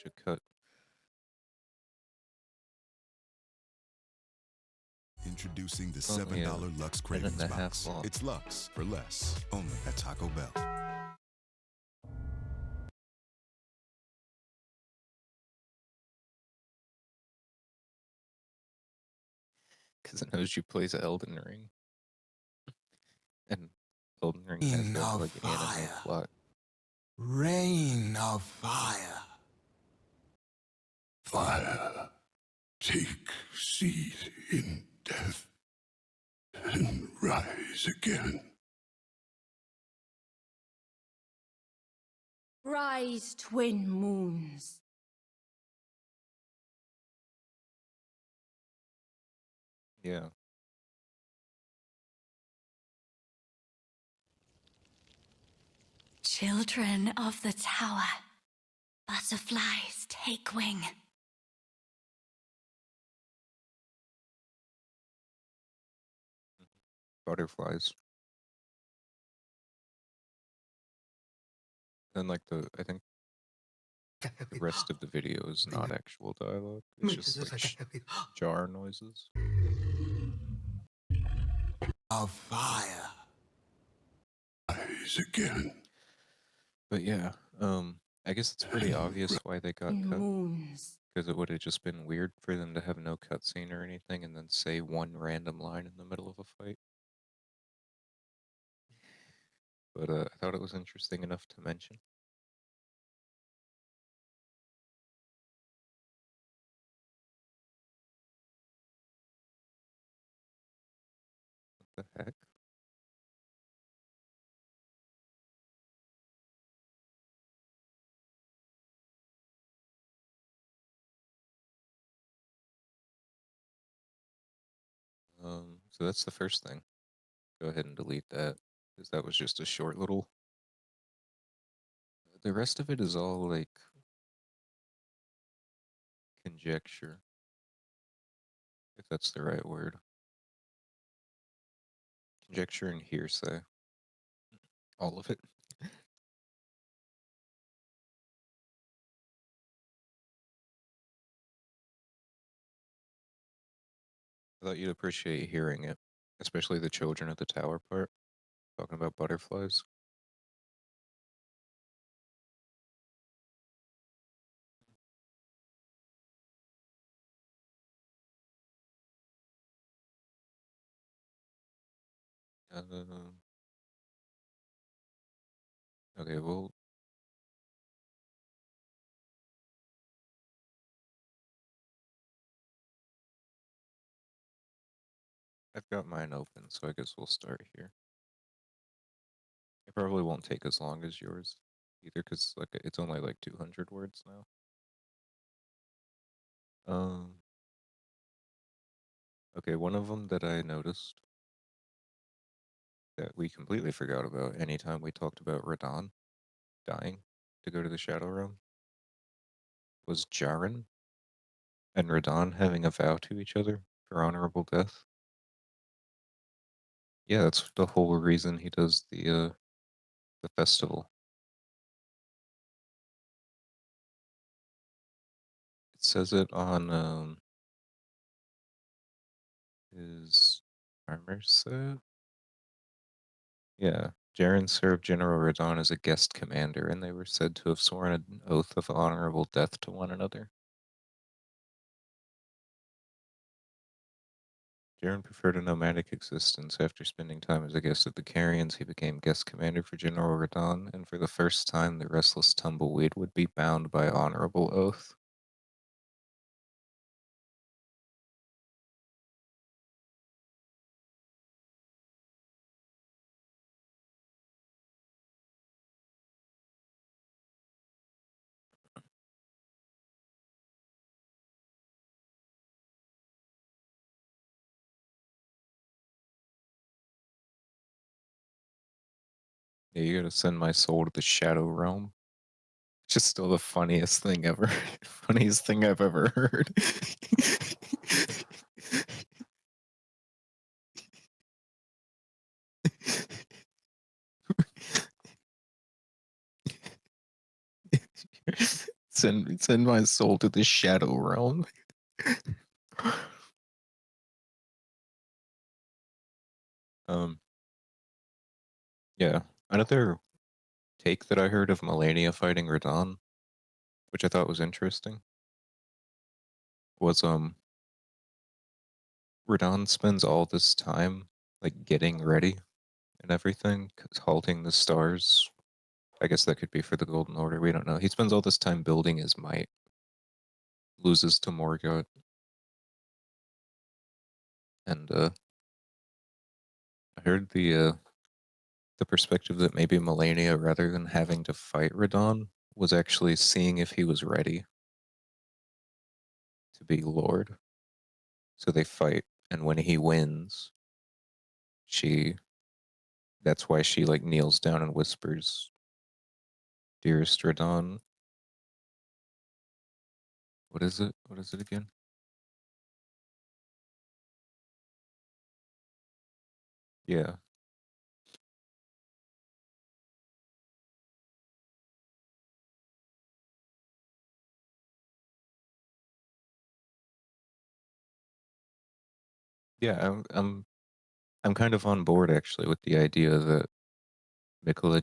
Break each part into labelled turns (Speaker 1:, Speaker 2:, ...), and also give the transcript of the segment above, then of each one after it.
Speaker 1: change a cut.
Speaker 2: Introducing the
Speaker 1: Only
Speaker 2: $7 Lux
Speaker 1: minute and
Speaker 2: Cravings
Speaker 1: a half
Speaker 2: Box.
Speaker 1: long.
Speaker 2: It's Lux for less, only at Taco Bell.
Speaker 1: Because it knows you plays Elden Ring. And Elden Ring has
Speaker 3: Rain
Speaker 1: that,
Speaker 3: of
Speaker 1: like, anime
Speaker 3: fire.
Speaker 1: plot.
Speaker 3: Rain of fire.
Speaker 4: Fire, take seed in death and rise again.
Speaker 5: Rise, twin moons.
Speaker 1: Yeah.
Speaker 5: Children of the tower, butterflies take wing.
Speaker 1: Butterflies. And, like, I think the rest of the video is not actual dialogue. It's just, like, jar noises.
Speaker 3: Of fire.
Speaker 4: Rise again.
Speaker 1: But yeah, I guess it's pretty obvious why they got cut.
Speaker 5: Moons.
Speaker 1: Because it would have just been weird for them to have no cutscene or anything and then say one random line in the middle of a fight. But I thought it was interesting enough to mention. What the heck? So that's the first thing. Go ahead and delete that, because that was just a short little... The rest of it is all, like, conjecture, if that's the right word. Conjecture and hearsay. All of it. I thought you'd appreciate hearing it, especially the children of the tower part, talking about butterflies. Okay, well, I've got mine open, so I guess we'll start here. It probably won't take as long as yours either, because like it's only like 200 words now. Okay, one of them that I noticed that we completely forgot about anytime we talked about Radon dying to go to the Shadow Realm was Jaren and Radon having a vow to each other for honorable death. Yeah, that's the whole reason he does the festival. It says it on his armor set. Yeah, Jaren served General Radon as a guest commander, and they were said to have sworn an oath of honorable death to one another. Jaren preferred a nomadic existence. After spending time as a guest of the Carians, he became guest commander for General Radon, and for the first time, the restless tumbleweed would be bound by honorable oath. Yeah, you gotta send my soul to the Shadow Realm. Just still the funniest thing ever. Funniest thing I've ever heard. It's Send my soul to the shadow realm. Um, yeah. Another take that I heard of Melania fighting Radon, which I thought was interesting, was Radon spends all this time like getting ready and everything, halting the stars. I guess that could be for the Golden Order. We don't know. He spends all this time building his might, loses to Morgoth, and I heard the perspective that maybe Melania, rather than having to fight Radon, was actually seeing if he was ready to be Lord. So they fight, and when he wins, she that's why she like kneels down and whispers, "Dearest Radon." What is it? What is it again? Yeah. Yeah, I'm kind of on board actually with the idea that Mikola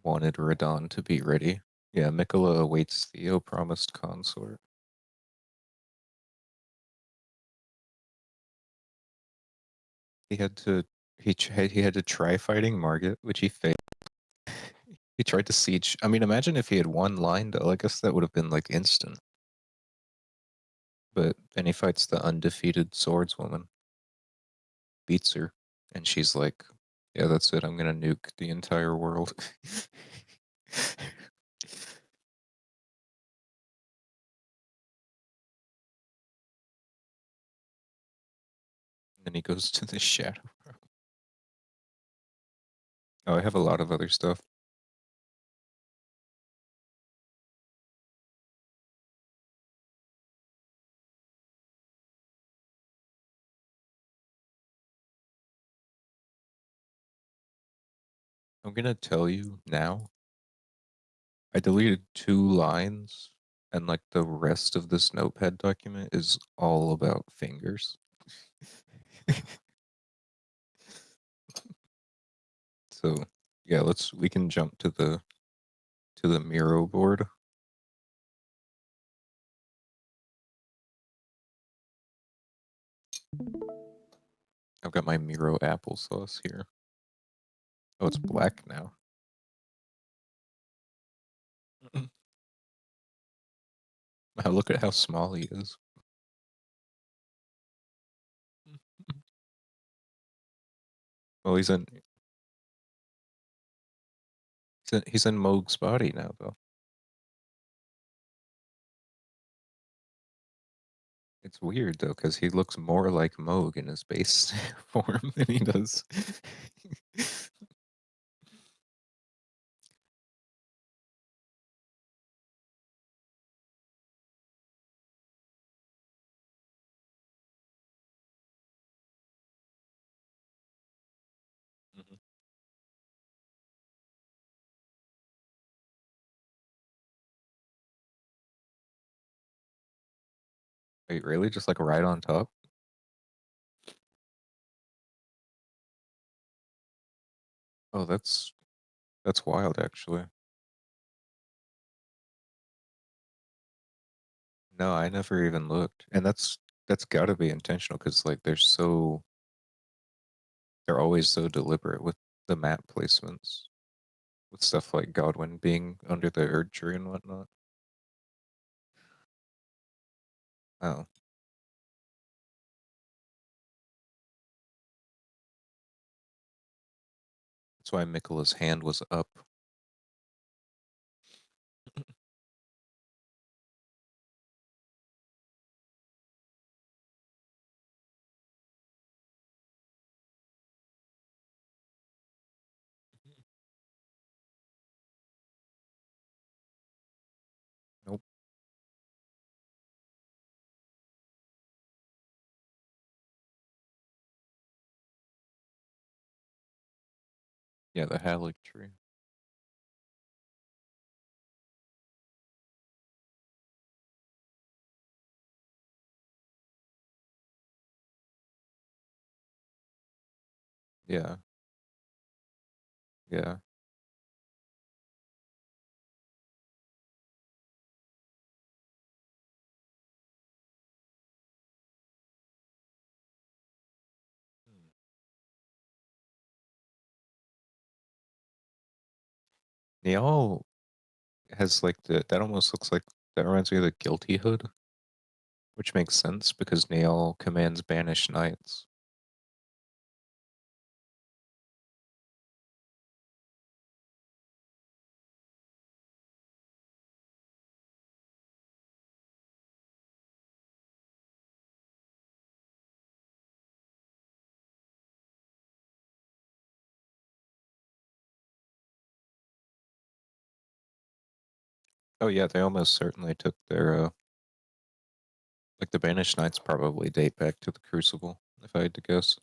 Speaker 1: wanted Radon to be ready. Yeah, Mikola awaits Theo, promised consort. He had to he had to try fighting Margit, which he failed. He tried to siege. I mean, imagine if he had one line though. I guess that would have been like instant. But then he fights the undefeated swordswoman, beats her, and she's like, "Yeah, that's it. I'm gonna nuke the entire world." And then he goes to the shadow. Oh, I have a lot of other stuff. I'm gonna tell you now. I deleted 2 lines, and like the rest of this notepad document is all about fingers. So yeah, we can jump to the Miro board. I've got my Miro applesauce here. Oh, it's black now. Wow, look at how small he is. Well, he's in Moog's body now, though. It's weird though, because he looks more like Moog in his base form than he does. Mhm. Wait, really? Just like right on top? Oh, that's wild, actually. No, I never even looked, and that's got to be intentional because like they're always so deliberate with the map placements, with stuff like Godwin being under the Erd tree and whatnot. Oh, that's why Mikola's hand was up. Nope. Yeah, the Halleck tree. Yeah, yeah. Hmm. Niall has like that almost looks like that reminds me of the Guilty Hood, which makes sense because Niall commands banished knights. Oh yeah, they almost certainly took their like the banished knights probably date back to the Crucible, if I had to guess.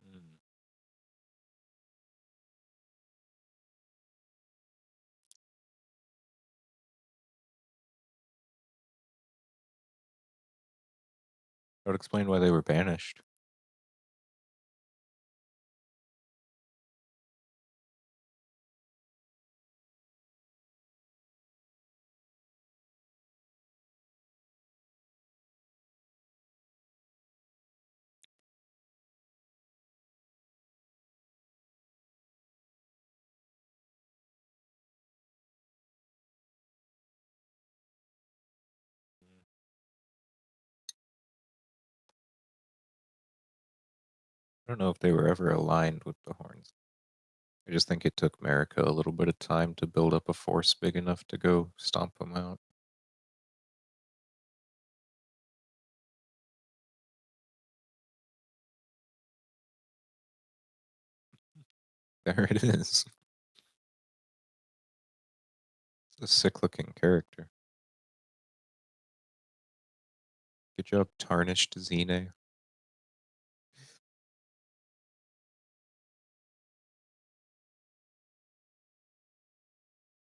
Speaker 1: Mm. That would explain why they were banished. I don't know if they were ever aligned with the Horns. I just think it took America a little bit of time to build up a force big enough to go stomp them out. There it is. It's a sick looking character. Good job, tarnished Xene.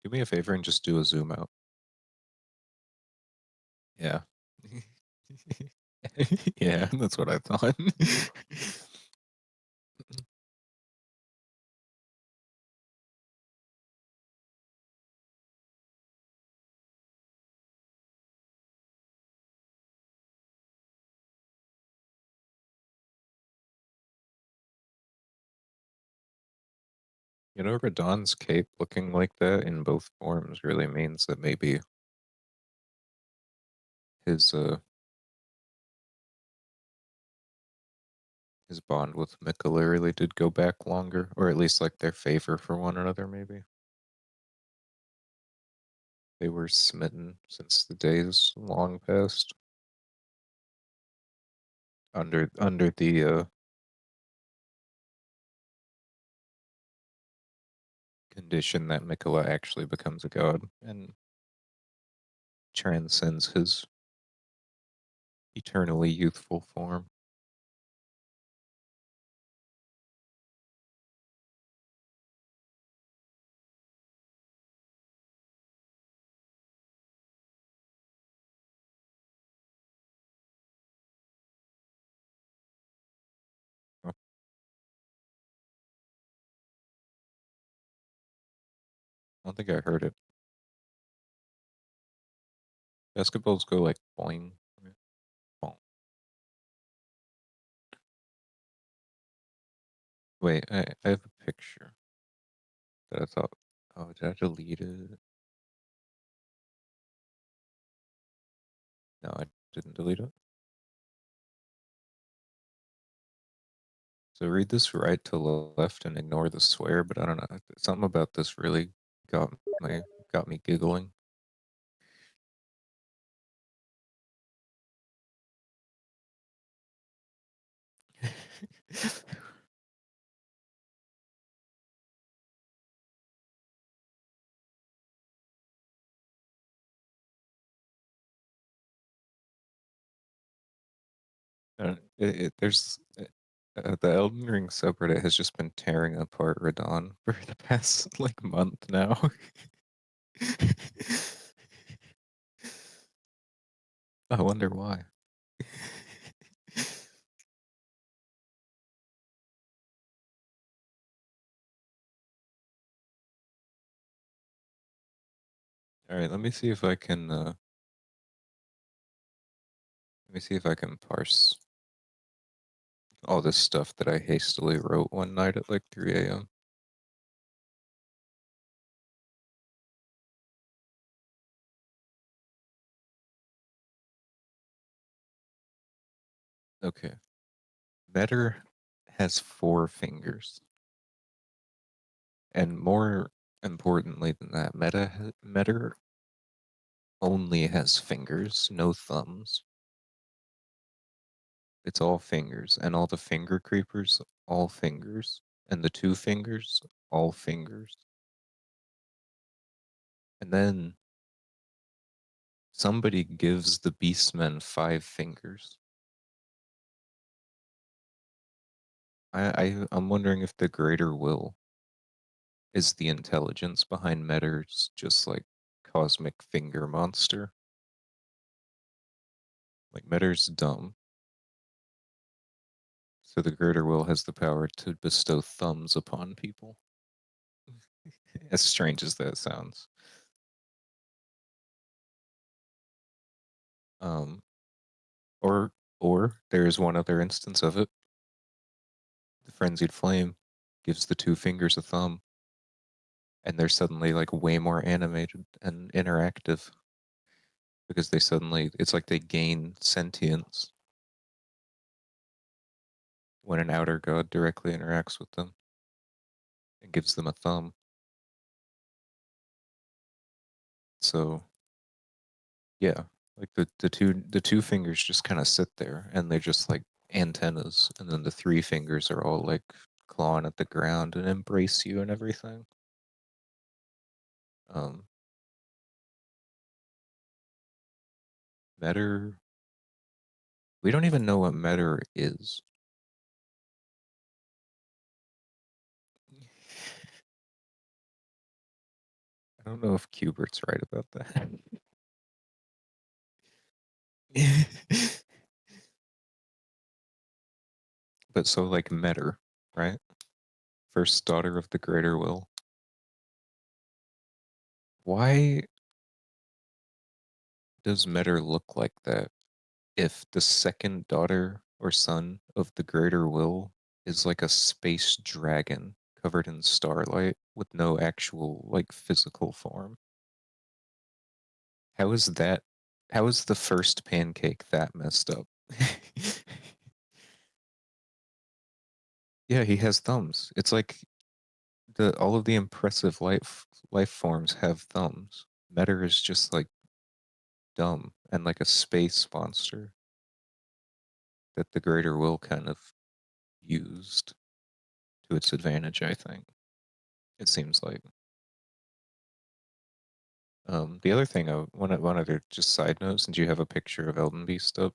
Speaker 1: Do me a favor and just do a zoom out. Yeah. Yeah, that's what I thought. You know, Radon's cape looking like that in both forms really means that maybe his his bond with Mikula really did go back longer, or at least like their favor for one another, maybe. They were smitten since the days long past under the condition that Mikula actually becomes a god and transcends his eternally youthful form. Oh, I don't think I heard it. Basketballs go like boing, boing. Wait, I have a picture that I thought, oh, did I delete it? No, I didn't delete it. So read this right to left and ignore the swear, but I don't know. Something about this really got me got me giggling. There's The Elden Ring subreddit has just been tearing apart Radon for the past like month now. I wonder why. All right, let me see if I can. Let me see if I can parse all this stuff that I hastily wrote one night at like 3 a.m. Okay, Metter has 4 fingers, and more importantly than that, Metter only has fingers, no thumbs. It's all fingers, and all the finger creepers, all fingers, and the 2 fingers, all fingers. And then somebody gives the beastmen 5 fingers. I'm wondering if the greater will is the intelligence behind Metter's just like cosmic finger monster. Like Metter's dumb, so the greater will has the power to bestow thumbs upon people. As strange as that sounds. Um, or there is one other instance of it. The frenzied flame gives the 2 fingers a thumb, and they're suddenly like way more animated and interactive because they suddenly it's like they gain sentience when an outer god directly interacts with them and gives them a thumb. So yeah, like the two fingers just kind of sit there and they're just like antennas, and then the 3 fingers are all like clawing at the ground and embrace you and everything. Um, Metter, we don't even know what Metter is. I don't know if Kubert's right about that. But so like Metter, right? First daughter of the greater will. Why does Metter look like that if the second daughter or son of the greater will is like a space dragon covered in starlight with no actual like physical form? How is that? How is the first pancake that messed up? Yeah, he has thumbs. It's like the all of the impressive life forms have thumbs. Metter is just like dumb and like a space monster that the greater will kind of used to its advantage, I think. It seems like. The other thing, one other just side note, since you have a picture of Elden Beast up,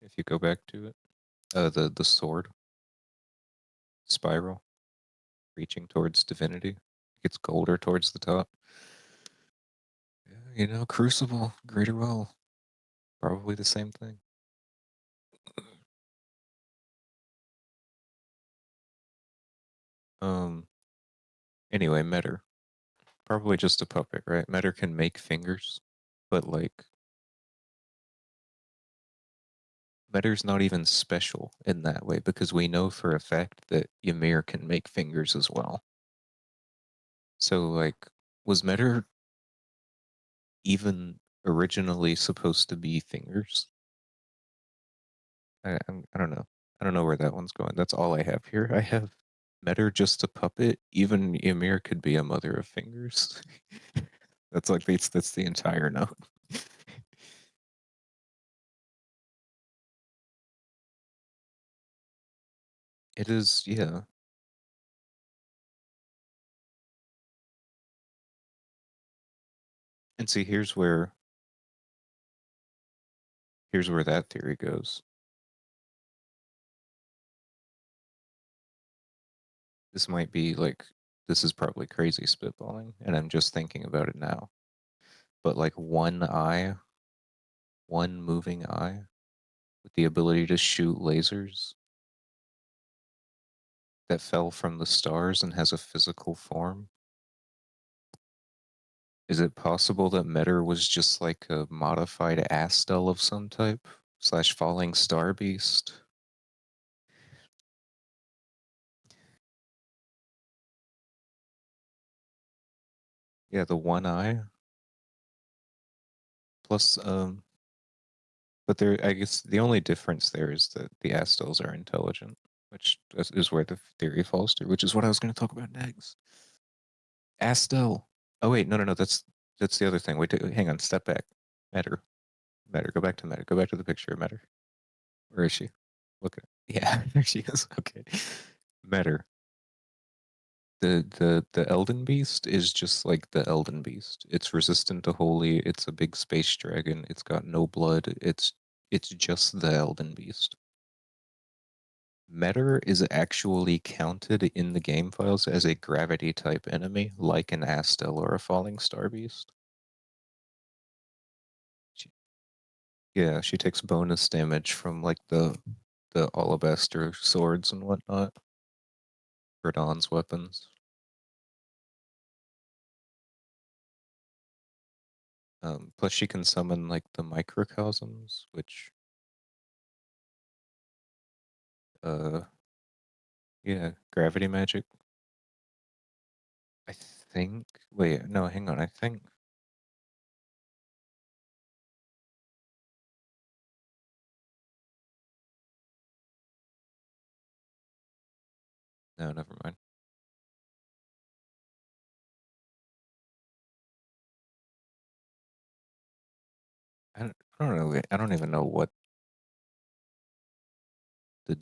Speaker 1: if you go back to it, the sword spiral reaching towards divinity gets golder towards the top. Yeah, Crucible, Greater Will, probably the same thing. Um, anyway, Metter, probably just a puppet, right? Metter can make fingers, but like Metter's not even special in that way because we know for a fact that Ymir can make fingers as well. So like, was Metter even originally supposed to be fingers? I don't know. I don't know where that one's going. That's all I have here. I have Metter just a puppet. Even Ymir could be a mother of fingers. That's the entire note. It is, yeah. And see, here's where that theory goes. this might be like this is probably crazy spitballing, and I'm just thinking about it now. But like one eye, one moving eye, with the ability to shoot lasers that fell from the stars and has a physical form. Is it possible that Metter was just like a modified Astel of some type? Slash falling star beast? Yeah, the one eye. Plus, but there, I guess the only difference there is that the Astels are intelligent, which is where the theory falls through, which is what I was going to talk about next. Astel. Oh wait, no, no, no. That's the other thing. Wait, hang on. Step back. Metter, Metter. Go back to Metter. Go back to the picture of Metter. Where is she? Look at. Yeah, there she is. Okay, Metter. The Elden Beast is just like the Elden Beast. It's resistant to holy. It's a big space dragon. It's got no blood. It's just the Elden Beast. Metter is actually counted in the game files as a gravity type enemy, like an Astel or a Falling Star Beast. She, yeah, she takes bonus damage from like the alabaster swords and whatnot. Radon's weapons. Plus, she can summon like the microcosms, which uh yeah, gravity magic. I think. Wait, no, hang on. I think. No, never mind. I don't know. I don't even know what the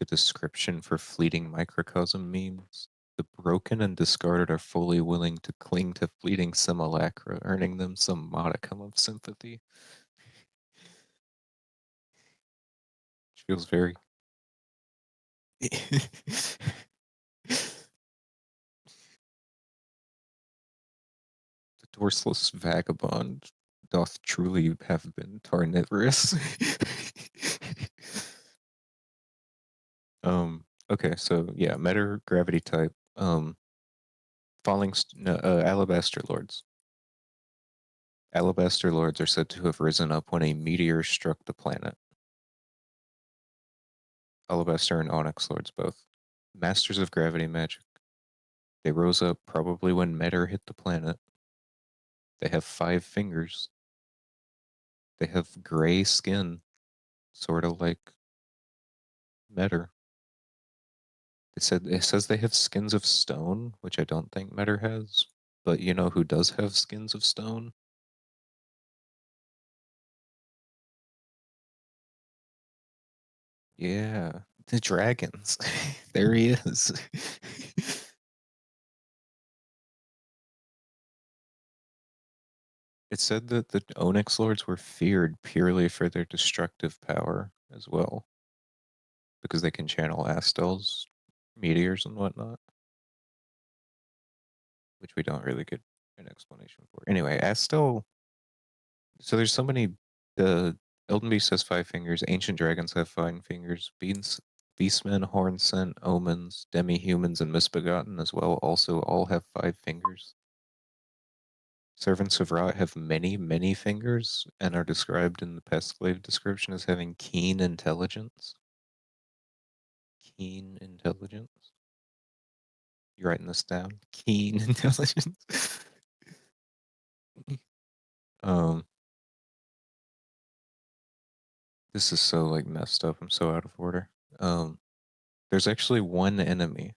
Speaker 1: description for fleeting microcosm means. The broken and discarded are fully willing to cling to fleeting simulacra, earning them some modicum of sympathy. Which feels very. The dorseless vagabond doth truly have been tarnivorous. Okay, so yeah, Metter gravity type. No, Alabaster Lords. Alabaster Lords are said to have risen up when a meteor struck the planet. Alabaster and Onyx Lords both. Masters of gravity magic. They rose up probably when Metter hit the planet. They have 5 fingers. They have gray skin, sort of like Metter. It says they have skins of stone, which I don't think Metter has. But you know who does have skins of stone? Yeah, the dragons. There he is. It said that the Onyx Lords were feared purely for their destructive power as well, because they can channel Astels, meteors, and whatnot, which we don't really get an explanation for. Anyway, Astel. So there's so many. The Elden Beast has 5 fingers. Ancient dragons have 5 fingers. Beastmen, Hornsent, Omens, Demi-humans, and Misbegotten as well also all have 5 fingers. Servants of Ra have many, many fingers and are described in the pest slave description as having keen intelligence. Keen intelligence. You writing this down? Keen intelligence. um, this is so like messed up. I'm so out of order. There's actually one enemy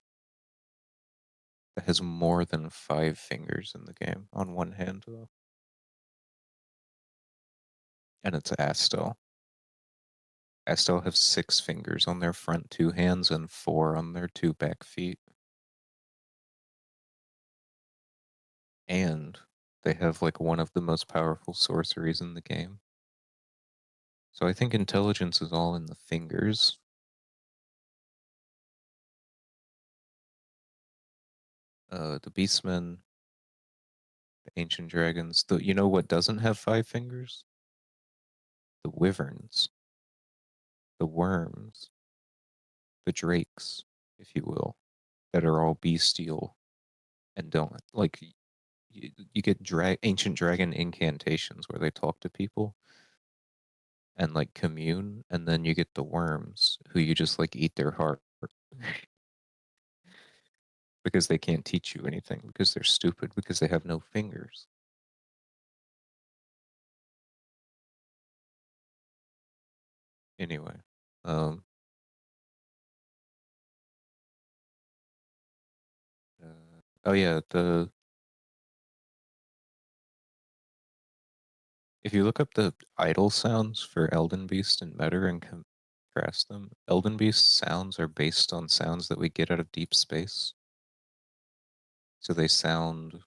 Speaker 1: that has more than 5 fingers in the game on one hand, though, and it's Astel. Astel have 6 fingers on their front 2 hands and 4 on their 2 back feet. And they have like one of the most powerful sorceries in the game. So I think intelligence is all in the fingers. The beastmen, the ancient dragons. The you know what doesn't have 5 fingers? The wyverns, the worms, the drakes, if you will, that are all bestial and don't like you get ancient dragon incantations where they talk to people and like commune, and then you get the worms who you just like eat their heart because they can't teach you anything because they're stupid because they have no fingers. Anyway, um, oh yeah, the if you look up the idle sounds for Elden Beast and Metter and contrast them, Elden Beast sounds are based on sounds that we get out of deep space. So they sound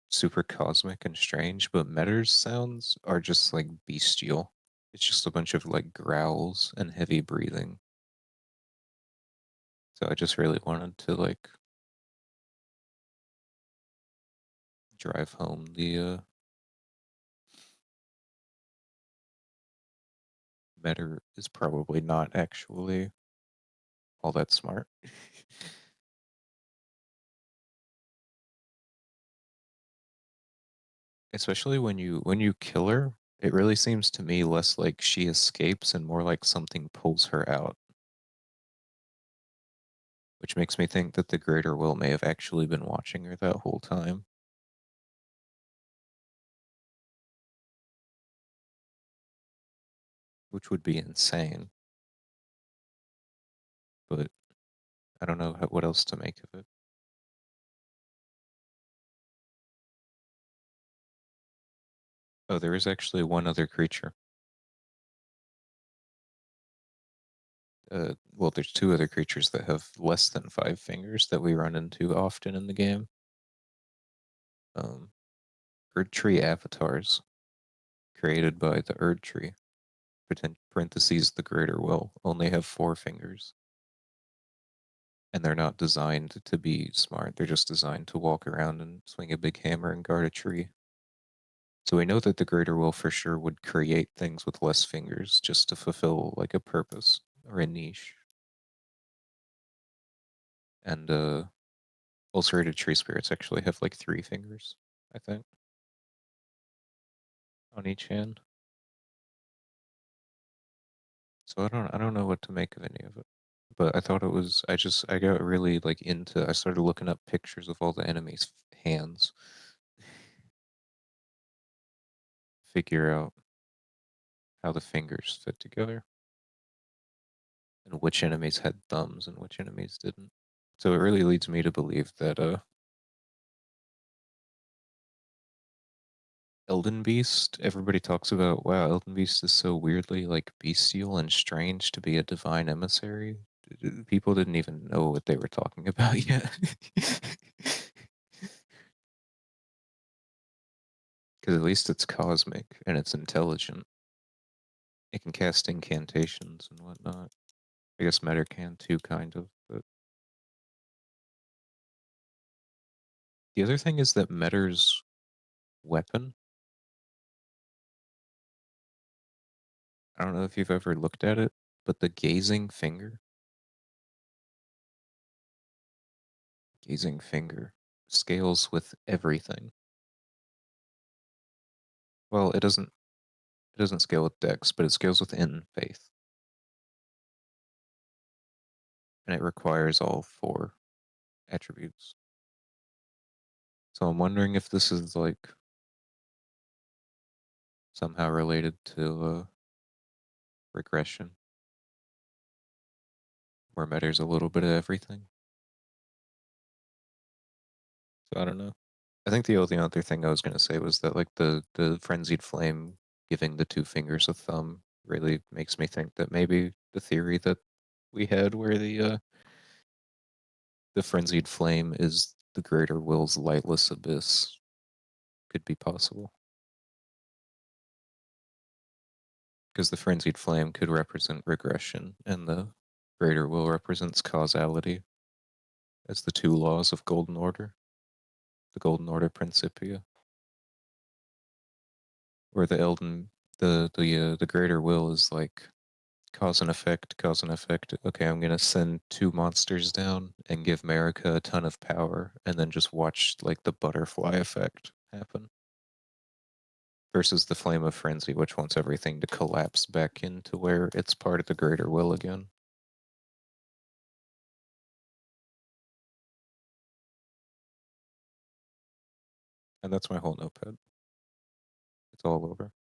Speaker 1: super cosmic and strange, but Metter's sounds are just like bestial. It's just a bunch of like growls and heavy breathing. So I just really wanted to like drive home the Metter is probably not actually all that smart. Especially when you kill her, it really seems to me less like she escapes and more like something pulls her out, which makes me think that the greater will may have actually been watching her that whole time, which would be insane. But I don't know what else to make of it. Oh, there is actually one other creature. Well, there's 2 other creatures that have less than 5 fingers that we run into often in the game. Um, Erd Tree avatars created by the Erd Tree, parentheses the Greater Will, only have 4 fingers. And they're not designed to be smart. They're just designed to walk around and swing a big hammer and guard a tree. So we know that the Greater Will for sure would create things with less fingers just to fulfill like a purpose or a niche. And ulcerated tree spirits actually have like 3 fingers, I think, on each hand. So I don't know what to make of any of it. But I thought it was I got really like into I started looking up pictures of all the enemies' hands, figure out how the fingers fit together and which enemies had thumbs and which enemies didn't. So it really leads me to believe that Elden Beast, everybody talks about, wow, Elden Beast is so weirdly like bestial and strange to be a divine emissary. People didn't even know what they were talking about yet. Because at least it's cosmic and it's intelligent. It can cast incantations and whatnot. I guess Metter can too, kind of. But the other thing is that Metter's weapon, I don't know if you've ever looked at it, but the gazing finger scales with everything. Well, it doesn't scale with dex, but it scales within faith. And it requires all 4 attributes. So I'm wondering if this is like somehow related to regression, where Metter's a little bit of everything. So I don't know. I think the only other thing I was gonna say was that like the frenzied flame giving the 2 fingers a thumb really makes me think that maybe the theory that we had where the frenzied flame is the greater will's lightless abyss could be possible. Because the frenzied flame could represent regression and the greater will represents causality as the 2 laws of golden order. the Golden Order Principia, where the greater will is like cause and effect, cause and effect. Okay, I'm gonna send two monsters down and give America a ton of power, and then just watch like the butterfly effect happen. Versus the flame of frenzy, which wants everything to collapse back into where it's part of the greater will again. And that's my whole notepad. It's all over.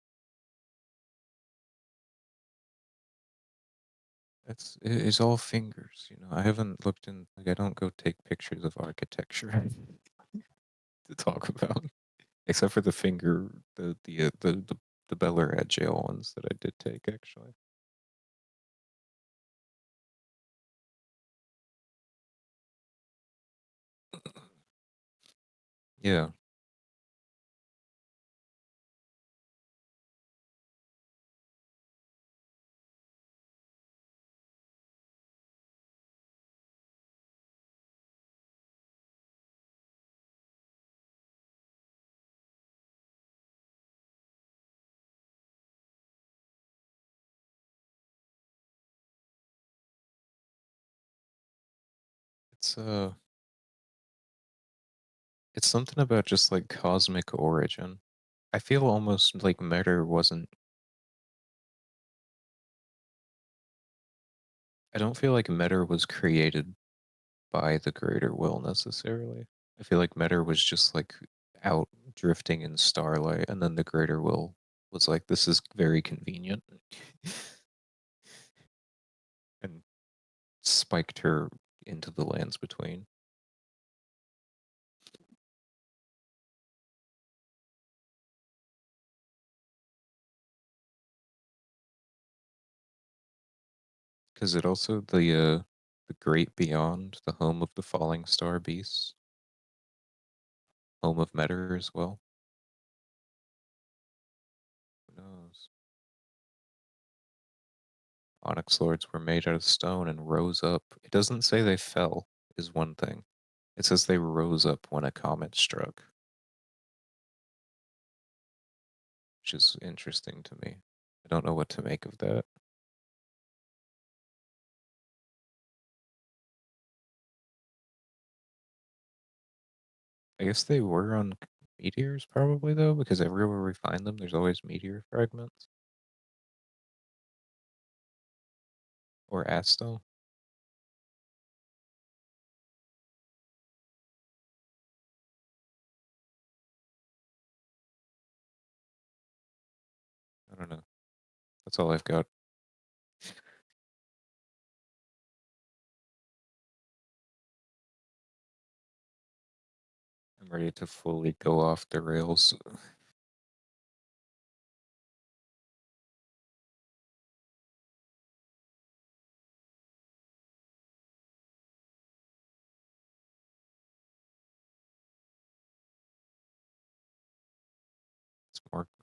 Speaker 1: It's all fingers, you know. I haven't looked in like I don't go take pictures of architecture to talk about, except for the finger, the Bel jail ones that I did take actually. Yeah, it's it's something about just like cosmic origin. I feel almost like matter wasn't. I don't feel like matter was created by the greater will necessarily. I feel like matter was just like out drifting in starlight, and then the greater will was like, this is very convenient, and spiked her into the lands between. Because it also the great beyond, the home of the falling star beasts, home of matter as well. Who knows? Onyx lords were made out of stone and rose up. It doesn't say they fell, is one thing. It says they rose up when a comet struck, which is interesting to me. I don't know what to make of that. I guess they were on meteors, probably, though, because everywhere we find them, there's always meteor fragments. Or Asto. I don't know. That's all I've got. I'm ready to fully go off the rails.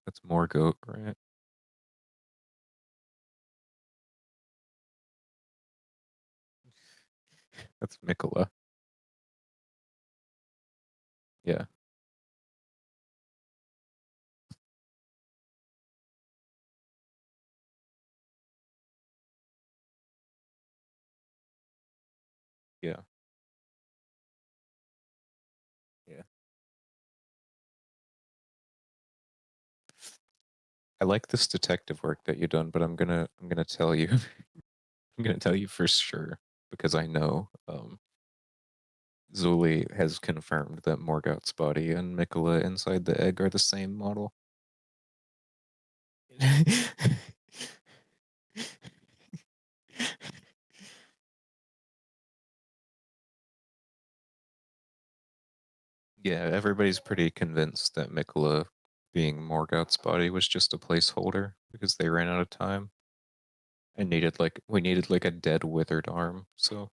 Speaker 1: That's more goat, right? That's Mikola. Yeah, yeah, yeah. I like this detective work that you've done, but I'm gonna tell you I'm gonna tell you for sure because I know Zuli has confirmed that Morgoth's body and Mikola inside the egg are the same model. Yeah, everybody's pretty convinced that Mikola being Morgoth's body was just a placeholder because they ran out of time and needed like a dead withered arm. So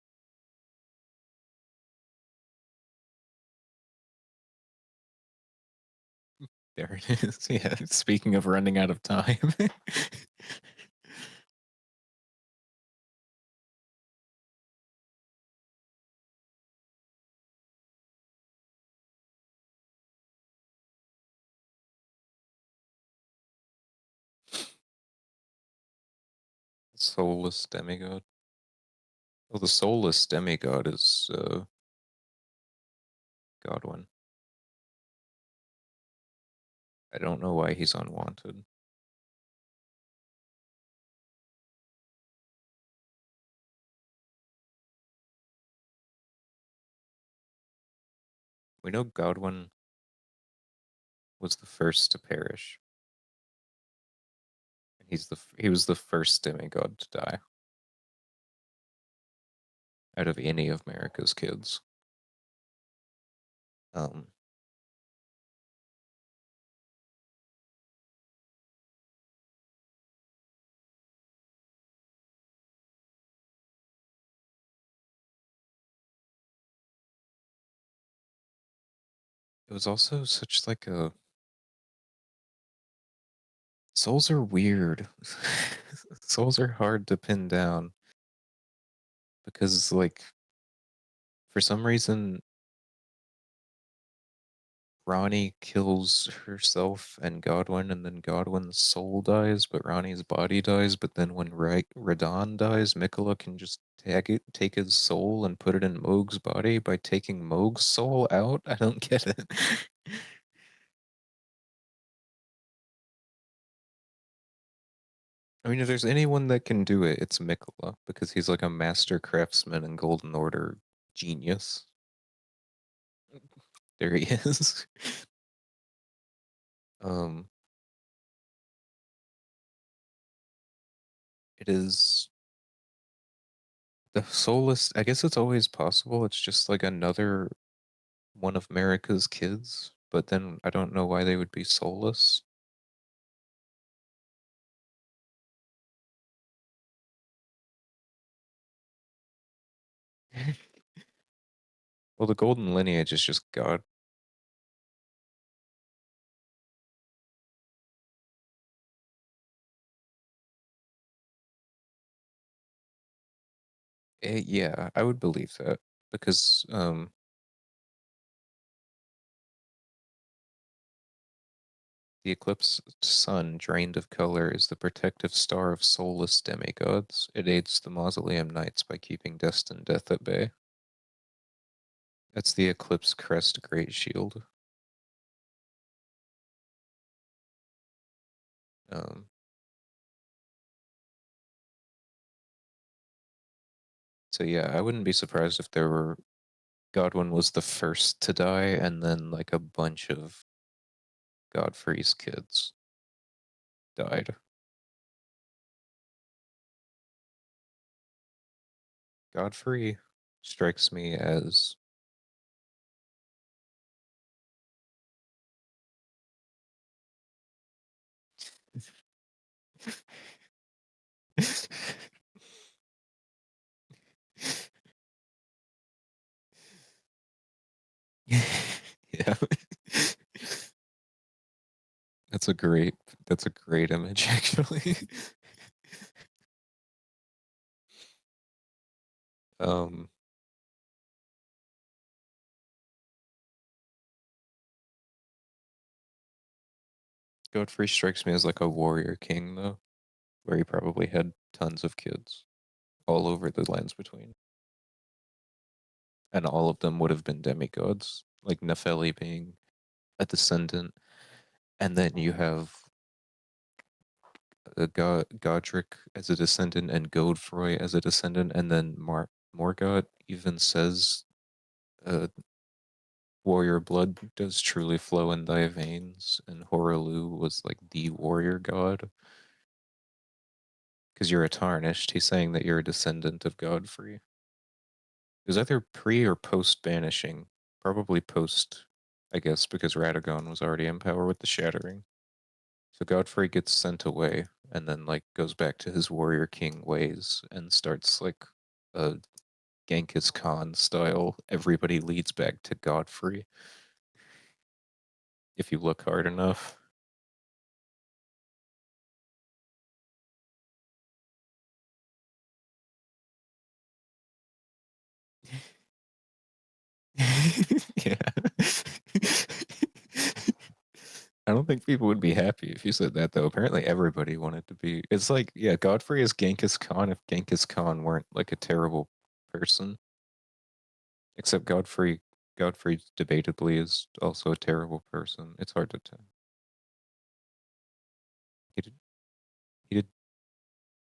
Speaker 1: there it is. Yeah, speaking of running out of time. Soulless demigod. Well, the soulless demigod is Godwin. I don't know why he's unwanted. We know Godwin was the first to perish. He was the first demigod to die out of any of America's kids. Um, it was also such like a souls are weird. Souls are hard to pin down because like for some reason Ronnie kills herself and Godwin, and then Godwin's soul dies, but Ronnie's body dies. But then when Radon dies, Mikola can just take his soul and put it in Moog's body by taking Moog's soul out. I don't get it. I mean, if there's anyone that can do it, it's Mikola because he's like a master craftsman and Golden Order genius. There he is. Um, it is the soulless. I guess it's always possible. It's just like another one of America's kids, but then I don't know why they would be soulless. Well, the golden lineage is just God. Yeah, I would believe that because the eclipse sun, drained of color, is the protective star of soulless demigods. It aids the Mausoleum Knights by keeping destined death at bay. That's the eclipse crest great shield. Um, so yeah, I wouldn't be surprised if there were Godwin was the first to die, and then like a bunch of Godfrey's kids died. Godfrey strikes me as yeah. That's a great that's a great image actually. um Godfrey strikes me as like a warrior king though, where he probably had tons of kids all over the lands between. And all of them would have been demigods, like Nefeli being a descendant, and then you have Godric as a descendant and Godefroy as a descendant, and then Morgoth even says, uh, "Warrior blood does truly flow in thy veins," and Horalu was like the warrior god because you're a tarnished. He's saying that you're a descendant of Godfrey. It was either pre or post banishing, probably post, I guess, because Radagon was already in power with the Shattering. So Godfrey gets sent away and then like goes back to his warrior king ways and starts like a Genghis Khan style. Everybody leads back to Godfrey if you look hard enough. Yeah. I don't think people would be happy if you said that, though. Apparently, everybody wanted to be. It's like, yeah, Godfrey is Genghis Khan if Genghis Khan weren't like a terrible person. Except Godfrey debatably is also a terrible person. It's hard to tell. He did, he did,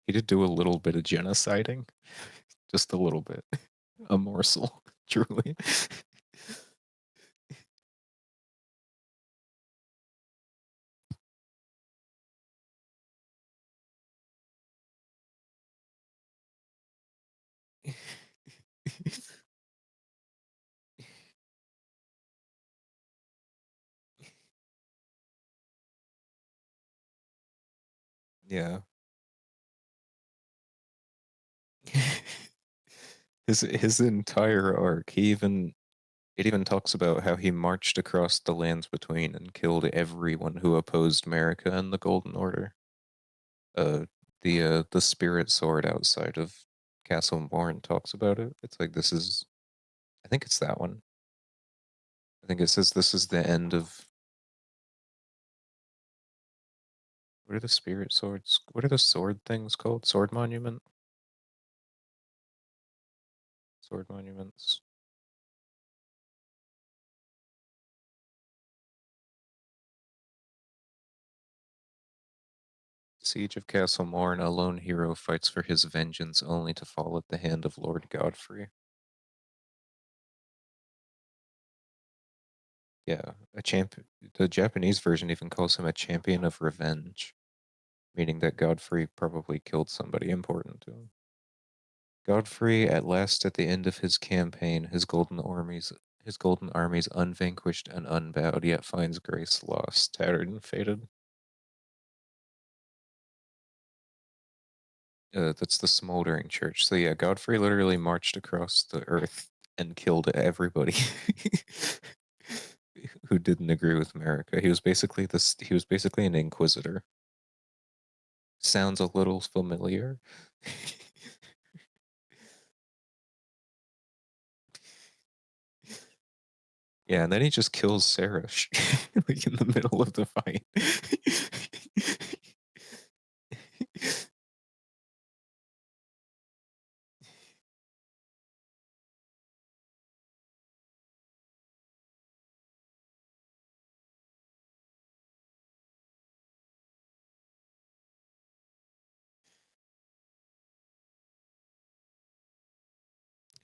Speaker 1: he did do a little bit of genociding, just a little bit, a morsel, truly. Yeah. His entire arc, it even talks about how he marched across the lands between and killed everyone who opposed America and the Golden Order. Uh, the spirit sword outside of Castle Morn talks about it. It's like this is, I think it's that one. I think it says this is the end of what are the spirit swords? What are the sword things called? Sword monument? Sword monuments. Siege of Castle Morn, a lone hero fights for his vengeance only to fall at the hand of Lord Godfrey. Yeah, a champ. The Japanese version even calls him a champion of revenge, meaning that Godfrey probably killed somebody important to him. Godfrey, at last at the end of his campaign, his golden armies unvanquished and unbowed, yet finds grace lost, tattered and faded. That's the smoldering church. So yeah, Godfrey literally marched across the earth and killed everybody who didn't agree with America. He was basically an inquisitor. Sounds a little familiar. Yeah, and then he just kills Sarah like in the middle of the fight.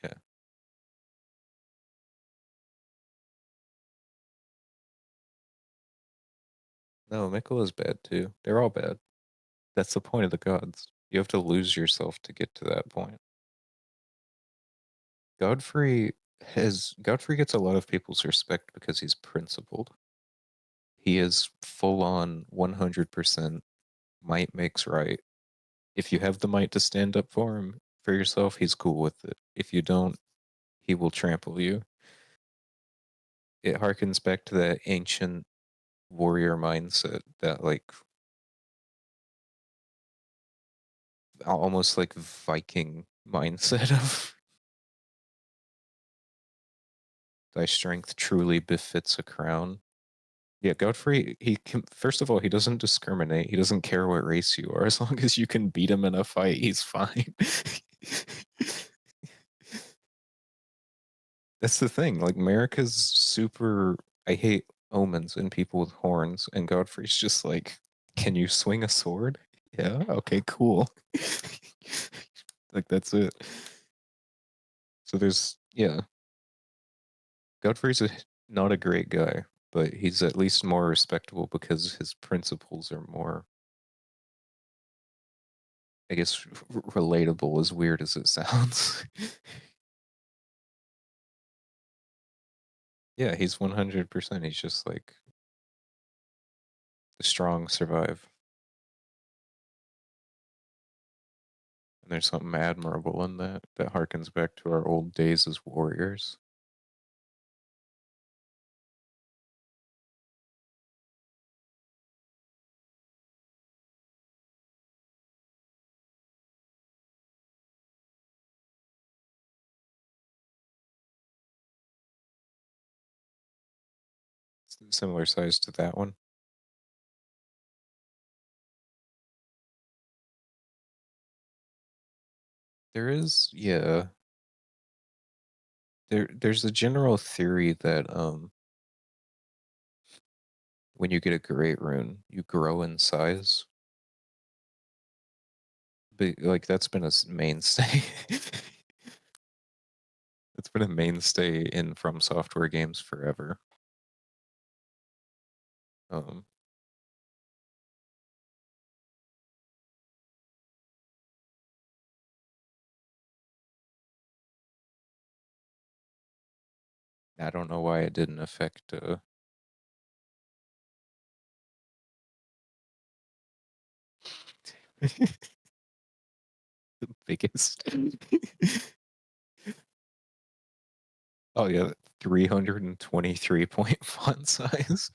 Speaker 1: Yeah. No, Mikkel is bad too. They're all bad. That's the point of the gods. You have to lose yourself to get to that point. Godfrey gets a lot of people's respect because he's principled. He is full on 100% might makes right. If you have the might to stand up for him for yourself, he's cool with it. If you don't, he will trample you. It harkens back to that ancient warrior mindset, that like almost like Viking mindset of thy strength truly befits a crown. Yeah, Godfrey, he can, first of all, he doesn't discriminate. He doesn't care what race you are. As long as you can beat him in a fight, he's fine. That's the thing. Like America's super I hate omens and people with horns, and Godfrey's just like, can you swing a sword? Yeah, okay, cool. Like that's it. So there's yeah, Godfrey's not a great guy, but he's at least more respectable because his principles are more, I guess, relatable, as weird as it sounds. Yeah, he's 100%. He's just like the strong survive. And there's something admirable in that that harkens back to our old days as warriors. Similar size to that one. There is, yeah. There's a general theory that when you get a great rune, you grow in size. But like that's been a mainstay. It's been a mainstay in From Software games forever. Um, I don't know why it didn't affect the biggest. Oh yeah, 323 point font size.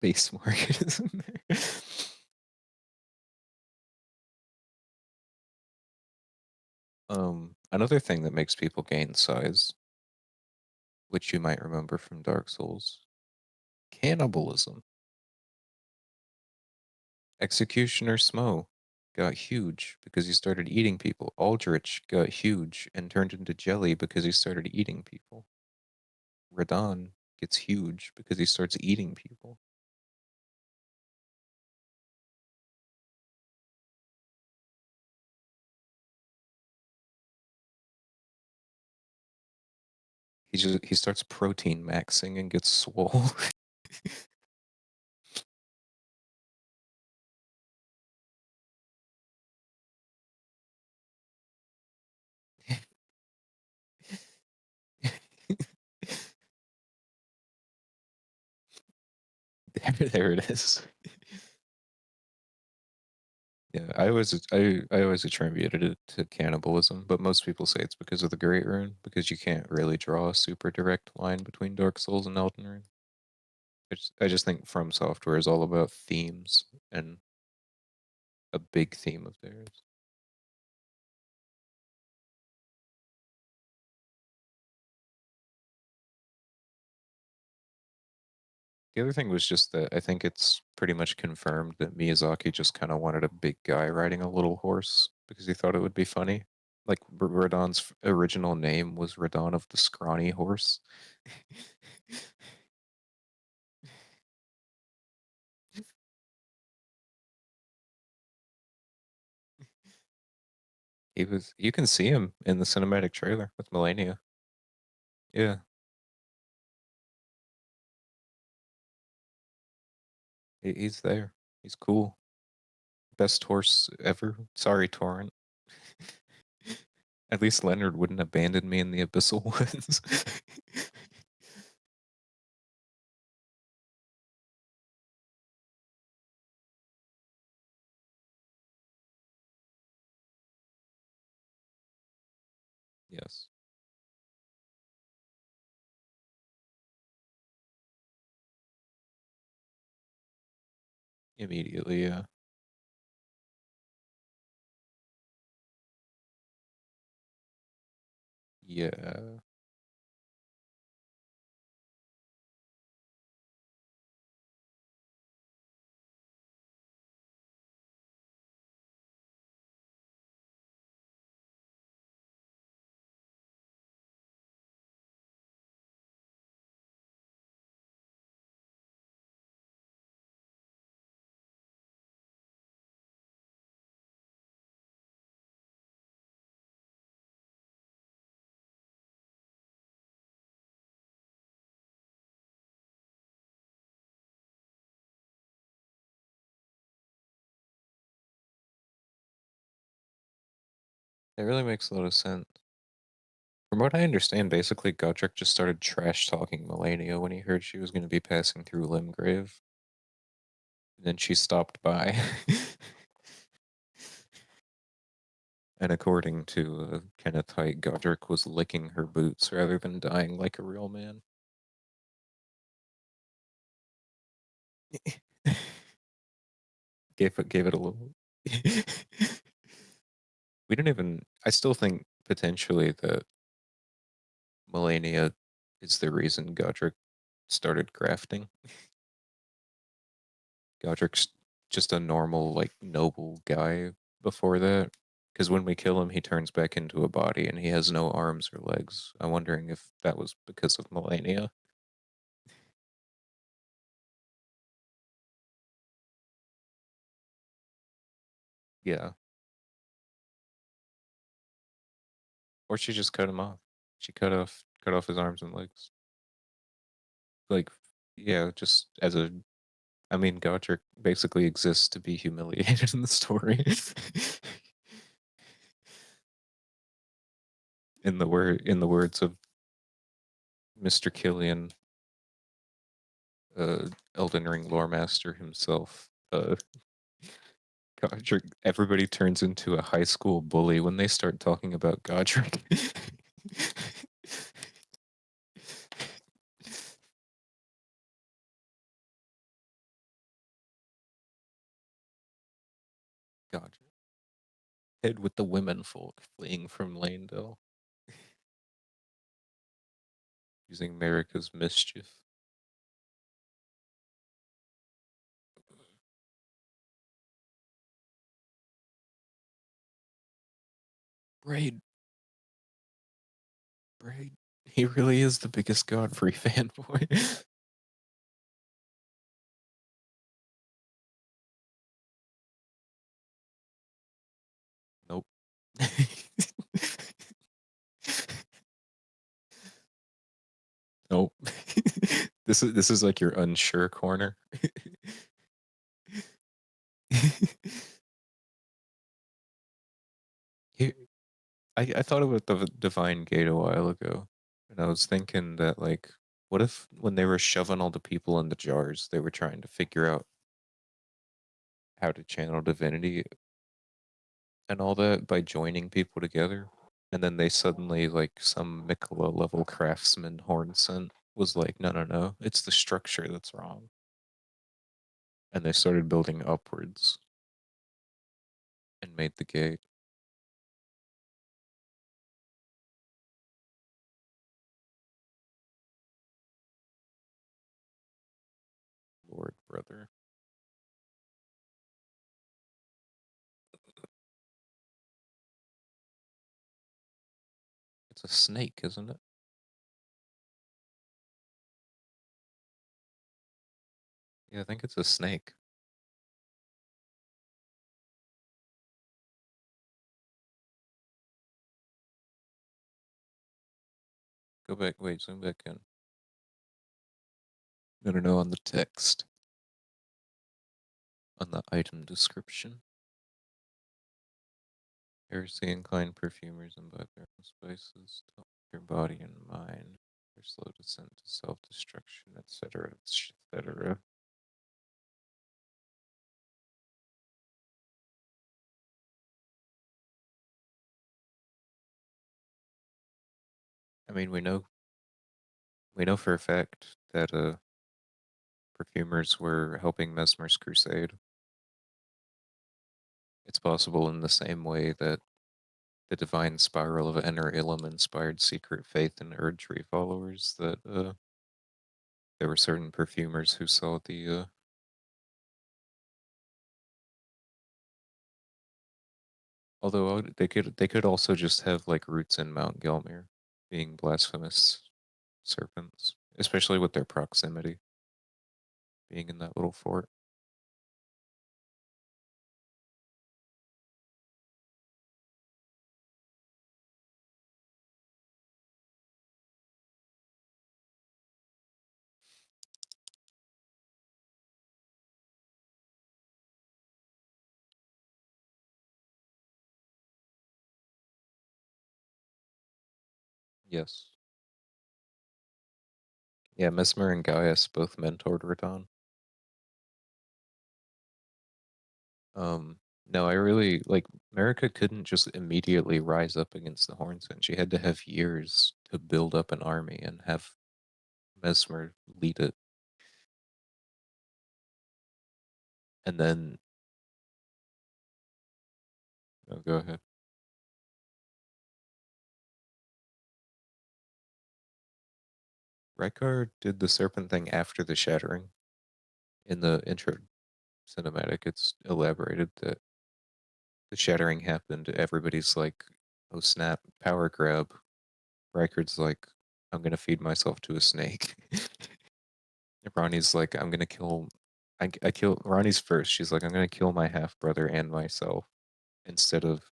Speaker 1: Base market is in there. Another thing that makes people gain size, which you might remember from Dark Souls, cannibalism. Executioner Smo got huge because he started eating people. Aldrich got huge and turned into jelly because he started eating people. Radon gets huge because he starts eating people. He starts protein maxing and gets swole. There it is. Yeah, I always attributed it to cannibalism, but most people say it's because of the Great Rune, because you can't really draw a super direct line between Dark Souls and Elden Ring. I just think From Software is all about themes and a big theme of theirs. The other thing was just that I think it's pretty much confirmed that Miyazaki just kind of wanted a big guy riding a little horse because he thought it would be funny. Like Radon's original name was Radon of the Scrawny Horse. You can see him in the cinematic trailer with Melania. Yeah, he's there. He's cool. Best horse ever. Sorry, Torrent. At least Leonard wouldn't abandon me in the abyssal woods. Yes, immediately. Yeah, yeah. It really makes a lot of sense. From what I understand, basically, Godric just started trash talking Melania when he heard she was going to be passing through Limgrave. And then she stopped by. And according to Kenneth Haidt, Godric was licking her boots rather than dying like a real man. Gave it a little. We don't even. I still think potentially that Melania is the reason Godric started grafting. Godric's just a normal, like, noble guy before that. Because when we kill him, he turns back into a body and he has no arms or legs. I'm wondering if that was because of Melania. Yeah. Or she just cut him off. She cut off his arms and legs. Like, yeah, just as a I mean, Godric basically exists to be humiliated in the story. In the words of Mr. Killian, Elden Ring lore master himself, Godric, everybody turns into a high school bully when they start talking about Godric. Godric. Head with the women folk fleeing from Landell, using Marika's mischief. Braid, Braid. He really is the biggest Godfrey fanboy. Nope. Nope. This is like your unsure corner. Here, I thought about the Divine Gate a while ago, and I was thinking that, like, what if when they were shoving all the people in the jars, they were trying to figure out how to channel divinity and all that by joining people together, and then they suddenly, like, some Mikola level craftsman Hornson was like, no, no, no, it's the structure that's wrong, and they started building upwards and made the gate. Lord, brother, it's a snake, isn't it? Yeah, I think it's a snake. Go back, wait, zoom back in. No, no, no, on the text, on the item description. Heresy inclined perfumers imbibe their own spices to your body and mind. Their slow descent to self destruction, etc., etc. I mean, we know for a fact that perfumers were helping Mesmer's crusade. It's possible in the same way that the divine spiral of Inner Ilum inspired secret faith in Erdtree followers, that there were certain perfumers who saw the although they could also just have, like, roots in Mount Gelmir, being blasphemous serpents, especially with their proximity, being in that little fort. Yes. Yeah, Mesmer and Gaius both mentored Radon. No, I really like Marika couldn't just immediately rise up against the Hornsen. She had to have years to build up an army and have Mesmer lead it. And then, oh, go ahead. Rykar did the serpent thing after the shattering. In the intro cinematic, it's elaborated that the shattering happened. Everybody's like, "Oh snap! Power grab." Rykard's like, "I'm gonna feed myself to a snake." Ronnie's like, "I'm gonna kill." I kill Ronnie's first. She's like, "I'm gonna kill my half brother and myself instead of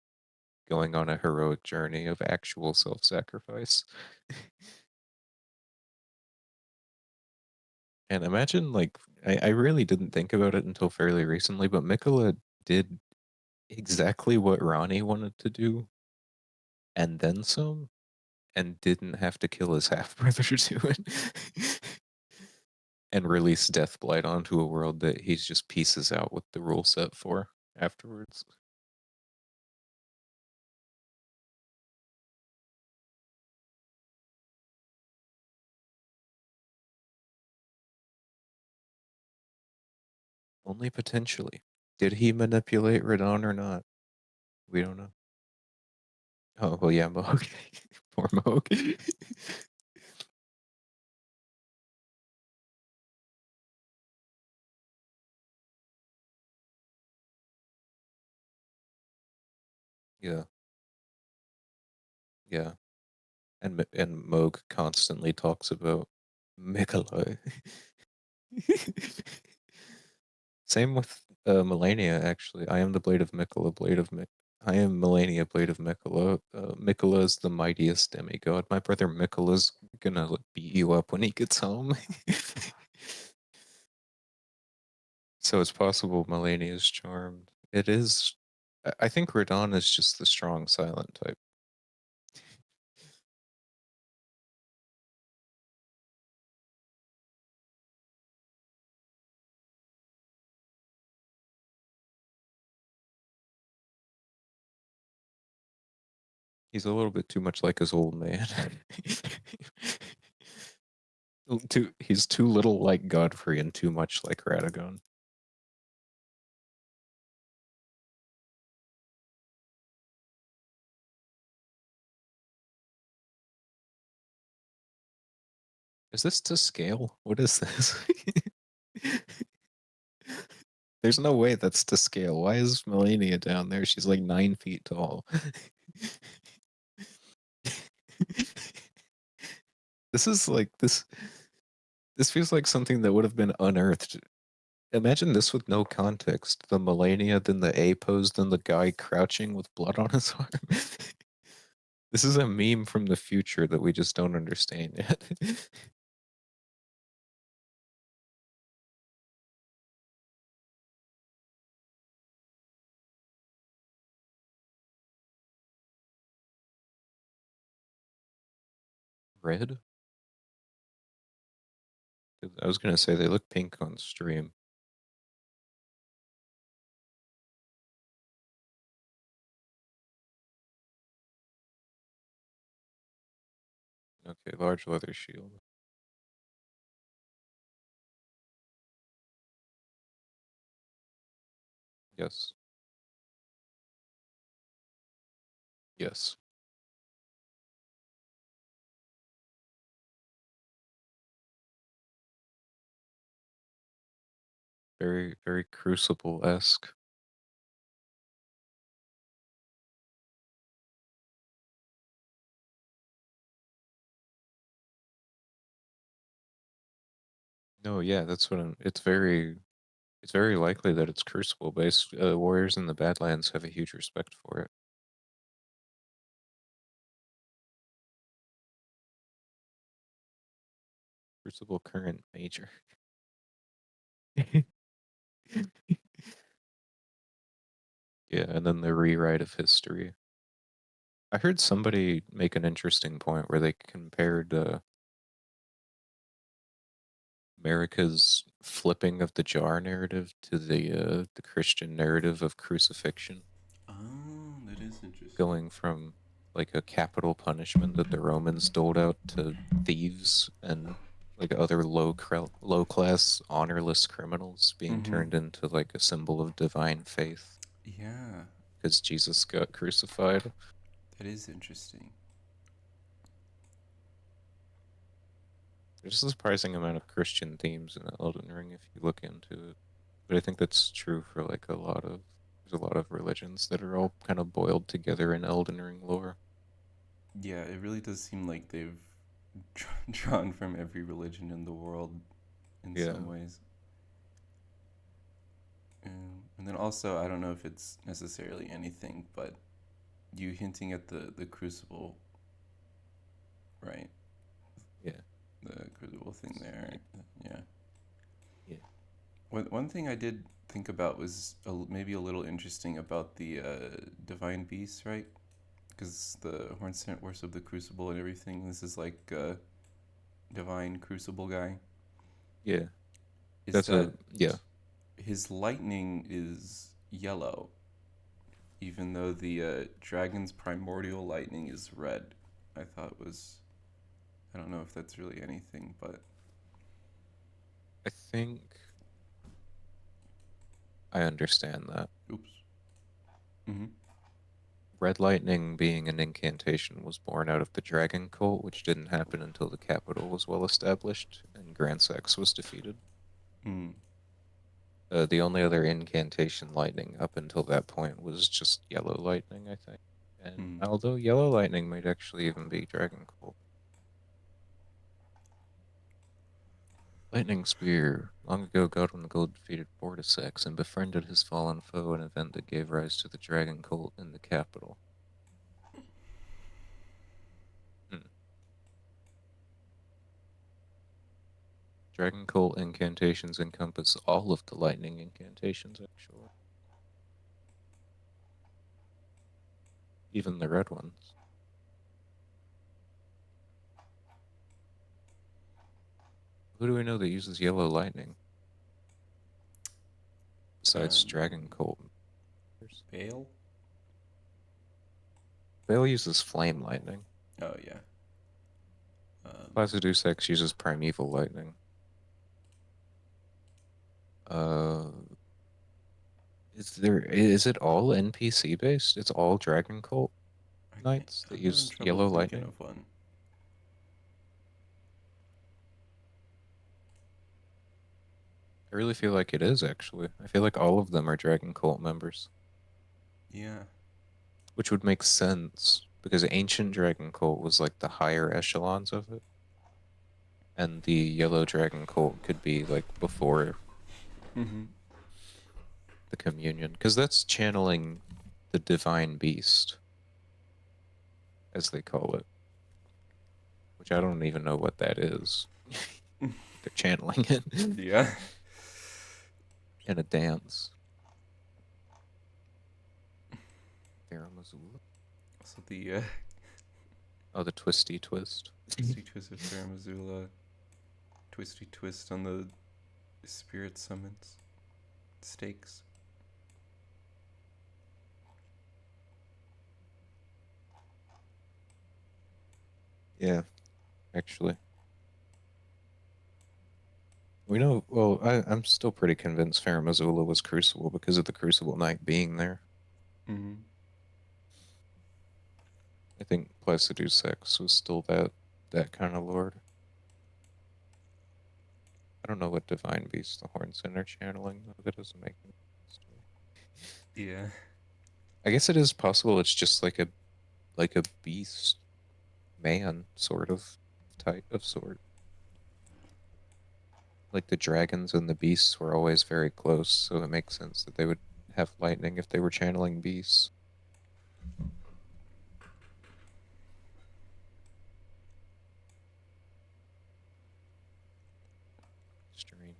Speaker 1: going on a heroic journey of actual self sacrifice." And imagine, like, I really didn't think about it until fairly recently, but Mikola did exactly what Ronnie wanted to do and then some, and didn't have to kill his half brother to do it. And release Deathblight onto a world that he's just pieces out with the rule set for afterwards. Only potentially. Did he manipulate Radon or not? We don't know. Oh, well, yeah, Moog. Poor Moog. Yeah, yeah. And Moog constantly talks about Mikola. Same with Melania, actually. I am the blade of Mikola, blade of Mik. I am Melania, blade of Mikola. Mikola is the mightiest demigod. My brother Mikola's gonna like, beat you up when he gets home. So it's possible Melania is charmed. It is. I think Radon is just the strong silent type. He's a little bit too much like his old man. He's too little like Godfrey and too much like Radagon. Is this to scale? What is this? There's no way that's to scale. Why is Melania down there? She's like 9 feet tall. This is like this. This feels like something that would have been unearthed. Imagine this with no context. The Melania, then the A pose, then the guy crouching with blood on his arm. This is a meme from the future that we just don't understand yet. Red? I was gonna say they look pink on stream. Okay, large leather shield. Yes. Yes. Very, very Crucible-esque. No, yeah, that's what it's very likely that it's Crucible based. Warriors in the Badlands have a huge respect for it. Crucible current major. Yeah, and then the rewrite of history. I heard somebody make an interesting point where they compared America's flipping of the jar narrative to the Christian narrative of crucifixion,
Speaker 6: Oh, that is interesting.
Speaker 1: going from like a capital punishment that the Romans doled out to thieves and like other low class honorless criminals being
Speaker 6: Mm-hmm.
Speaker 1: turned into like a symbol of divine faith
Speaker 6: Yeah,
Speaker 1: because Jesus got crucified.
Speaker 6: that is interesting.
Speaker 1: There's a surprising amount of Christian themes in Elden Ring if you look into it. But I think that's true for like a lot of there's a lot of religions that are all kind of boiled together in Elden Ring lore.
Speaker 6: Yeah, it really does seem like they've drawn from every religion in the world in
Speaker 1: Yeah,
Speaker 6: some ways. And then also, I don't know if it's necessarily anything, but you hinting at the crucible, right?
Speaker 1: yeah,
Speaker 6: The crucible thing there. Yeah.
Speaker 1: yeah,
Speaker 6: One thing I did think about was maybe a little interesting about the divine beasts, right? Because the horn scent worship of the crucible and everything. This is like divine crucible guy.
Speaker 1: yeah.
Speaker 6: Is
Speaker 1: That's a
Speaker 6: that
Speaker 1: yeah.
Speaker 6: his lightning is yellow, even though the dragon's primordial lightning is red. I thought was, I don't know if that's really anything, but
Speaker 1: I think I understand that.
Speaker 6: oops. Mm-hmm.
Speaker 1: Red Lightning being an incantation was born out of the Dragon Cult, which didn't happen until the capital was well established and Grand Sex was defeated.
Speaker 6: Mm.
Speaker 1: The only other incantation lightning up until that point was just Yellow Lightning, I think. And
Speaker 6: Mm.
Speaker 1: although Yellow Lightning might actually even be Dragon Cult. Lightning Spear. Long ago, Godwin the Gold defeated Vorticex and befriended his fallen foe, an event that gave rise to the Dragon Cult in the capital. Hmm. Dragon Cult incantations encompass all of the lightning incantations, actually. Even the red ones. Who do we know that uses yellow lightning besides Dragon
Speaker 6: Um,
Speaker 1: Cult?
Speaker 6: Bale?
Speaker 1: Vale uses flame lightning.
Speaker 6: Oh yeah. Um,
Speaker 1: Placiduce X uses primeval lightning. Uh, is it all NPC based? It's all Dragon Cult
Speaker 6: I can't.
Speaker 1: knights that
Speaker 6: I'm having
Speaker 1: use
Speaker 6: trouble
Speaker 1: yellow
Speaker 6: thinking
Speaker 1: lightning?
Speaker 6: of one.
Speaker 1: I really feel like it is actually. I feel like all of them are Dragon Cult members,
Speaker 6: Yeah.
Speaker 1: which would make sense because ancient Dragon Cult was like the higher echelons of it, and the Yellow Dragon Cult could be like before
Speaker 6: Mm-hmm.
Speaker 1: the communion because that's channeling the divine beast, as they call it, which I don't even know what that is. They're channeling it
Speaker 6: Yeah.
Speaker 1: in a dance. Faramazula?
Speaker 6: So the
Speaker 1: Oh, the twisty twist.
Speaker 6: Twisty Twist of Faramazula, Twisty Twist on the Spirit Summons, Stakes.
Speaker 1: Yeah, actually. We know, well, I'm still pretty convinced Faramazula was Crucible because of the Crucible Knight being there.
Speaker 6: Mm-hmm.
Speaker 1: I think Placiduce X was still that kind of lord. I don't know what Divine Beast the Horns are channeling, though. That doesn't make any sense to me.
Speaker 6: Yeah.
Speaker 1: I guess it is possible it's just like a beast man sort of type of sort. Like the dragons and the beasts were always very close, so it makes sense that they would have lightning if they were channeling beasts. Strange.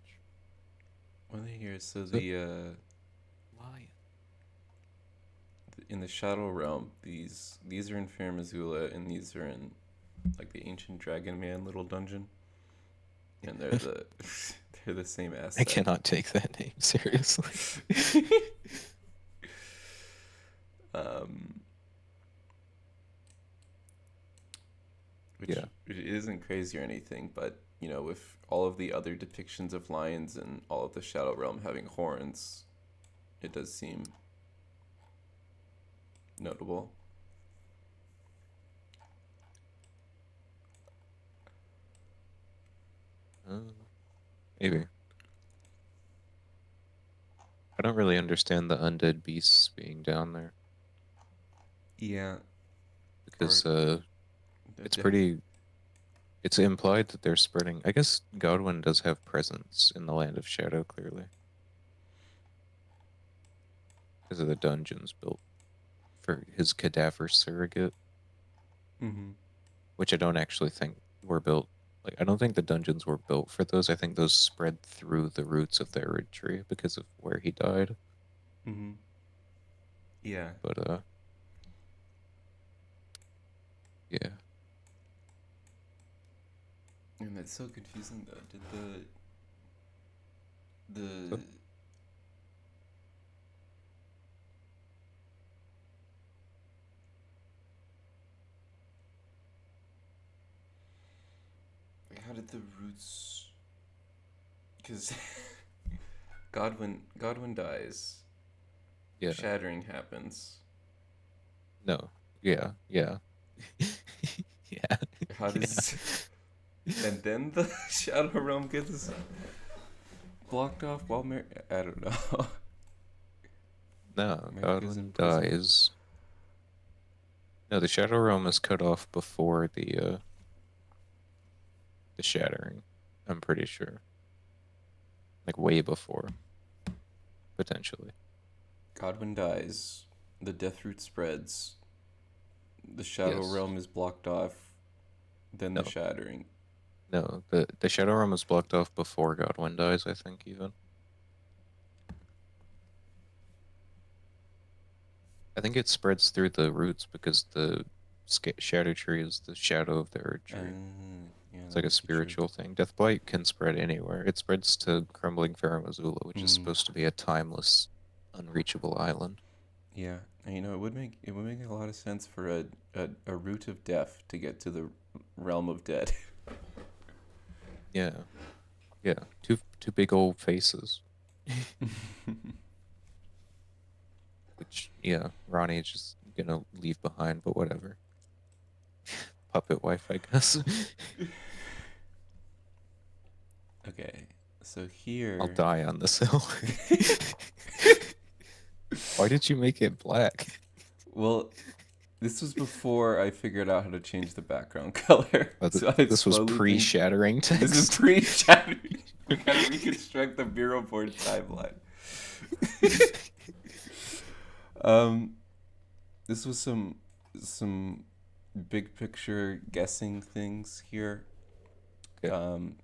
Speaker 6: One thing here, so
Speaker 1: Is it
Speaker 6: the
Speaker 1: lion?
Speaker 6: in the Shadow Realm, these are in Faramazula, and these are in like the ancient Dragon Man little dungeon, and they're the they're the same
Speaker 1: I
Speaker 6: asset.
Speaker 1: cannot take that name seriously.
Speaker 6: um, which
Speaker 1: Yeah.
Speaker 6: it isn't crazy or anything, but you know, with all of the other depictions of lions and all of the Shadow Realm having horns, it does seem notable.
Speaker 1: Maybe. I don't really understand the undead beasts being down there
Speaker 6: Yeah, or
Speaker 1: because
Speaker 6: the
Speaker 1: it's
Speaker 6: death.
Speaker 1: pretty. It's implied that they're spreading. I guess Godwin does have presence in the Land of Shadow, clearly, because of the dungeons built for his cadaver surrogate,
Speaker 6: Mm-hmm.
Speaker 1: which I don't actually think were built. Like, I don't think the dungeons were built for those. I think those spread through the roots of the Arid tree because of where he died.
Speaker 6: Mm-hmm. Yeah,
Speaker 1: But yeah.
Speaker 6: and that's so confusing though. Did the
Speaker 1: So,
Speaker 6: how did the roots? Because Godwin dies,
Speaker 1: yeah.
Speaker 6: shattering happens.
Speaker 1: No. Yeah. Yeah. Yeah.
Speaker 6: How
Speaker 1: Yeah.
Speaker 6: does and then the Shadow Realm gets blocked off while I don't know.
Speaker 1: No,
Speaker 6: America's in
Speaker 1: Godwin
Speaker 6: prison.
Speaker 1: dies. No, the Shadow Realm is cut off before the shattering. I'm pretty sure. Like way before, potentially.
Speaker 6: Godwin dies. The Death Root spreads. The Shadow
Speaker 1: Yes.
Speaker 6: Realm is blocked off. Then the
Speaker 1: No.
Speaker 6: shattering.
Speaker 1: No. The Shadow Realm is blocked off before Godwin dies, I think even. I think it spreads through the roots because the shadow tree is the shadow of the earth tree.
Speaker 6: Yeah,
Speaker 1: It's
Speaker 6: that
Speaker 1: like a
Speaker 6: might be true.
Speaker 1: spiritual thing. Deathblight can spread anywhere. It spreads to Crumbling Farum Azula, which is
Speaker 6: Mm,
Speaker 1: supposed to be a timeless, unreachable island.
Speaker 6: yeah, and it would make a lot of sense for a root of death to get to the realm of dead.
Speaker 1: Yeah, yeah. Two big old faces. Which, yeah, Ronnie's just gonna leave behind, but whatever. Puppet wife, I guess.
Speaker 6: Okay, so
Speaker 1: I'll
Speaker 6: here.
Speaker 1: die on this hill. Why did you make it black?
Speaker 6: Well, this was before I figured out how to change the background color.
Speaker 1: Oh,
Speaker 6: So I've
Speaker 1: this was
Speaker 6: slowly been.
Speaker 1: pre-shattering
Speaker 6: This is
Speaker 1: text.
Speaker 6: pre-shattering. We gotta reconstruct the Bureau board timeline. um, this was some big picture guessing things here.
Speaker 1: Okay.
Speaker 6: Um,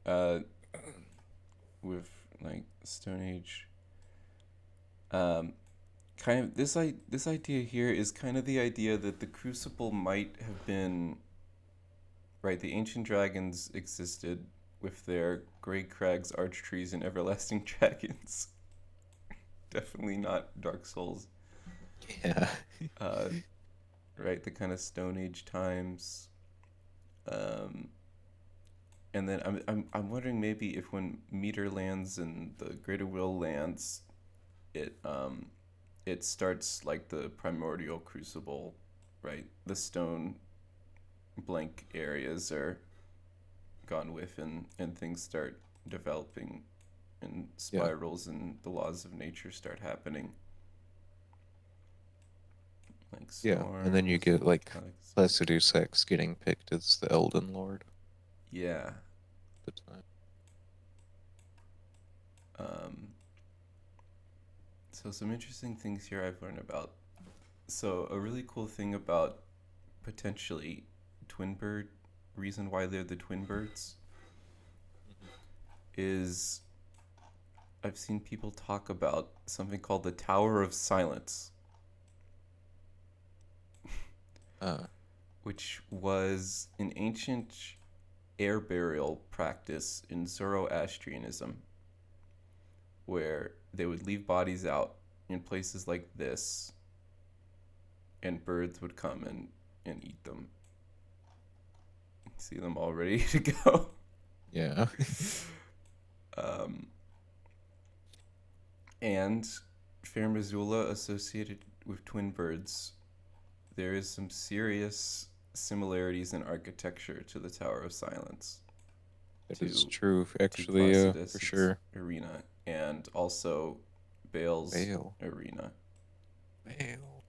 Speaker 6: uh, with like Stone Age. Um, kind of this idea here is kind of the idea that the Crucible might have been right. The ancient dragons existed with their Grey Crags, Arch Trees, and Everlasting Dragons. Definitely not Dark Souls.
Speaker 1: Yeah.
Speaker 6: Uh, right, the kind of Stone Age times. Um, and then I'm wondering maybe if when Meter lands and the Greater Will lands, it starts like the primordial crucible, right? The stone blank areas are gone with, and things start developing, and
Speaker 1: Yeah.
Speaker 6: spirals and the laws of nature start happening, like
Speaker 1: Yeah. And then you
Speaker 6: storms
Speaker 1: get
Speaker 6: and
Speaker 1: like
Speaker 6: galaxies.
Speaker 1: Placidus X getting picked as the Elden Lord
Speaker 6: Yeah.
Speaker 1: at the time.
Speaker 6: Um, so some interesting things here I've learned about. So a really cool thing about potentially twin bird reason why they're the twin birds is I've seen people talk about something called the Tower of Silence,
Speaker 1: Uh,
Speaker 6: which was an ancient air burial practice in Zoroastrianism, where they would leave bodies out in places like this, and birds would come and eat them. See them all ready to go.
Speaker 1: yeah.
Speaker 6: um, and Fair Missoula associated with twin birds, there is some serious similarities in architecture to the Tower of Silence,
Speaker 1: That is
Speaker 6: to
Speaker 1: true, actually, for
Speaker 6: Placidus'
Speaker 1: sure.
Speaker 6: arena, and also Bale's
Speaker 1: Bale.
Speaker 6: arena.
Speaker 1: Bale.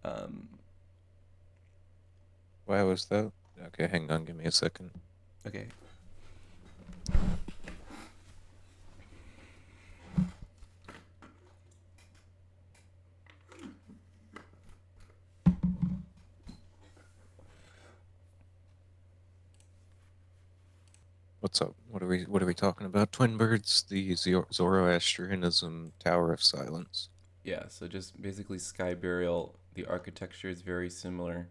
Speaker 6: Um,
Speaker 1: Why was that? Okay, hang on, give me a second.
Speaker 6: okay.
Speaker 1: What's up? What are we talking about? Twin birds, the Zoroastrianism Tower of Silence.
Speaker 6: Yeah, so just basically Sky Burial. The architecture is very similar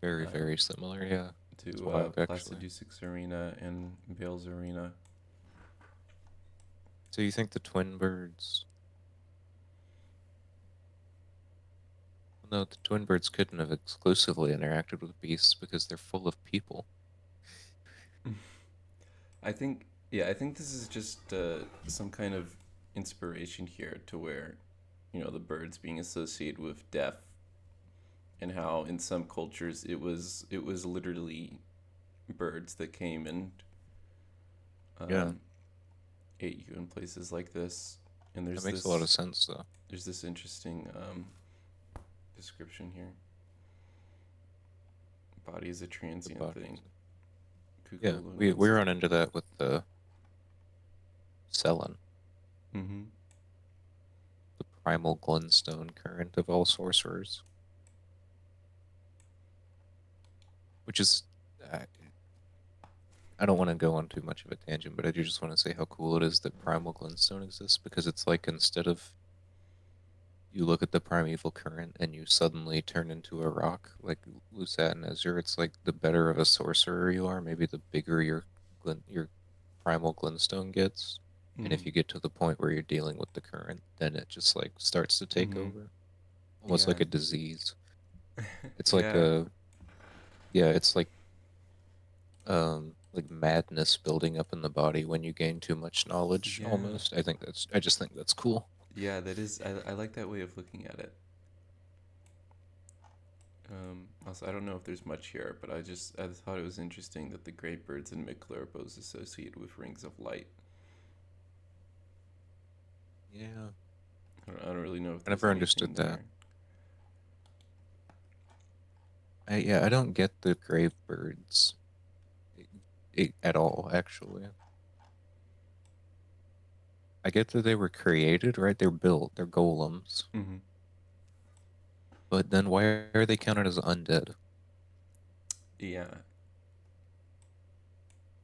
Speaker 1: Very,
Speaker 6: um,
Speaker 1: very similar, yeah. It's
Speaker 6: to
Speaker 1: wild, actually.
Speaker 6: Placidus' arena and Bale's arena.
Speaker 1: So you think the twin birds... No, the twin birds couldn't have exclusively interacted with beasts because they're full of people.
Speaker 6: I think, yeah, I think this is just some kind of inspiration here to where, the birds being associated with death, and how in some cultures it was literally birds that came and
Speaker 1: Yeah,
Speaker 6: um, ate you in places like this. And
Speaker 1: that makes a lot of sense, though.
Speaker 6: there's this interesting description here. Body is a
Speaker 1: The
Speaker 6: transient thing.
Speaker 1: bodies. Yeah,
Speaker 6: Kukulun
Speaker 1: we
Speaker 6: is.
Speaker 1: run into that with the Selen,
Speaker 6: Mm-hmm.
Speaker 1: the primal glintstone current of all sorcerers, which is... Uh, I don't want to go on too much of a tangent, but I do just want to say how cool it is that primal glintstone exists, because it's like instead of you look at the primeval current and you suddenly turn into a rock like Lusat and Azure, it's like the better of a sorcerer you are, maybe the bigger your primal glintstone gets. And
Speaker 6: Mm-hmm.
Speaker 1: if you get to the point where you're dealing with the current, then it just like starts to take
Speaker 6: Mm-hmm.
Speaker 1: over, almost
Speaker 6: Yeah.
Speaker 1: like a disease. It's like
Speaker 6: Yeah.
Speaker 1: a yeah, it's like madness building up in the body when you gain too much knowledge
Speaker 6: Yeah.
Speaker 1: almost. I just think that's cool.
Speaker 6: Yeah, that is. I like that way of looking at it. Also, I don't know if there's much here, but I thought it was interesting that the great birds in Mikla are both associated with rings of light.
Speaker 1: Yeah.
Speaker 6: I don't really know if
Speaker 1: I
Speaker 6: there's
Speaker 1: never
Speaker 6: anything
Speaker 1: understood that.
Speaker 6: there.
Speaker 1: I don't get the grave birds at all, actually. I get that they were created, right? They're built, they're golems.
Speaker 6: Mm-hmm.
Speaker 1: But then why are they counted as undead?
Speaker 6: Yeah.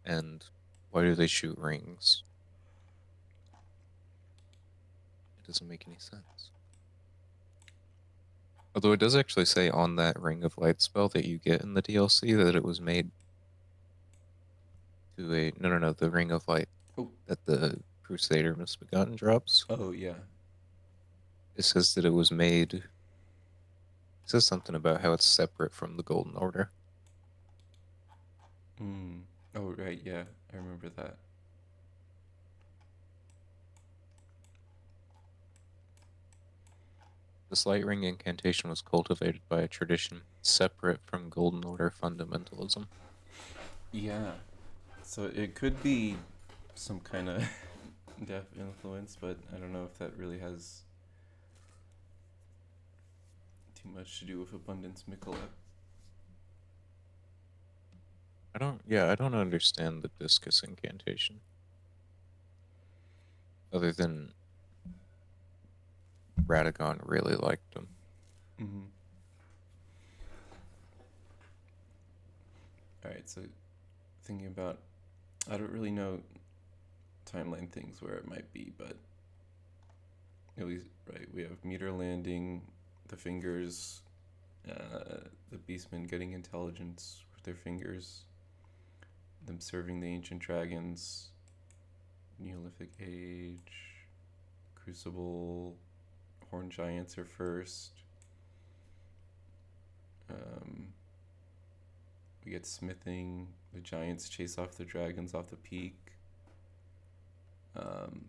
Speaker 1: And why do they shoot rings? It doesn't make any sense. Although it does actually say on that Ring of Light spell that you get in the DLC that it was made to a... No, the Ring of Light
Speaker 6: Oh.
Speaker 1: that the Crusader Misbegotten drops.
Speaker 6: Oh yeah.
Speaker 1: It says that it was made... It says something about how it's separate from the Golden Order.
Speaker 6: Mm. Oh right. Yeah. I remember that.
Speaker 1: This light ring incantation was cultivated by a tradition separate from Golden Order fundamentalism.
Speaker 6: Yeah. So it could be some kind of deaf influence, but I don't know if that really has too much to do with Abundance Mikola.
Speaker 1: I don't understand the discus incantation. Other than Radagon really liked them.
Speaker 6: Mm-hmm. All right. So thinking about, I don't really know timeline things where it might be, but at least right, we have meter landing, the fingers, the beastmen getting intelligence with their fingers, them serving the ancient dragons, Neolithic Age, Crucible, Horn Giants are first. We get smithing. The giants chase off the dragons off the peak. Um,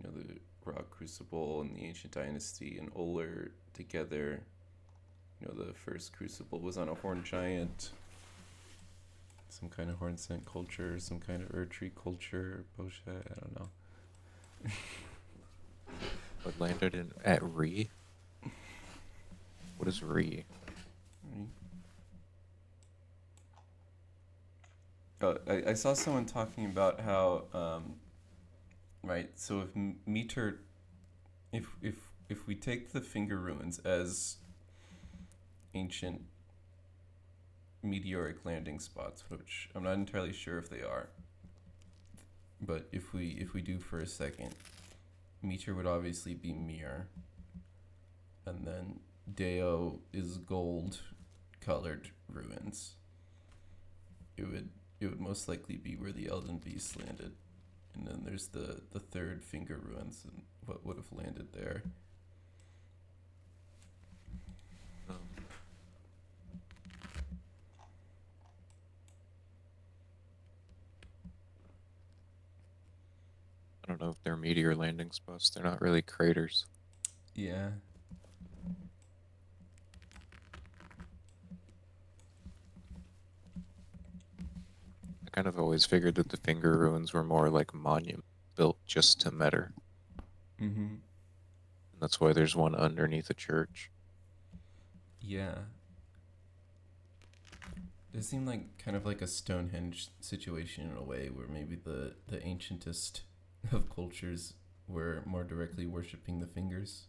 Speaker 6: the Rock Crucible and the Ancient Dynasty and Oler together. the first crucible was on a horned giant, some kind of horn scent culture, some kind of Erdtree culture, Bosha, I don't know.
Speaker 1: But landed in at Re. What is Re?
Speaker 6: I saw someone talking about how, right, so if meter, if we take the finger ruins as ancient meteoric landing spots, which I'm not entirely sure if they are, but if we do for a second, meter would obviously be Mir, and then Deo is gold colored ruins. It would most likely be where the Elden Beast landed. And then there's the third finger ruins and what would have landed there.
Speaker 1: I don't know if they're meteor landing spots. They're not really craters.
Speaker 6: Yeah.
Speaker 1: I kind of always figured that the finger ruins were more like monuments built just to Metter.
Speaker 6: Mm-hmm.
Speaker 1: And that's why there's one underneath a church.
Speaker 6: Yeah. It seemed like kind of like a Stonehenge situation in a way, where maybe the ancientest of cultures were more directly worshipping the fingers.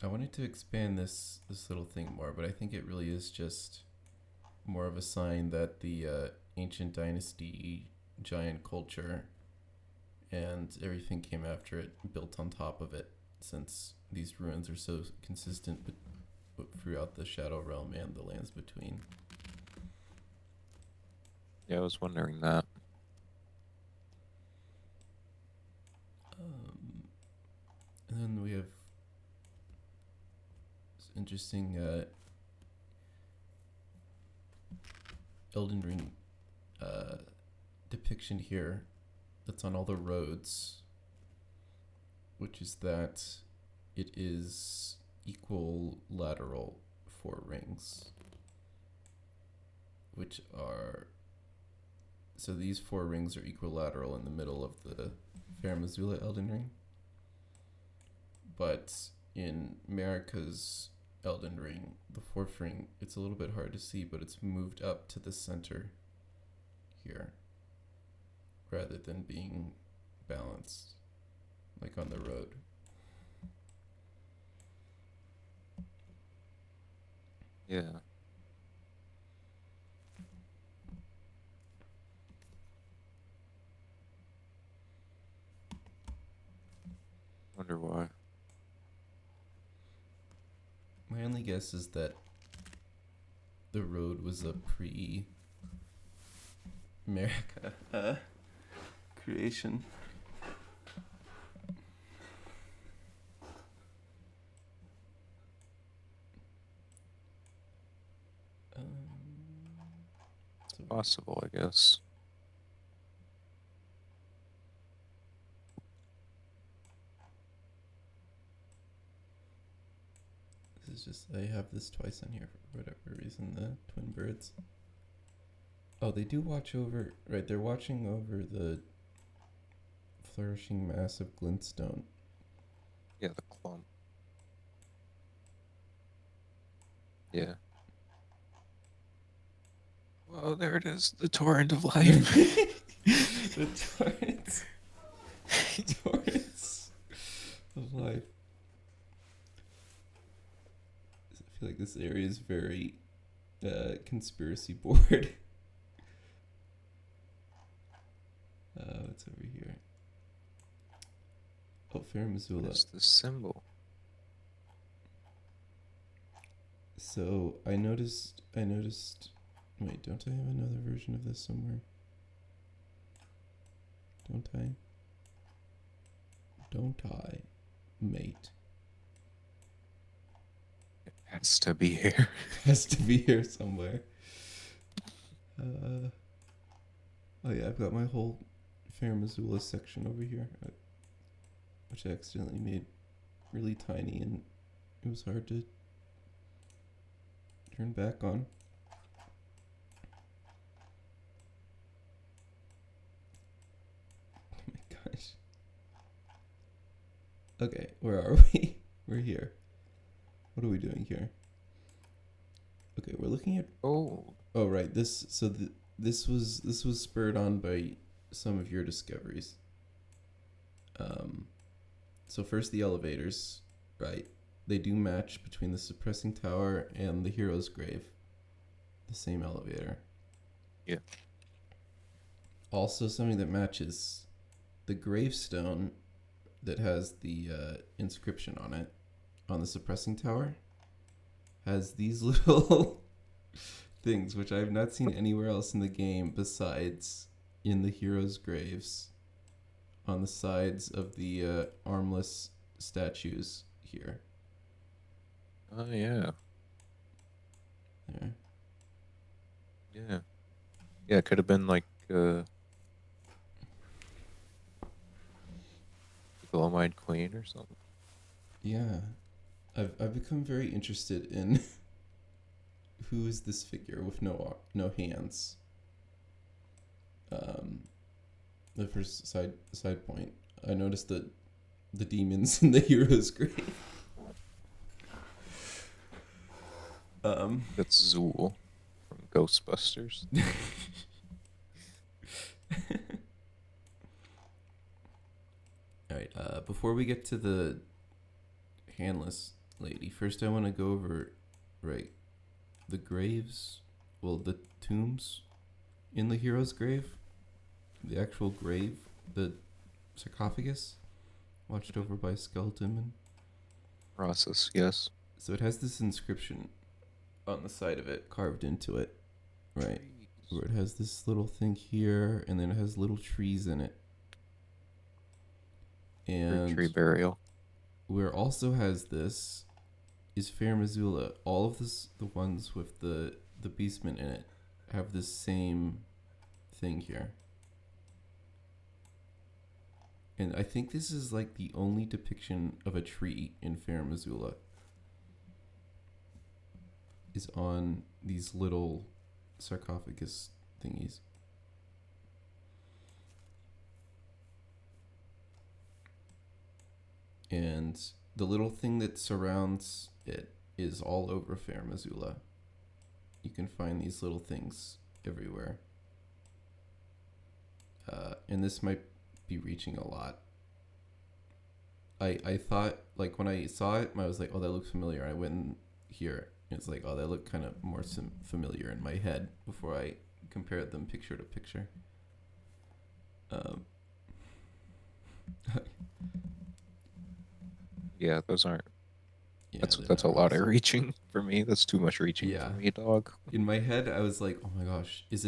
Speaker 6: I wanted to expand this little thing more, but I think it really is just more of a sign that the ancient dynasty giant culture and everything came after it built on top of it, since these ruins are so consistent throughout the Shadow Realm and the lands between.
Speaker 1: Yeah, I was wondering that.
Speaker 6: And then we have this interesting Elden Ring depiction here that's on all the roads, which is that it is equilateral for rings, which are, so these 4 rings are equilateral in the middle of the Fair Missoula Elden Ring. But in Marika's Elden Ring, the 4th ring, it's a little bit hard to see, but it's moved up to the center here rather than being balanced like on the road.
Speaker 1: Yeah. Wonder why.
Speaker 6: My only guess is that the road was a pre-Marika creation. So
Speaker 1: Possible, I guess.
Speaker 6: this is just, I have this twice on here for whatever reason, the twin birds. Oh, they do watch over, right, they're watching over the flourishing mass of glintstone.
Speaker 1: Yeah, the clump. Yeah. Well, there it is. The torrent of life.
Speaker 6: The torrents of life. I feel like this area is very conspiracy board. What's over here? Oh, Fair Missoula.
Speaker 1: What's the symbol?
Speaker 6: So I noticed. Wait, don't I have another version of this somewhere? Don't I, mate?
Speaker 1: It has to be here.
Speaker 6: Has to be here somewhere. Oh yeah, I've got my whole Fair Missoula section over here, which I accidentally made really tiny, and it was hard to turn back on. Oh my gosh. Okay, where are we? We're here. What are we doing here? Okay, we're looking at.
Speaker 1: Oh,
Speaker 6: Oh right, this was spurred on by some of your discoveries. So first the elevators, right? They do match between the suppressing tower and the hero's grave. The same elevator.
Speaker 1: yeah.
Speaker 6: Also something that matches the gravestone that has the inscription on it on the suppressing tower has these little things which I have not seen anywhere else in the game besides in the heroes' graves on the sides of the armless statues here.
Speaker 1: Oh, yeah.
Speaker 6: There.
Speaker 1: Yeah. Yeah, it could have been like the Glowmide Queen or something.
Speaker 6: Yeah. I've become very interested in who is this figure with no hands. The first side point, I noticed that the demons in the hero's grave.
Speaker 1: That's Zool from Ghostbusters.
Speaker 6: All right. Before we get to the handless lady, first I want to go over, right, the graves. Well, the tombs in the hero's grave, the actual grave, the sarcophagus, watched over by skeleton men.
Speaker 1: Process, yes.
Speaker 6: So it has this inscription on the side of it, carved into it, right? Where it has this little thing here, and then it has little trees in it. And
Speaker 1: Tree burial.
Speaker 6: where also has this is Fair Missoula. All of this, the ones with the beastmen in it, have this same thing here. And I think this is like the only depiction of a tree in Fair Missoula is on these little sarcophagus thingies. And the little thing that surrounds it is all over Fair Missoula. You can find these little things everywhere. And this might be reaching a lot. I thought, like, when I saw it, I was like, oh, that looks familiar. I went in here, and it's like, oh, that looked kind of more familiar in my head before I compared them picture to picture.
Speaker 1: Yeah, those aren't.
Speaker 6: Yeah,
Speaker 1: That's a lot of reaching for me. That's too much reaching
Speaker 6: Yeah.
Speaker 1: for me, dog.
Speaker 6: In my head, I was like, oh my gosh, was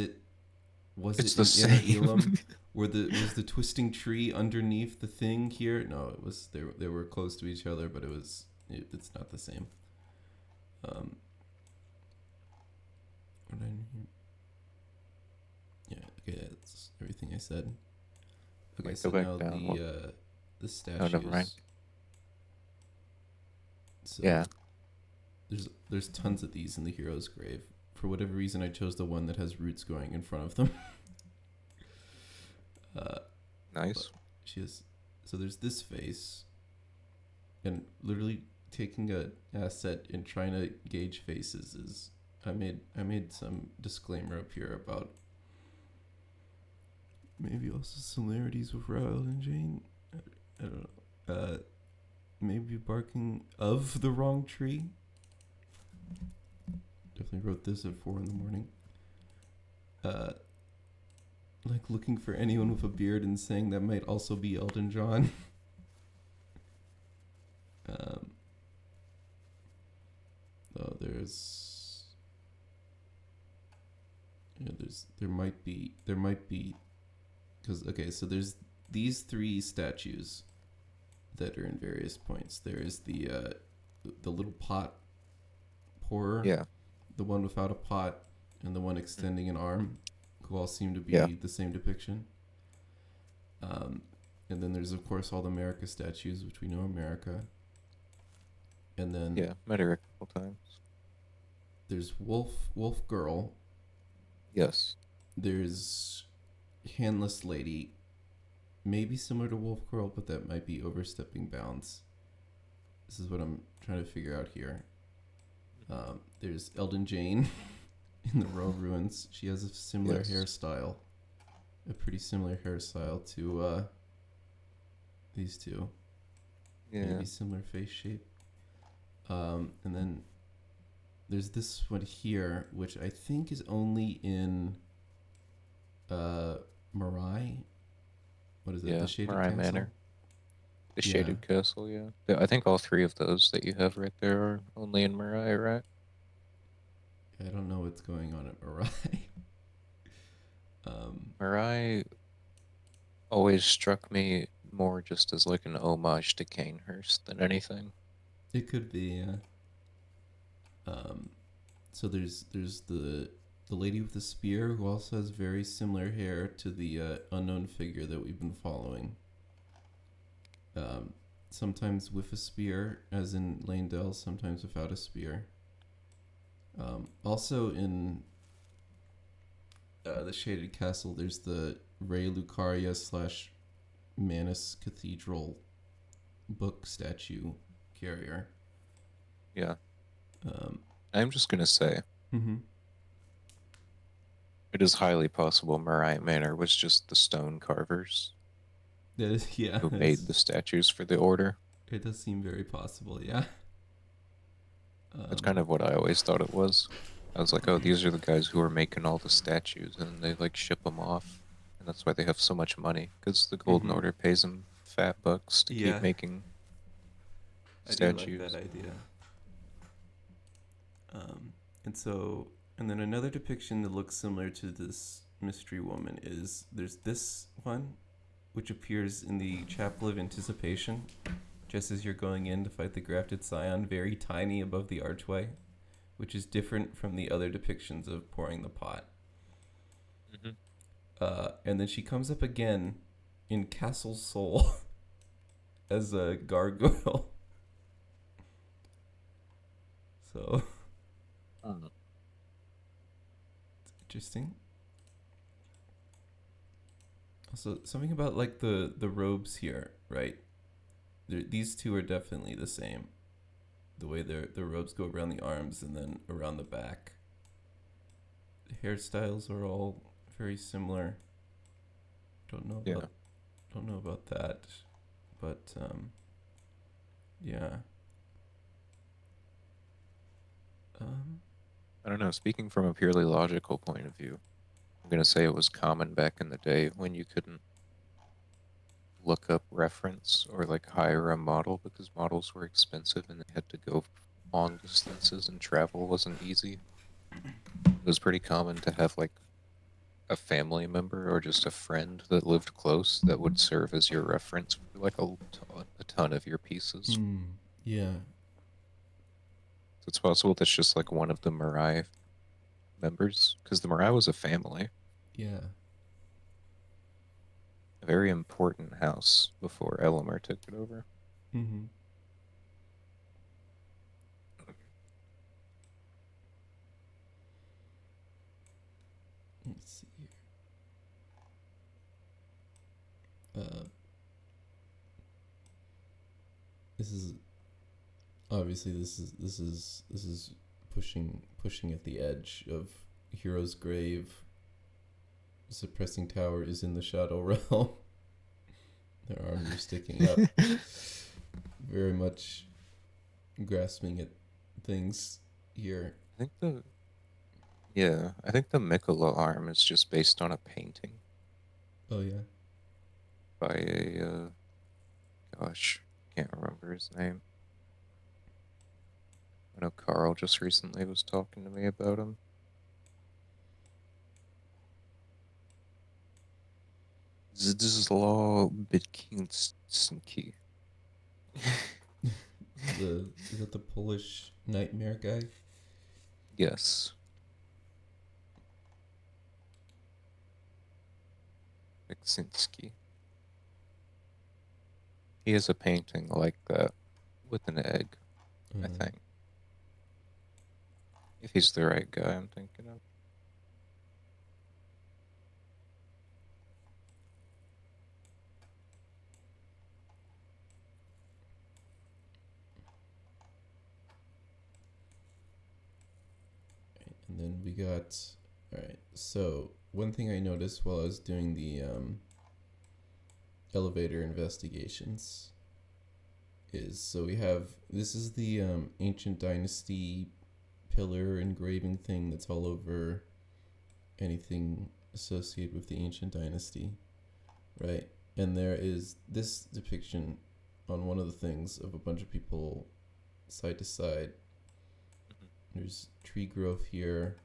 Speaker 1: It's
Speaker 6: it
Speaker 1: the
Speaker 6: in Inner
Speaker 1: same.
Speaker 6: Elam where was the twisting tree underneath the thing here? No, it was they were close to each other, but it's not the same. What did I hear? Yeah, okay, that's everything I said. Okay,
Speaker 1: Wait,
Speaker 6: so
Speaker 1: go back
Speaker 6: now
Speaker 1: down.
Speaker 6: the statues.
Speaker 1: Oh, never mind.
Speaker 6: So
Speaker 1: Yeah.
Speaker 6: there's tons of these in the hero's grave. For whatever reason, I chose the one that has roots going in front of them.
Speaker 1: Nice.
Speaker 6: She has. So there's this face, and literally taking a asset and trying to gauge faces is. I made some disclaimer up here about maybe also similarities with Raoul and Jane. I don't know. Maybe barking of the wrong tree. Definitely wrote this at 4 a.m. Like looking for anyone with a beard and saying that might also be Elton John. Oh, there might be, because okay, so there's these 3 statues that are in various points. There is the little pot pourer,
Speaker 1: Yeah.
Speaker 6: the one without a pot, and the one extending an arm, who all seem to be
Speaker 1: Yeah.
Speaker 6: the same depiction. Um, and then there's of course all the America statues, which we know America. And then
Speaker 1: Yeah, met her a couple times.
Speaker 6: there's Wolf Girl.
Speaker 1: Yes.
Speaker 6: There's Handless Lady, maybe similar to Wolf Girl, but that might be overstepping bounds. This is what I'm trying to figure out here. There's Eldon Jane in the Row Ruins. She has a similar
Speaker 1: Yes.
Speaker 6: hairstyle, a pretty similar hairstyle to these two.
Speaker 1: Yeah.
Speaker 6: Maybe similar face shape. And then there's this one here, which I think is only in Marai. What is it?
Speaker 1: Yeah,
Speaker 6: The Shaded
Speaker 1: Marai
Speaker 6: Castle?
Speaker 1: Manor. The
Speaker 6: Yeah.
Speaker 1: Shaded Castle, yeah. I think all three of those that you have right there are only in Marai, right?
Speaker 6: I don't know what's going on at Marai.
Speaker 1: Marai always struck me more just as like an homage to Canehurst than anything.
Speaker 6: It could be, yeah. So there's the lady with the spear who also has very similar hair to the unknown figure that we've been following. Sometimes with a spear, as in Langdell, sometimes without a spear. Also in the Shaded Castle, there's the Ray Lucaria slash Manus Cathedral book statue carrier.
Speaker 1: Yeah. I'm just gonna say
Speaker 6: Mm-hmm.
Speaker 1: it is highly possible Marai Manor was just the stone carvers
Speaker 6: That is, yeah,
Speaker 1: who made the statues for the order.
Speaker 6: it does seem very possible, yeah.
Speaker 1: That's kind of what I always thought it was. I was like, oh, these are the guys who are making all the statues, and they like ship them off, and that's why they have so much money because the Golden
Speaker 6: Mhm.
Speaker 1: Order pays them fat bucks to
Speaker 6: Yeah.
Speaker 1: keep making
Speaker 6: I do like
Speaker 1: statues.
Speaker 6: that idea. And so, and then another depiction that looks similar to this mystery woman is there's this one, which appears in the Chapel of Anticipation, just as you're going in to fight the grafted scion, very tiny above the archway, which is different from the other depictions of pouring the pot.
Speaker 1: Mm-hmm.
Speaker 6: And then she comes up again in Castle Soul as a gargoyle. So interesting. Also, something about like the robes here, right? These two are definitely the same. The way their robes go around the arms and then around the back. The hairstyles are all very similar. Don't know
Speaker 1: Yeah.
Speaker 6: about don't know about that, but yeah.
Speaker 1: I don't know. Speaking from a purely logical point of view, I'm gonna say it was common back in the day when you couldn't look up reference or like hire a model because models were expensive and they had to go long distances and travel wasn't easy. It was pretty common to have like a family member or just a friend that lived close that would serve as your reference for like a ton of your pieces.
Speaker 6: Yeah.
Speaker 1: So it's possible that's just like one of the Marai members because the Marai was a family,
Speaker 6: Yeah.
Speaker 1: a very important house before Elamir took it over.
Speaker 6: Mm-hmm. Let's see here. This is obviously this is pushing at the edge of Hero's Grave. Suppressing Tower is in the Shadow Realm. Their arms are sticking up. Very much grasping at things here.
Speaker 1: I think I think the Mikola arm is just based on a painting
Speaker 6: Oh yeah.
Speaker 1: by a gosh, can't remember his name. I know Carl just recently was talking to me about him. Zdzislaw Bitkinski.
Speaker 6: Is that the Polish nightmare guy?
Speaker 1: Yes. Beksinski. He has a painting like that with an egg, I
Speaker 6: Uh,
Speaker 1: think. If he's the right guy, I'm thinking of.
Speaker 6: and then we got. All right. So one thing I noticed while I was doing the elevator investigations is so we have this is the ancient dynasty pillar engraving thing that's all over anything associated with the ancient dynasty, right? And there is this depiction on one of the things of a bunch of people side to side. There's tree growth here,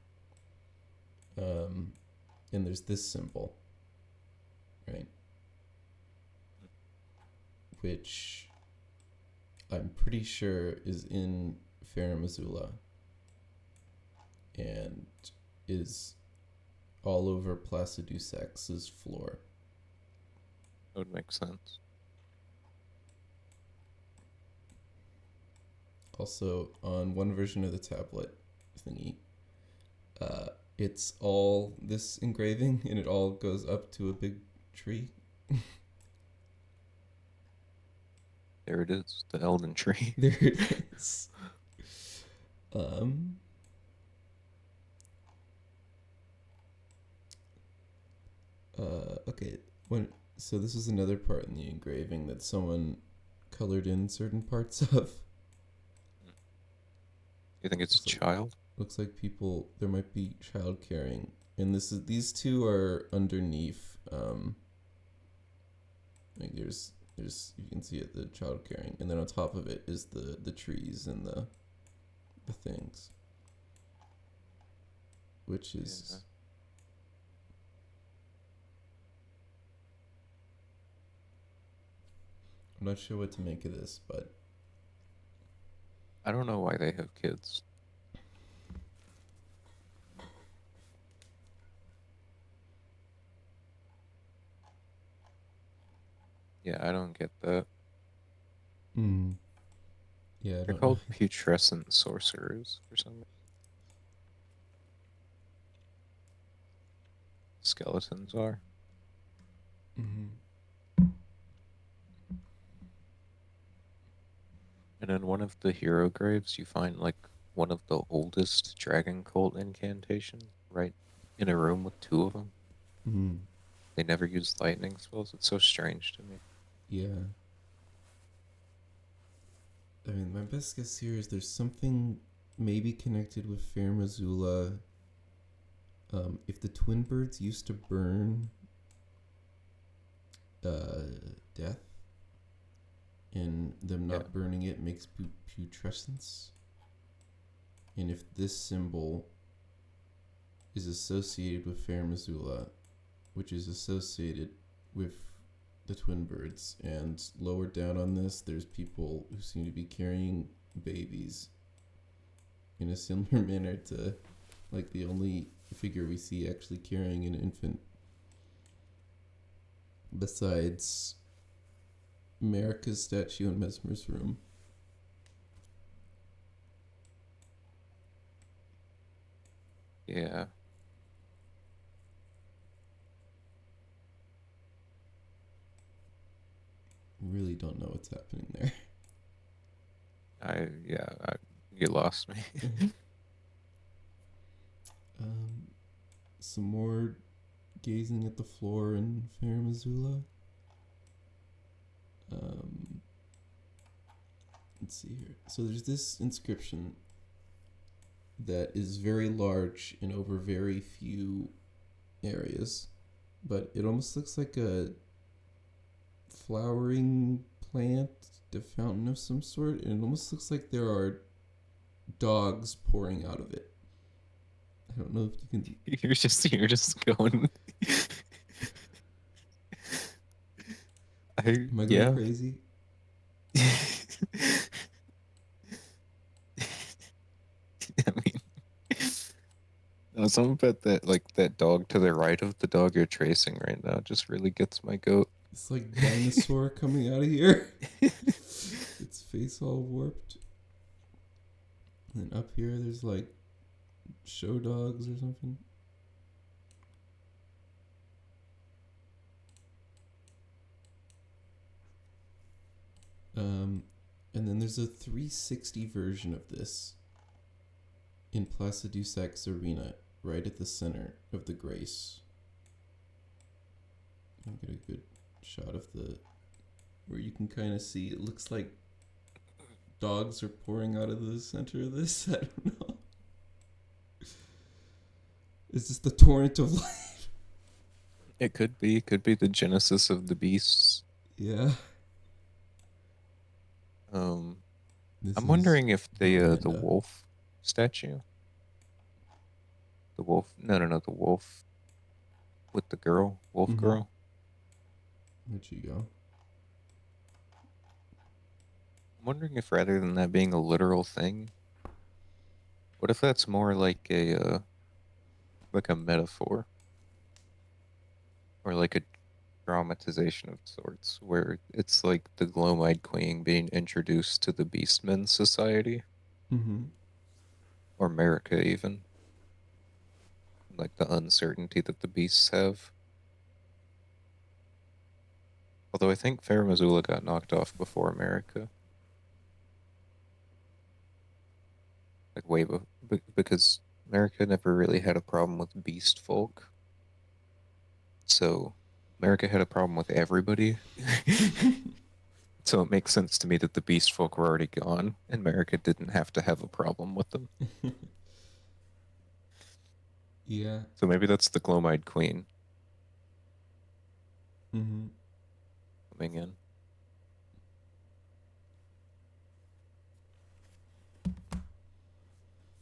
Speaker 6: and there's this symbol, right? Which I'm pretty sure is in Fair Missoula and is all over Placidusex's floor.
Speaker 1: That would make sense.
Speaker 6: Also, on one version of the tablet thingy, it's all this engraving and it all goes up to a big tree.
Speaker 1: There it is, the Elden Tree.
Speaker 6: There it is. Um, okay. So this is another part in the engraving that someone colored in certain parts of.
Speaker 1: You think it's a
Speaker 6: So
Speaker 1: child?
Speaker 6: looks like there might be child carrying, and these two are underneath. Like there's you can see it, the child carrying, and then on top of it is the trees and the things, which is.
Speaker 1: Yeah.
Speaker 6: I'm not sure what to make of this, but
Speaker 1: I don't know why they have kids. Yeah, I don't get that.
Speaker 6: Yeah, I
Speaker 1: They're
Speaker 6: don't know.
Speaker 1: called putrescent sorcerers for some reason. Skeletons are. And in one of the hero graves, you find like one of the oldest dragon cult incantations, right in a room with two of them. They never use lightning spells. It's so strange to me.
Speaker 6: Yeah. I mean, my best guess here is there's something maybe connected with Fair Missoula. If the twin birds used to burn death, and them
Speaker 1: Yeah.
Speaker 6: not burning it makes putrescence, and if this symbol is associated with Fair Missoula, which is associated with the twin birds, and lower down on this, there's people who seem to be carrying babies in a similar manner to like the only figure we see actually carrying an infant besides America's statue in Mesmer's room.
Speaker 1: Yeah.
Speaker 6: Really don't know what's happening there.
Speaker 1: You lost me.
Speaker 6: Some more gazing at the floor in Fair Missoula. Let's see here. So there's this inscription that is very large and over very few areas, but it almost looks like a flowering plant, a fountain of some sort, and it almost looks like there are dogs pouring out of it. I don't know if you can.
Speaker 1: You're just going.
Speaker 6: Am I going
Speaker 1: Yeah.
Speaker 6: crazy?
Speaker 1: I mean, no, something about that, like that dog to the right of the dog you're tracing right now, just really gets my goat.
Speaker 6: It's like dinosaur coming out of here. Its face all warped. And then up here, there's like show dogs or something. And then there's a 360 version of this in Plaza Dussac Arena, right at the center of the Grace. I'll get a good shot of the where you can kind of see it looks like dogs are pouring out of the center of this. I don't know. Is this the torrent of life?
Speaker 1: It could be. Could be the genesis of the beasts.
Speaker 6: Yeah. This
Speaker 1: I'm
Speaker 6: is
Speaker 1: wondering if the
Speaker 6: Miranda.
Speaker 1: wolf statue, the wolf, no, the wolf with the girl, wolf
Speaker 6: Mhm.
Speaker 1: girl.
Speaker 6: Where'd she go?
Speaker 1: I'm wondering if rather than that being a literal thing, what if that's more like a metaphor or like a dramatization of sorts, where it's like the glow-eyed queen being introduced to the Beastmen society
Speaker 6: Mm-hmm.
Speaker 1: or America even, like the uncertainty that the beasts have. Although I think Fair Missoula got knocked off before America, like because America never really had a problem with beast folk, so America had a problem with everybody. So it makes sense to me that the beast folk were already gone, and America didn't have to have a problem with them.
Speaker 6: Yeah.
Speaker 1: So maybe that's the glow-eyed queen
Speaker 6: Mm-hmm.
Speaker 1: coming in.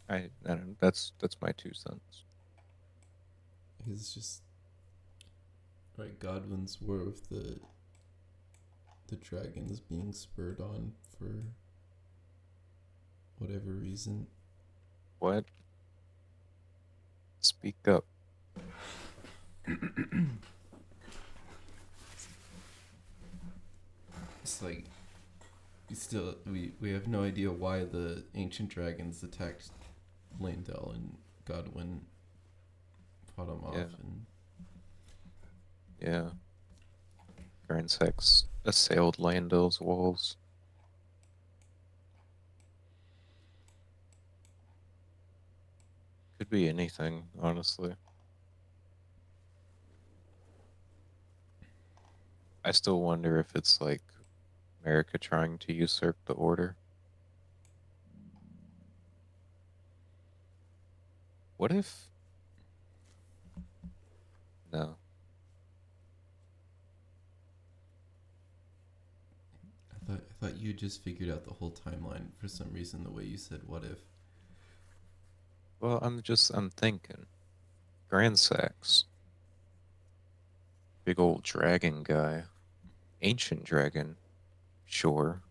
Speaker 1: I don't know. That's my 2 cents.
Speaker 6: It's just right. Godwin's war with the dragons being spurred on for whatever reason.
Speaker 1: What? Speak up.
Speaker 6: It's like we have no idea why the ancient dragons attacked Landell, and Godwin fought him off.
Speaker 1: Yeah.
Speaker 6: And
Speaker 1: Yeah. Grand Sex assailed Landell's walls. Could be anything, honestly. I still wonder if it's like America trying to usurp the order. What if? No.
Speaker 6: I thought you just figured out the whole timeline for some reason. The way you said "what if."
Speaker 1: Well, I'm thinking. Grand Sex. Big old dragon guy. Ancient dragon. Sure.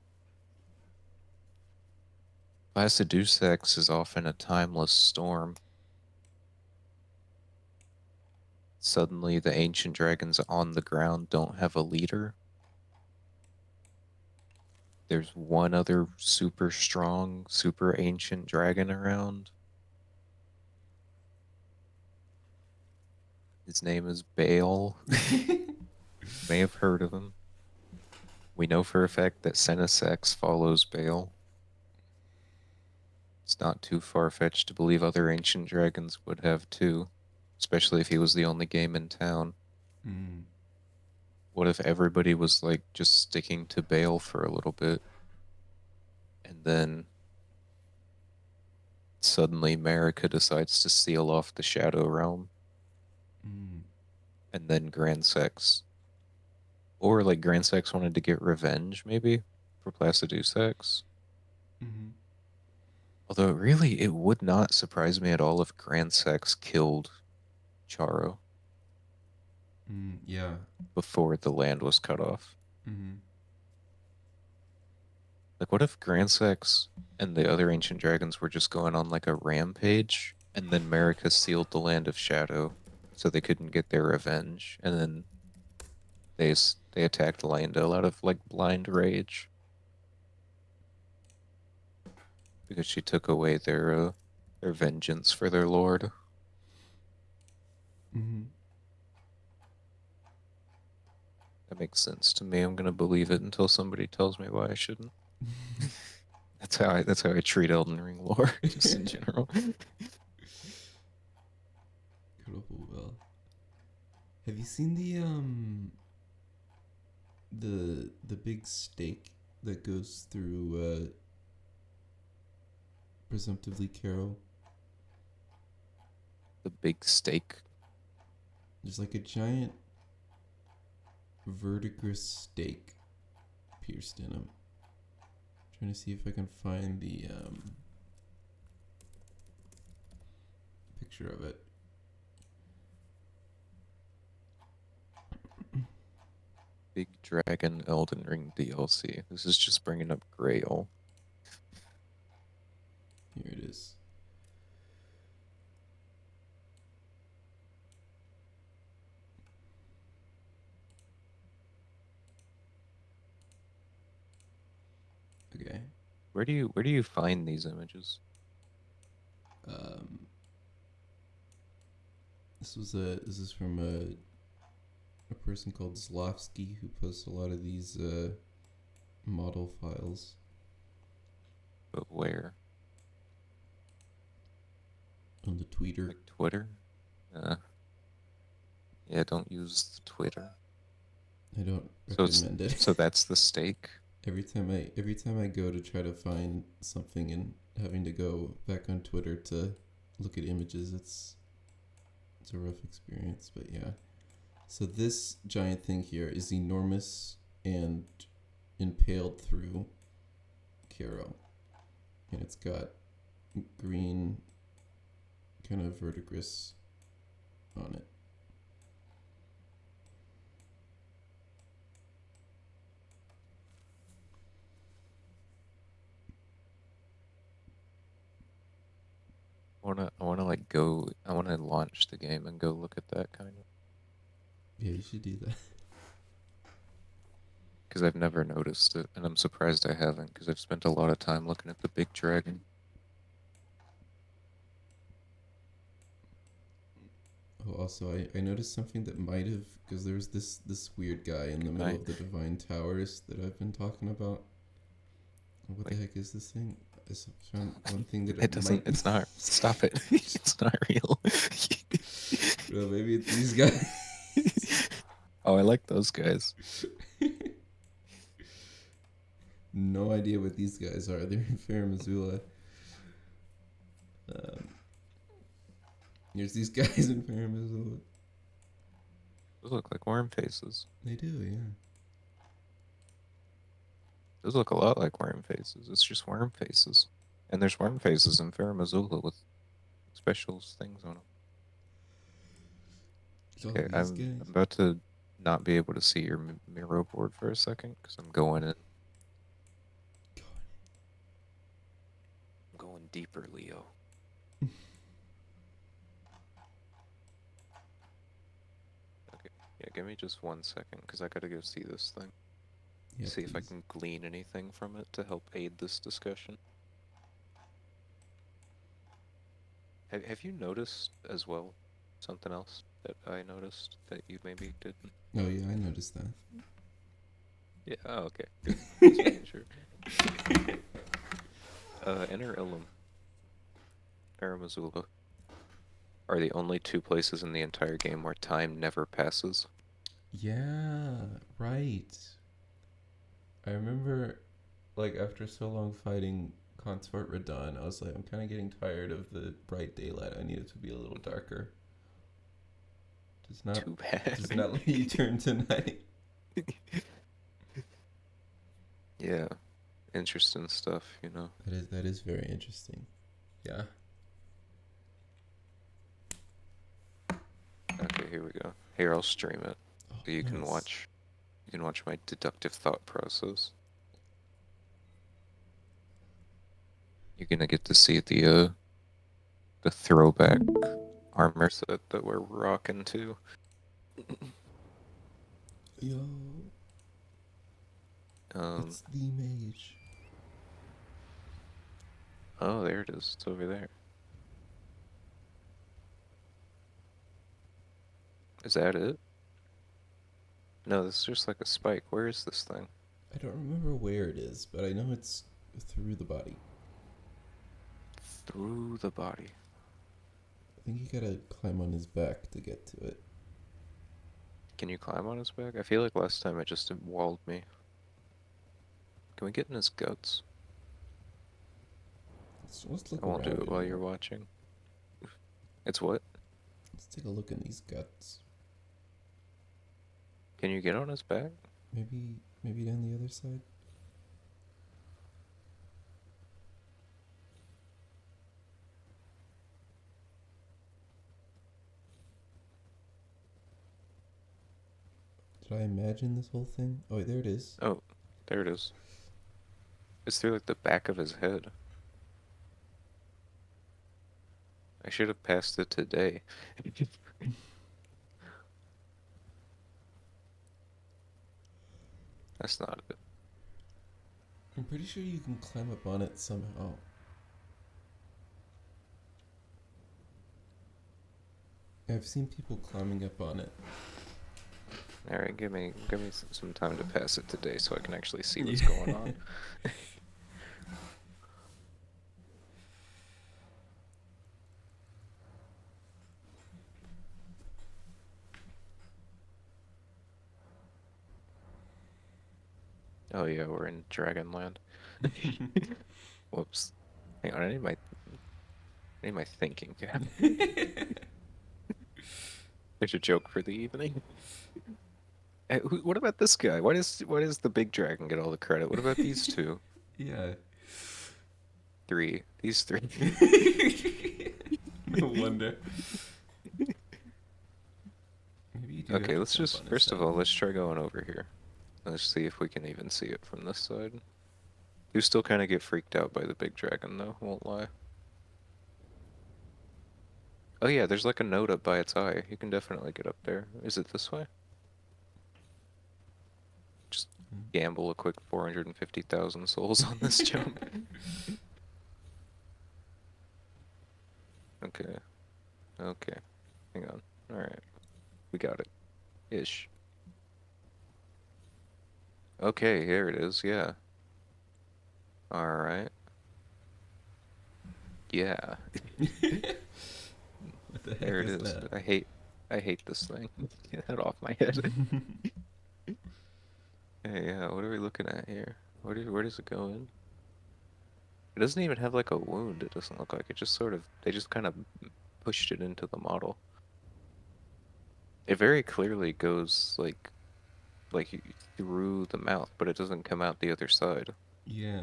Speaker 1: Placidusax is often a timeless storm. Suddenly, the ancient dragons on the ground don't have a leader. There's one other super strong, super ancient dragon around. His name is Baal. May have heard of him. We know for a fact that Senesex follows Baal. It's not too far-fetched to believe other ancient dragons would have too, especially if he was the only game in town.
Speaker 6: Mm.
Speaker 1: What if everybody was like just sticking to Baal for a little bit, and then suddenly Marika decides to seal off the Shadow Realm,
Speaker 6: Mm.
Speaker 1: and then Grand Sex, or like Grand Sex wanted to get revenge maybe for Placidusax.
Speaker 6: Mm-hmm.
Speaker 1: Although really, it would not surprise me at all if Grand Sex killed Charo
Speaker 6: Yeah.
Speaker 1: before the land was cut off.
Speaker 6: Mm-hmm.
Speaker 1: Like, what if Grand Sex and the other ancient dragons were just going on like a rampage, and then Marika sealed the land of Shadow so they couldn't get their revenge, and then they attacked Lionel out of like blind rage because she took away their vengeance for their lord.
Speaker 6: Mm-hmm.
Speaker 1: That makes sense to me. I'm gonna believe it until somebody tells me why I shouldn't. That's how I treat Elden Ring lore, just in general.
Speaker 6: Incredible. Well, have you seen the big stake that goes through presumptively Carol?
Speaker 1: The big stake.
Speaker 6: There's like a giant verdigris stake pierced in him. Trying to see if I can find the picture of it.
Speaker 1: Big Dragon Elden Ring DLC. This is just bringing up Grail.
Speaker 6: Here it is. Okay.
Speaker 1: Where do you find these images?
Speaker 6: Um, this is from a person called Zlofsky who posts a lot of these model files.
Speaker 1: But where?
Speaker 6: On the Twitter.
Speaker 1: Like Twitter? Yeah, don't use the Twitter.
Speaker 6: I don't
Speaker 1: So
Speaker 6: recommend it.
Speaker 1: so that's the stake.
Speaker 6: every time I go to try to find something and having to go back on Twitter to look at images, it's a rough experience. But yeah. So this giant thing here is enormous and impaled through Caro. And it's got green kind of verdigris on it.
Speaker 1: I wanna launch the game and go look at that kind of,
Speaker 6: Yeah, you should do that.
Speaker 1: because I've never noticed it, and I'm surprised I haven't, because I've spent a lot of time looking at the big dragon.
Speaker 6: Oh, also, I noticed something that might have, because there's this weird guy in the middle of the Divine Towers that I've been talking about. What the
Speaker 1: Wait.
Speaker 6: heck is this thing? I found one thing that
Speaker 1: It doesn't.
Speaker 6: might.
Speaker 1: It's not. Stop it. It's not real.
Speaker 6: Well, maybe it's these guys.
Speaker 1: Oh, I like those guys.
Speaker 6: No idea what these guys are. They're in Fair Missoula. Here's these guys in Fair Missoula.
Speaker 1: Those look like worm faces.
Speaker 6: They do, yeah.
Speaker 1: Those look a lot like worm faces. It's just worm faces. And there's worm faces in Fair Missoula with special things on them.
Speaker 6: It's all
Speaker 1: Okay,
Speaker 6: these
Speaker 1: I'm
Speaker 6: guys.
Speaker 1: about to not be able to see your Miro board for a second because I'm going in. I'm going deeper, Leo. Okay, yeah, give me just 1 second because I gotta go see this thing.
Speaker 6: Yeah,
Speaker 1: See if I
Speaker 6: please.
Speaker 1: can glean anything from it to help aid this discussion. Have you noticed as well something else that I noticed that you maybe didn't?
Speaker 6: Oh yeah, I noticed that.
Speaker 1: Yeah, oh, okay, good. Just making sure. Inner Illum, Missoula are the only two places in the entire game where time never passes.
Speaker 6: Yeah, right. I remember, like, after so long fighting Consort Radon, I was like, I'm kind of getting tired of the bright daylight. I need it to be a little darker.
Speaker 1: Too bad.
Speaker 6: Does not let you turn to night.
Speaker 1: Yeah, interesting stuff, you know.
Speaker 6: That is very interesting. Yeah.
Speaker 1: Okay, here we go. Here, I'll stream it
Speaker 6: Oh,
Speaker 1: so you can
Speaker 6: nice.
Speaker 1: watch. You can watch my deductive thought process. You're gonna get to see the throwback armor set that we're rocking too.
Speaker 6: Yo,
Speaker 1: Um,
Speaker 6: it's the mage.
Speaker 1: oh, there it is. It's over there. Is that it? No, this is just like a spike. Where is this thing?
Speaker 6: I don't remember where it is, but I know it's through the body.
Speaker 1: Through the body.
Speaker 6: I think you gotta climb on his back to get to it.
Speaker 1: Can you climb on his back? I feel like last time it just walled me. Can we get in his guts?
Speaker 6: Let's look
Speaker 1: I won't do
Speaker 6: around
Speaker 1: it
Speaker 6: in
Speaker 1: while you're
Speaker 6: here.
Speaker 1: watching. It's what?
Speaker 6: Let's take a look in these guts.
Speaker 1: Can you get on his back?
Speaker 6: Maybe down the other side. Did I imagine this whole thing? Oh, wait, there it is.
Speaker 1: Oh, there it is. It's through like the back of his head. I should have passed it today. That's not it.
Speaker 6: I'm pretty sure you can climb up on it somehow. I've seen people climbing up on it.
Speaker 1: All right, give me some time to pass it today so I can actually see what's
Speaker 6: Yeah.
Speaker 1: going on. Oh yeah, we're in Dragonland. Whoops. Hang on, I need my thinking cap. There's a joke for the evening. What about this guy? Why does the big dragon get all the credit? What about these two?
Speaker 6: Yeah.
Speaker 1: Three. These three.
Speaker 6: No wonder. Maybe you do have
Speaker 1: Okay,
Speaker 6: to
Speaker 1: let's
Speaker 6: jump
Speaker 1: just
Speaker 6: on his
Speaker 1: first of
Speaker 6: head.
Speaker 1: all, let's try going over here. Let's see if we can even see it from this side. You still kind of get freaked out by the big dragon though, won't lie. Oh yeah, there's like a note up by its eye. You can definitely get up there. Is it this way? Just gamble a quick 450,000 souls on this jump. Okay. Okay. Hang on. Alright. We got it. Ish. Okay, here it is. Yeah. Alright. Yeah.
Speaker 6: What the heck
Speaker 1: There it
Speaker 6: is
Speaker 1: is.
Speaker 6: that?
Speaker 1: I hate this thing. Get that off my head. Hey, yeah, what are we looking at here? Where does it go in? It doesn't even have like a wound, it doesn't look like. It just sort of, they just kind of pushed it into the model. It very clearly goes through the mouth, but it doesn't come out the other side,
Speaker 6: Yeah.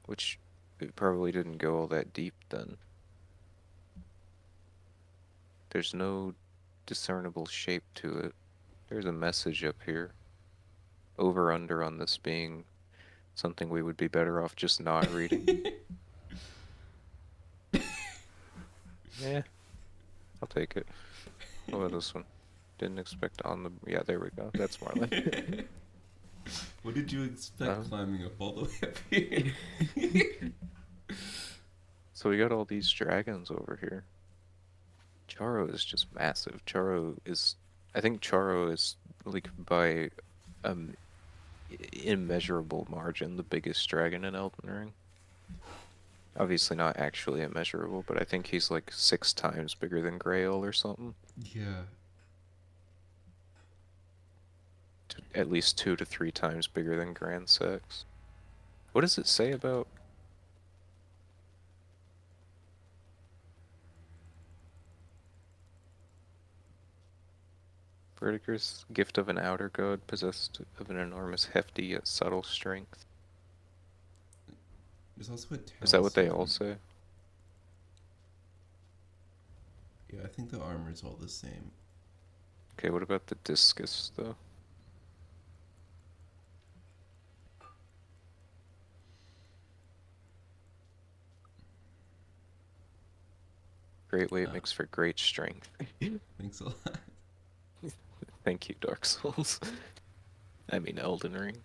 Speaker 1: which it probably didn't go all that deep then. There's no discernible shape to it. There's a message up here. Over under on this being something we would be better off just not reading. Yeah, I'll take it. What about this one? Didn't expect on the, yeah, there we go. That's more like it.
Speaker 6: What did you expect
Speaker 1: Um,
Speaker 6: climbing up all the way up here?
Speaker 1: So we got all these dragons over here. Charo is just massive. I think Charo is like by um immeasurable margin the biggest dragon in Elden Ring. Obviously not actually immeasurable, but I think he's like 6 times bigger than Grail or something.
Speaker 6: Yeah.
Speaker 1: At least 2 to 3 times bigger than Grand Sex. What does it say about? Vertiger's gift of an outer god, possessed of an enormous, hefty yet subtle strength.
Speaker 6: There's also a
Speaker 1: Is that what they
Speaker 6: talisman.
Speaker 1: all say?
Speaker 6: Yeah, I think the armor's all the same.
Speaker 1: Okay, what about the discus, though? Great weight
Speaker 6: Ah,
Speaker 1: makes for great strength.
Speaker 6: thanks a lot.
Speaker 1: Thank you, Dark Souls. I mean, Elden Ring.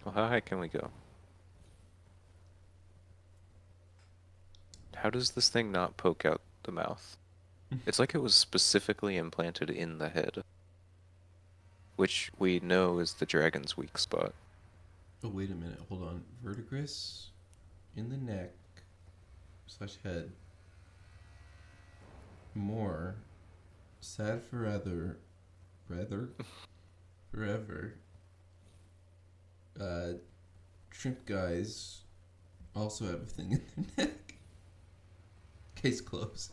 Speaker 1: Well, how high can we go? How does this thing not poke out the mouth? It's like it was specifically implanted in the head, which we know is the dragon's weak spot.
Speaker 6: Oh, wait a minute. Hold on. Verdigris in the neck slash head. More. Sad forever. Forever. Uh, Shrimp guys also have a thing in their neck. Case closed.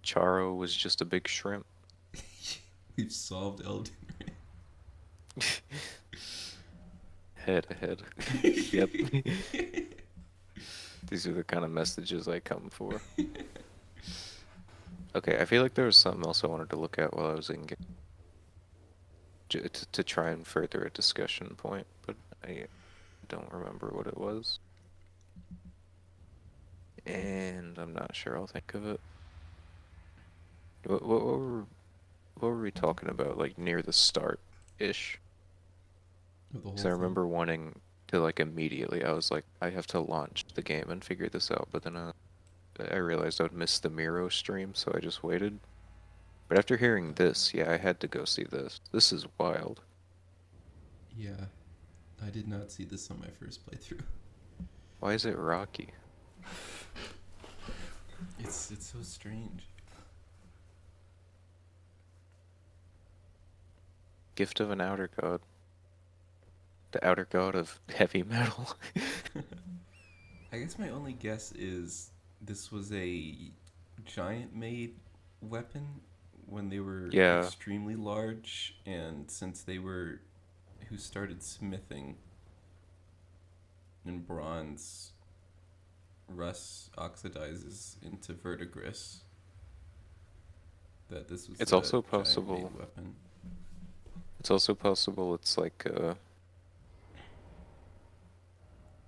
Speaker 1: Charo was just a big shrimp.
Speaker 6: We've solved Elden Ring.
Speaker 1: Head ahead. Yep. These are the kind of messages I come for. Okay, I feel like there was something else I wanted to look at while I was in game. To try and further a discussion point, but I don't remember what it was. And I'm not sure I'll think of it. What were we talking about, like, near the start-ish?
Speaker 6: Of the whole
Speaker 1: Because I
Speaker 6: thing.
Speaker 1: remember wanting to, like, immediately, I was like, I have to launch the game and figure this out, but then I realized I would miss the Miro stream, so I just waited. But after hearing this, yeah, I had to go see this. This is wild.
Speaker 6: Yeah. I did not see this on my first playthrough.
Speaker 1: Why is it rocky?
Speaker 6: It's so strange.
Speaker 1: Gift of an outer god. The outer god of heavy metal.
Speaker 6: I guess my only guess is this was a giant made weapon when they were
Speaker 1: Yeah,
Speaker 6: extremely large, and since they were who started smithing in bronze, rust oxidizes into verdigris. That this was
Speaker 1: it's
Speaker 6: a
Speaker 1: also
Speaker 6: giant made
Speaker 1: possible.
Speaker 6: weapon.
Speaker 1: It's also possible it's like,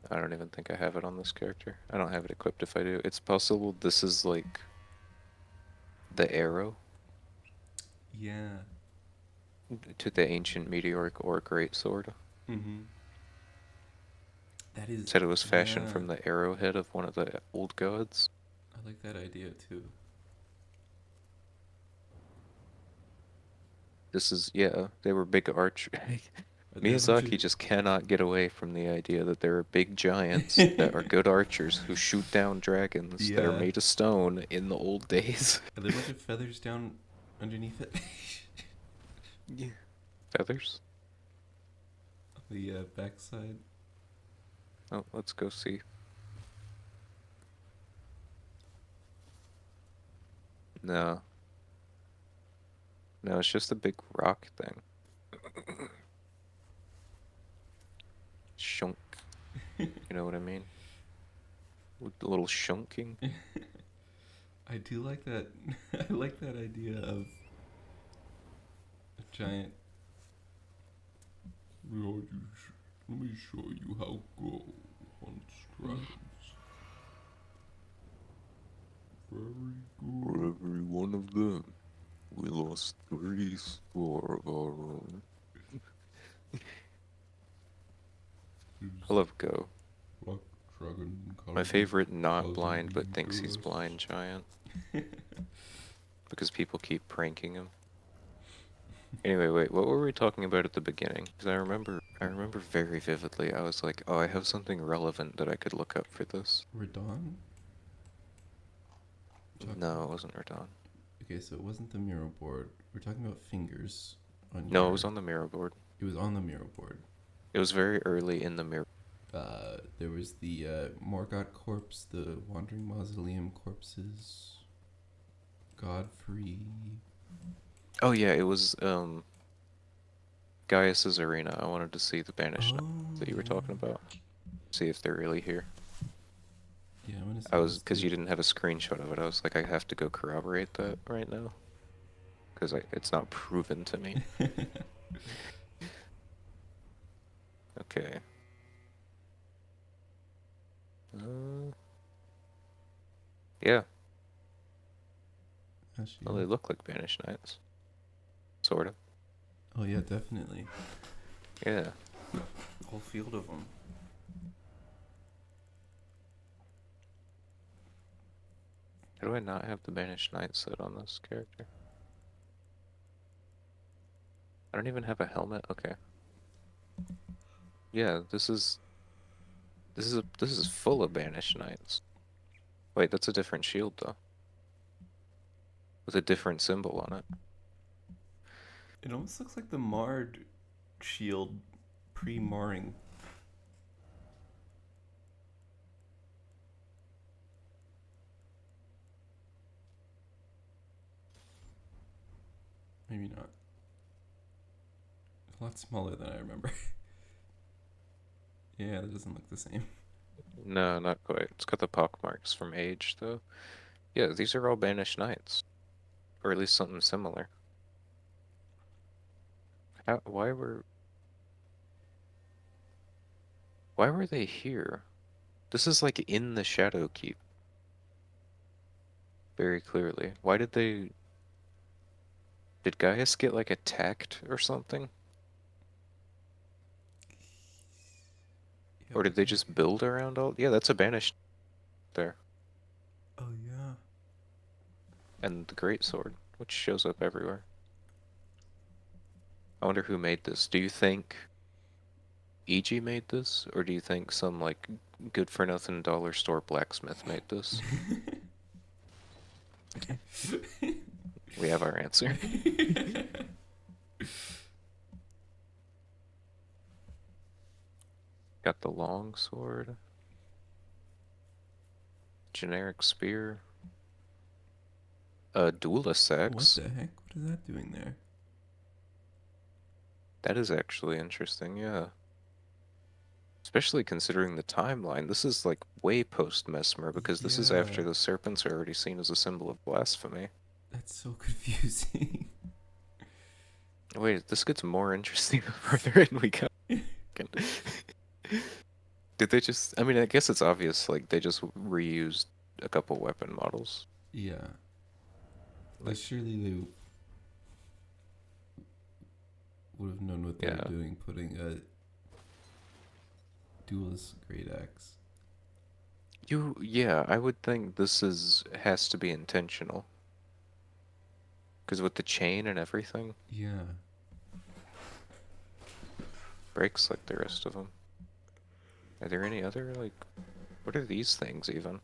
Speaker 1: I don't even think I have it on this character. I don't have it equipped if I do. It's possible this is like the arrow
Speaker 6: Yeah.
Speaker 1: to the ancient meteoric or greatsword.
Speaker 6: Mm-hmm. That is,
Speaker 1: Said it was fashioned
Speaker 6: yeah.
Speaker 1: from the arrowhead of one of the old gods.
Speaker 6: I like that idea too.
Speaker 1: This is, yeah, they were big arch.
Speaker 6: Are there a bunch of
Speaker 1: Miyazaki just cannot get away from the idea that there are big giants that are good archers who shoot down dragons that are
Speaker 6: yeah?
Speaker 1: made of stone in the old days.
Speaker 6: Are there a bunch of feathers down underneath it?
Speaker 1: Yeah. Feathers?
Speaker 6: The backside.
Speaker 1: Oh, let's go see. No. No, it's just a big rock thing. Shunk. You know what I mean? With a little shunking.
Speaker 6: I do like that. I like that idea of a giant. Let me show you how go on dragons. Very
Speaker 1: For
Speaker 6: good.
Speaker 1: every one of them, we lost 3 score of our own. I love Go.
Speaker 6: Black dragon.
Speaker 1: My favorite not
Speaker 6: Calvin
Speaker 1: blind but thinks he's
Speaker 6: Leaders.
Speaker 1: blind giant. Because people keep pranking him. Anyway, wait, what were we talking about at the beginning? Because I remember very vividly, I was like, oh, I have something relevant that I could look up for this.
Speaker 6: Radon?
Speaker 1: No, it wasn't Radon.
Speaker 6: Okay, so it wasn't the mural board. We're talking about fingers on
Speaker 1: No,
Speaker 6: your.
Speaker 1: it was on the mirror board.
Speaker 6: It was on the mural board.
Speaker 1: It was very early in the mirror.
Speaker 6: There was the Morgott corpse, the Wandering Mausoleum corpses, Godfrey.
Speaker 1: Oh yeah, it was Gaius's arena. I wanted to see the banished knights that you were talking about. See if they're really here.
Speaker 6: Yeah, I'm gonna see.
Speaker 1: I was, because you didn't have a screenshot of it. I was like, I have to go corroborate that right now, because it's not proven to me. Okay. Yeah. Well, they look like banished knights. sort of.
Speaker 6: Oh yeah, definitely.
Speaker 1: Yeah.
Speaker 6: Whole field of them.
Speaker 1: How do I not have the Banished Knight set on this character? I don't even have a helmet. Okay. Yeah, this is full of Banished Knights. Wait, that's a different shield though, with a different symbol on it.
Speaker 6: It almost looks like the Marred shield pre-marring. Maybe not. A lot smaller than I remember. Yeah, that doesn't look the same.
Speaker 1: No, not quite. It's got the pockmarks from age though. Yeah, these are all Banished Knights, or at least something similar. How, why were they here? This is like in the Shadow Keep, very clearly. Why did Gaius get like attacked or something?
Speaker 6: Yeah,
Speaker 1: Or
Speaker 6: what
Speaker 1: did they
Speaker 6: the heck?
Speaker 1: just build around all? Yeah, that's a Banished there.
Speaker 6: Oh yeah.
Speaker 1: And the Great Sword, which shows up everywhere. I wonder who made this. Do you think EG made this, or do you think some like good for nothing dollar store blacksmith made this? We have our answer. Got the long sword, generic spear, a duelist
Speaker 6: What
Speaker 1: axe.
Speaker 6: the heck? What is that doing there?
Speaker 1: That is actually interesting, yeah. Especially considering the timeline. This is like way post Mesmer because this is
Speaker 6: Yeah,
Speaker 1: after the serpents are already seen as a symbol of blasphemy.
Speaker 6: that's so confusing.
Speaker 1: Wait, this gets more interesting the further in we go. Did they just, I mean, I guess it's obvious, like, they just reused a couple weapon models.
Speaker 6: Yeah,
Speaker 1: Like,
Speaker 6: surely they would have known what they were
Speaker 1: yeah.
Speaker 6: doing, putting a duelist great axe.
Speaker 1: Yeah, I would think has to be intentional. Because with the chain and everything,
Speaker 6: Yeah.
Speaker 1: breaks like the rest of them. Are there any other, like, what are these things even?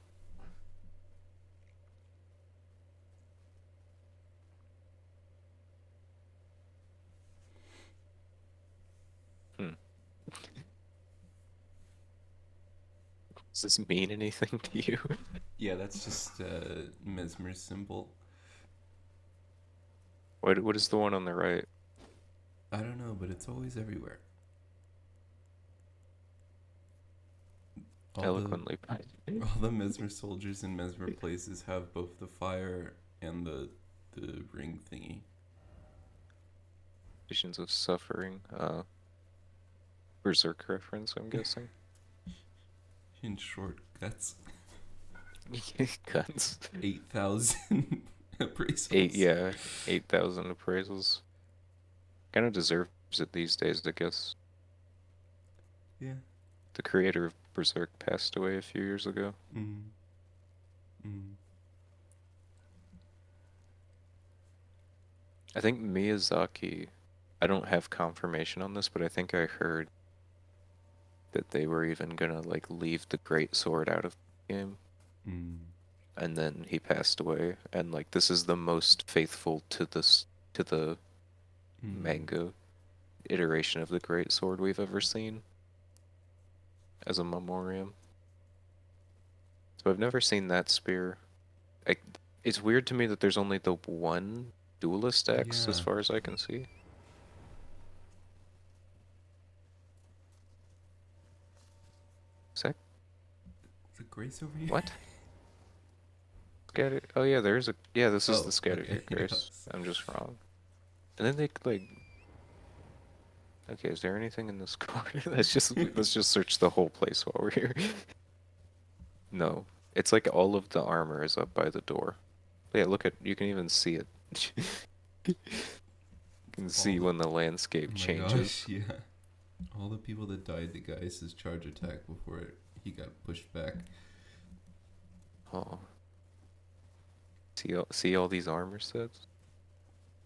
Speaker 1: Hmm. Does this mean anything to you?
Speaker 6: Yeah, that's just Mesmer's symbol.
Speaker 1: What is the one on the right?
Speaker 6: I don't know, but it's always everywhere. All the
Speaker 1: Eloquently put.
Speaker 6: all the Mesmer soldiers in Mesmer places have both the fire and the ring thingy.
Speaker 1: Visions of Suffering. Berserk reference, I'm guessing.
Speaker 6: In shortcuts.
Speaker 1: Guns.
Speaker 6: 8,000 appraisals.
Speaker 1: Yeah, 8,000 appraisals. Kind of deserves it these days, I guess.
Speaker 6: Yeah.
Speaker 1: The creator of Berserk passed away a few years ago.
Speaker 6: Mm. Mm.
Speaker 1: I think Miyazaki, I don't have confirmation on this, but I think I heard that they were even gonna like leave the Great Sword out of the game.
Speaker 6: Mm.
Speaker 1: And then he passed away, and like this is the most faithful to the
Speaker 6: Mm.
Speaker 1: manga iteration of the Great Sword we've ever seen as a memoriam. So I've never seen that spear. I, it's weird to me that there's only the one duelist axe as
Speaker 6: Yeah.
Speaker 1: far as I can see. Is that
Speaker 6: Is it Grace over here?
Speaker 1: what? Scatter? Oh yeah, there's a yeah. This is
Speaker 6: Oh,
Speaker 1: the scatter
Speaker 6: okay.
Speaker 1: here, Grace. I'm just wrong. And then they like. Okay, is there anything in this corner? Let's just search the whole place while we're here. No, it's like all of the armor is up by the door. Yeah, look at you can even see it. can
Speaker 6: All
Speaker 1: see
Speaker 6: the
Speaker 1: when the landscape
Speaker 6: oh my
Speaker 1: changes.
Speaker 6: gosh, yeah. All the people that died to Gaius' charge attack before he got pushed back.
Speaker 1: Oh, see all these armor sets?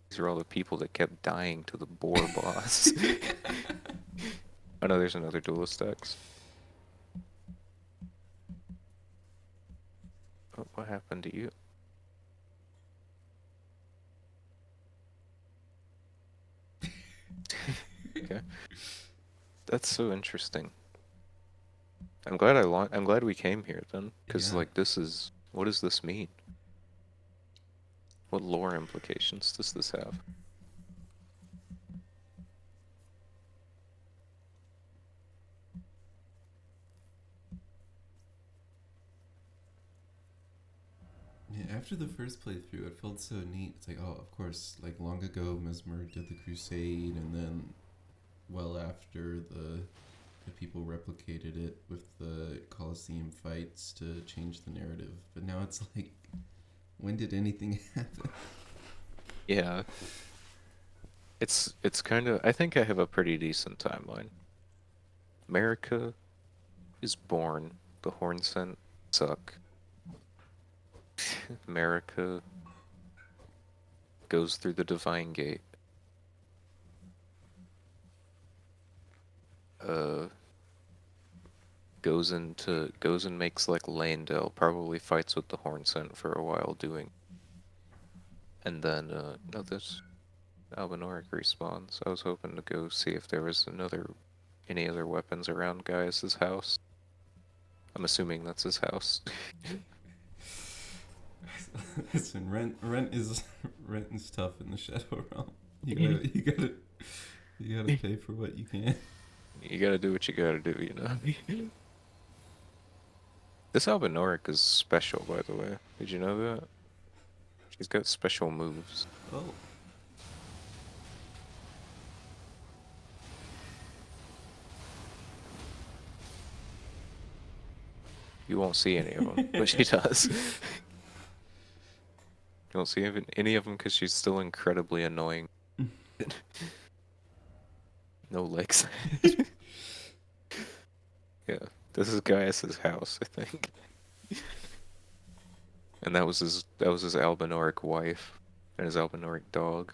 Speaker 1: These are all the people that kept dying to the boar boss. Oh no, there's another duelist X. Oh, what happened to you? Okay, that's so interesting. I'm glad we came here then, because
Speaker 6: Yeah.
Speaker 1: like this is what does this mean? What lore implications does this have?
Speaker 6: Yeah, after the first playthrough, it felt so neat. It's like, oh, of course, like long ago, Mesmer did the crusade, and then well after the people replicated it with the Colosseum fights to change the narrative. But now it's like, when did anything happen?
Speaker 1: Yeah, it's kind of I think I have a pretty decent timeline. America is born, the horn scent suck. America goes through the divine gate. Uh goes and makes like Landell, probably fights with the horn scent for a while doing. And then no this Albinoric respawns. I was hoping to go see if there was any other weapons around Gaius's house. I'm assuming that's his house.
Speaker 6: Listen, rent is rent is tough in the Shadow Realm. You gotta pay for what you can.
Speaker 1: You gotta do what you gotta do, you know? This Albinoric is special, by the way. Did you know that? She's got special moves.
Speaker 6: Oh,
Speaker 1: You won't see any of them, but she does. You won't see any of them because she's still incredibly annoying. No legs. Yeah, this is Gaius's house, I think. And that was his Albinoric wife and his Albinoric dog.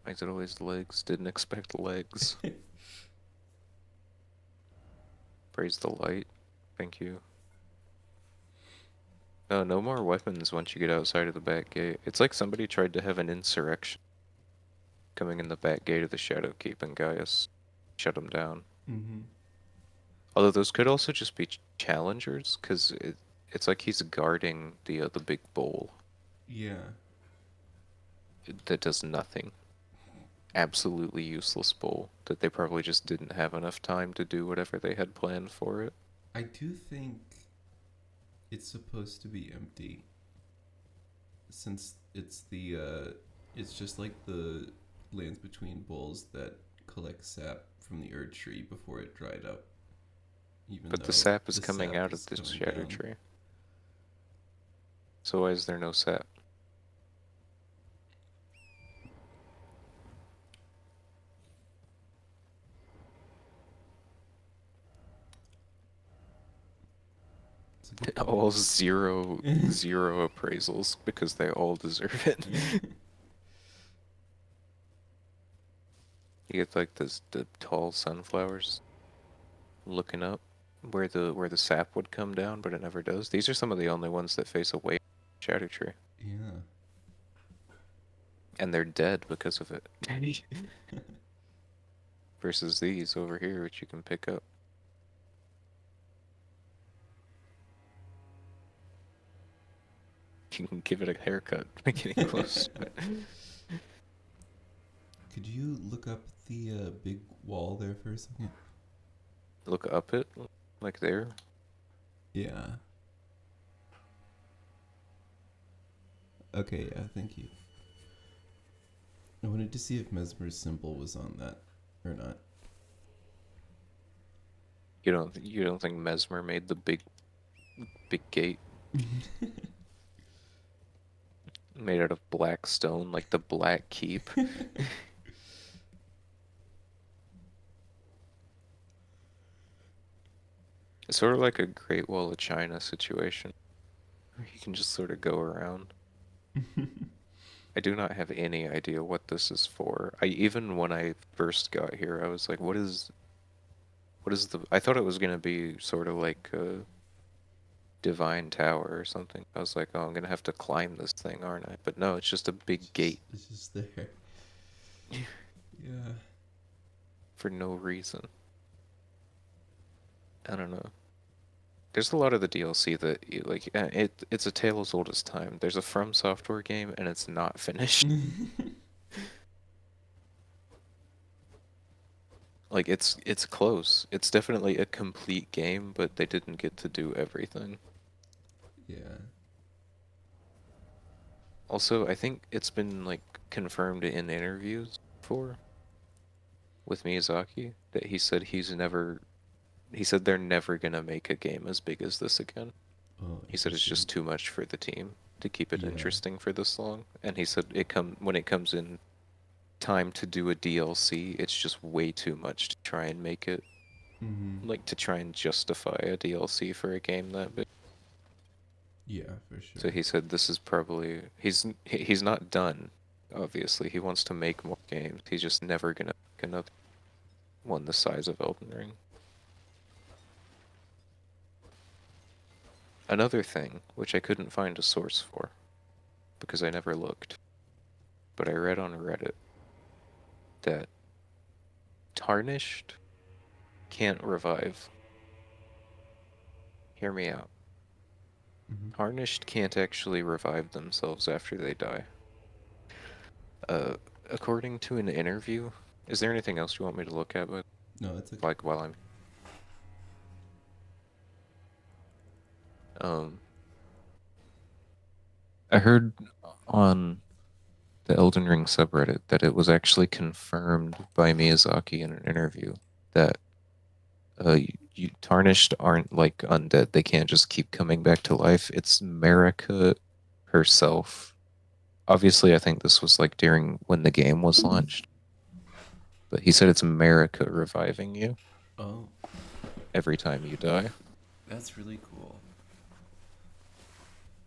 Speaker 1: Makes it always legs. Didn't expect legs. Praise the light. Thank you. No, no more weapons once you get outside of the back gate. It's like somebody tried to have an insurrection coming in the back gate of the Shadowkeep and Gaius shut them down.
Speaker 6: mm-hmm.
Speaker 1: Although those could also just be challengers, because it's like he's guarding the big bowl
Speaker 6: Yeah.
Speaker 1: that does nothing. Absolutely useless bowl that they probably just didn't have enough time to do whatever they had planned for it.
Speaker 6: I do think it's supposed to be empty, since it's just like the lands between bowls that collect sap from the Erd tree before it dried up. Even
Speaker 1: But the
Speaker 6: though
Speaker 1: sap is
Speaker 6: the
Speaker 1: coming
Speaker 6: sap
Speaker 1: out of
Speaker 6: is
Speaker 1: this
Speaker 6: going
Speaker 1: shadow
Speaker 6: down.
Speaker 1: tree. So why is there no sap?
Speaker 6: It's a good
Speaker 1: All
Speaker 6: point.
Speaker 1: zero appraisals because they all deserve it. You get like the tall sunflowers looking up where the sap would come down, but it never does. These are some of the only ones that face away from the shadow tree.
Speaker 6: Yeah.
Speaker 1: And they're dead because of it. Versus these over here, which you can pick up. You can give it a haircut by getting close to it.
Speaker 6: Could you look up the big wall there for a second?
Speaker 1: Look up it, like there.
Speaker 6: Yeah. Okay, yeah, thank you. I wanted to see if Mesmer's symbol was on that or not.
Speaker 1: You don't think Mesmer made the big gate? made out of black stone, like the Black Keep. It's sort of like a Great Wall of China situation, where you can just sort of go around. I do not have any idea what this is for. Even when I first got here, I was like, what is the I thought it was gonna be sort of like a divine tower or something. I was like, oh, I'm gonna have to climb this thing, aren't I? But no, it's just a big gate
Speaker 6: It's just there. Yeah.
Speaker 1: for no reason. I don't know. There's a lot of the DLC that like it's a tale as old as time. There's a From Software game and it's not finished. Like it's close. It's definitely a complete game, but they didn't get to do everything.
Speaker 6: Yeah.
Speaker 1: Also, I think it's been like confirmed in interviews before with Miyazaki that he said they're never gonna make a game as big as this again.
Speaker 6: Oh,
Speaker 1: He said it's
Speaker 6: interesting.
Speaker 1: just too much for the team to keep it
Speaker 6: Yeah.
Speaker 1: interesting for this long. And he said when it comes in time to do a DLC, it's just way too much to try and make it
Speaker 6: Mm-hmm.
Speaker 1: like to try and justify a DLC for a game that big.
Speaker 6: Yeah, for sure.
Speaker 1: So he said this is probably he's not done. Obviously, he wants to make more games. He's just never gonna make another one the size of Elden Ring. Another thing, which I couldn't find a source for, because I never looked, but I read on Reddit that Tarnished can't revive. Hear me out.
Speaker 6: Mm-hmm.
Speaker 1: Tarnished can't actually revive themselves after they die. Uh, according to an interview, is there anything else you want me to look at, but
Speaker 6: No, it's okay.
Speaker 1: like while I'm um I heard on the Elden Ring subreddit that it was actually confirmed by Miyazaki in an interview that Tarnished aren't like undead. They can't just keep coming back to life. It's Marika herself. Obviously, I think this was like during when the game was launched, but he said it's Marika reviving you
Speaker 6: Oh,
Speaker 1: every time you die.
Speaker 6: that's really cool.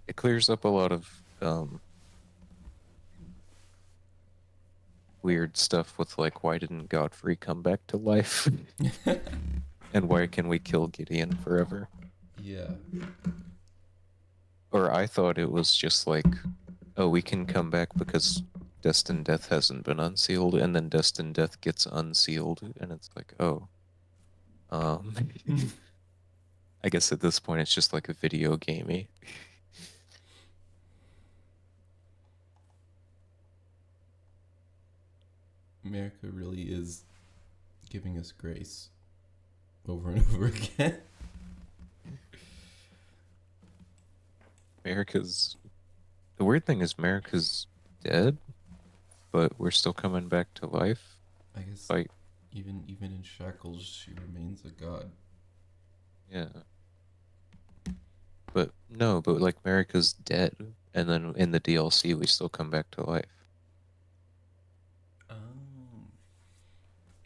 Speaker 1: It clears up a lot of weird stuff with like why didn't Godfrey come back to life and why can we kill Gideon forever?
Speaker 6: Yeah.
Speaker 1: Or I thought it was just like, oh, we can come back because Destined Death hasn't been unsealed, and then Destined Death gets unsealed, and it's like, oh, um, I guess at this point it's just like a video gamey.
Speaker 6: America really is giving us grace over and over again.
Speaker 1: America's the weird thing is America's dead, but we're still coming back to life.
Speaker 6: I guess
Speaker 1: Like,
Speaker 6: even in shackles, she remains a god.
Speaker 1: yeah, but no, but like America's dead, and then in the DLC we still come back to life.
Speaker 6: Oh.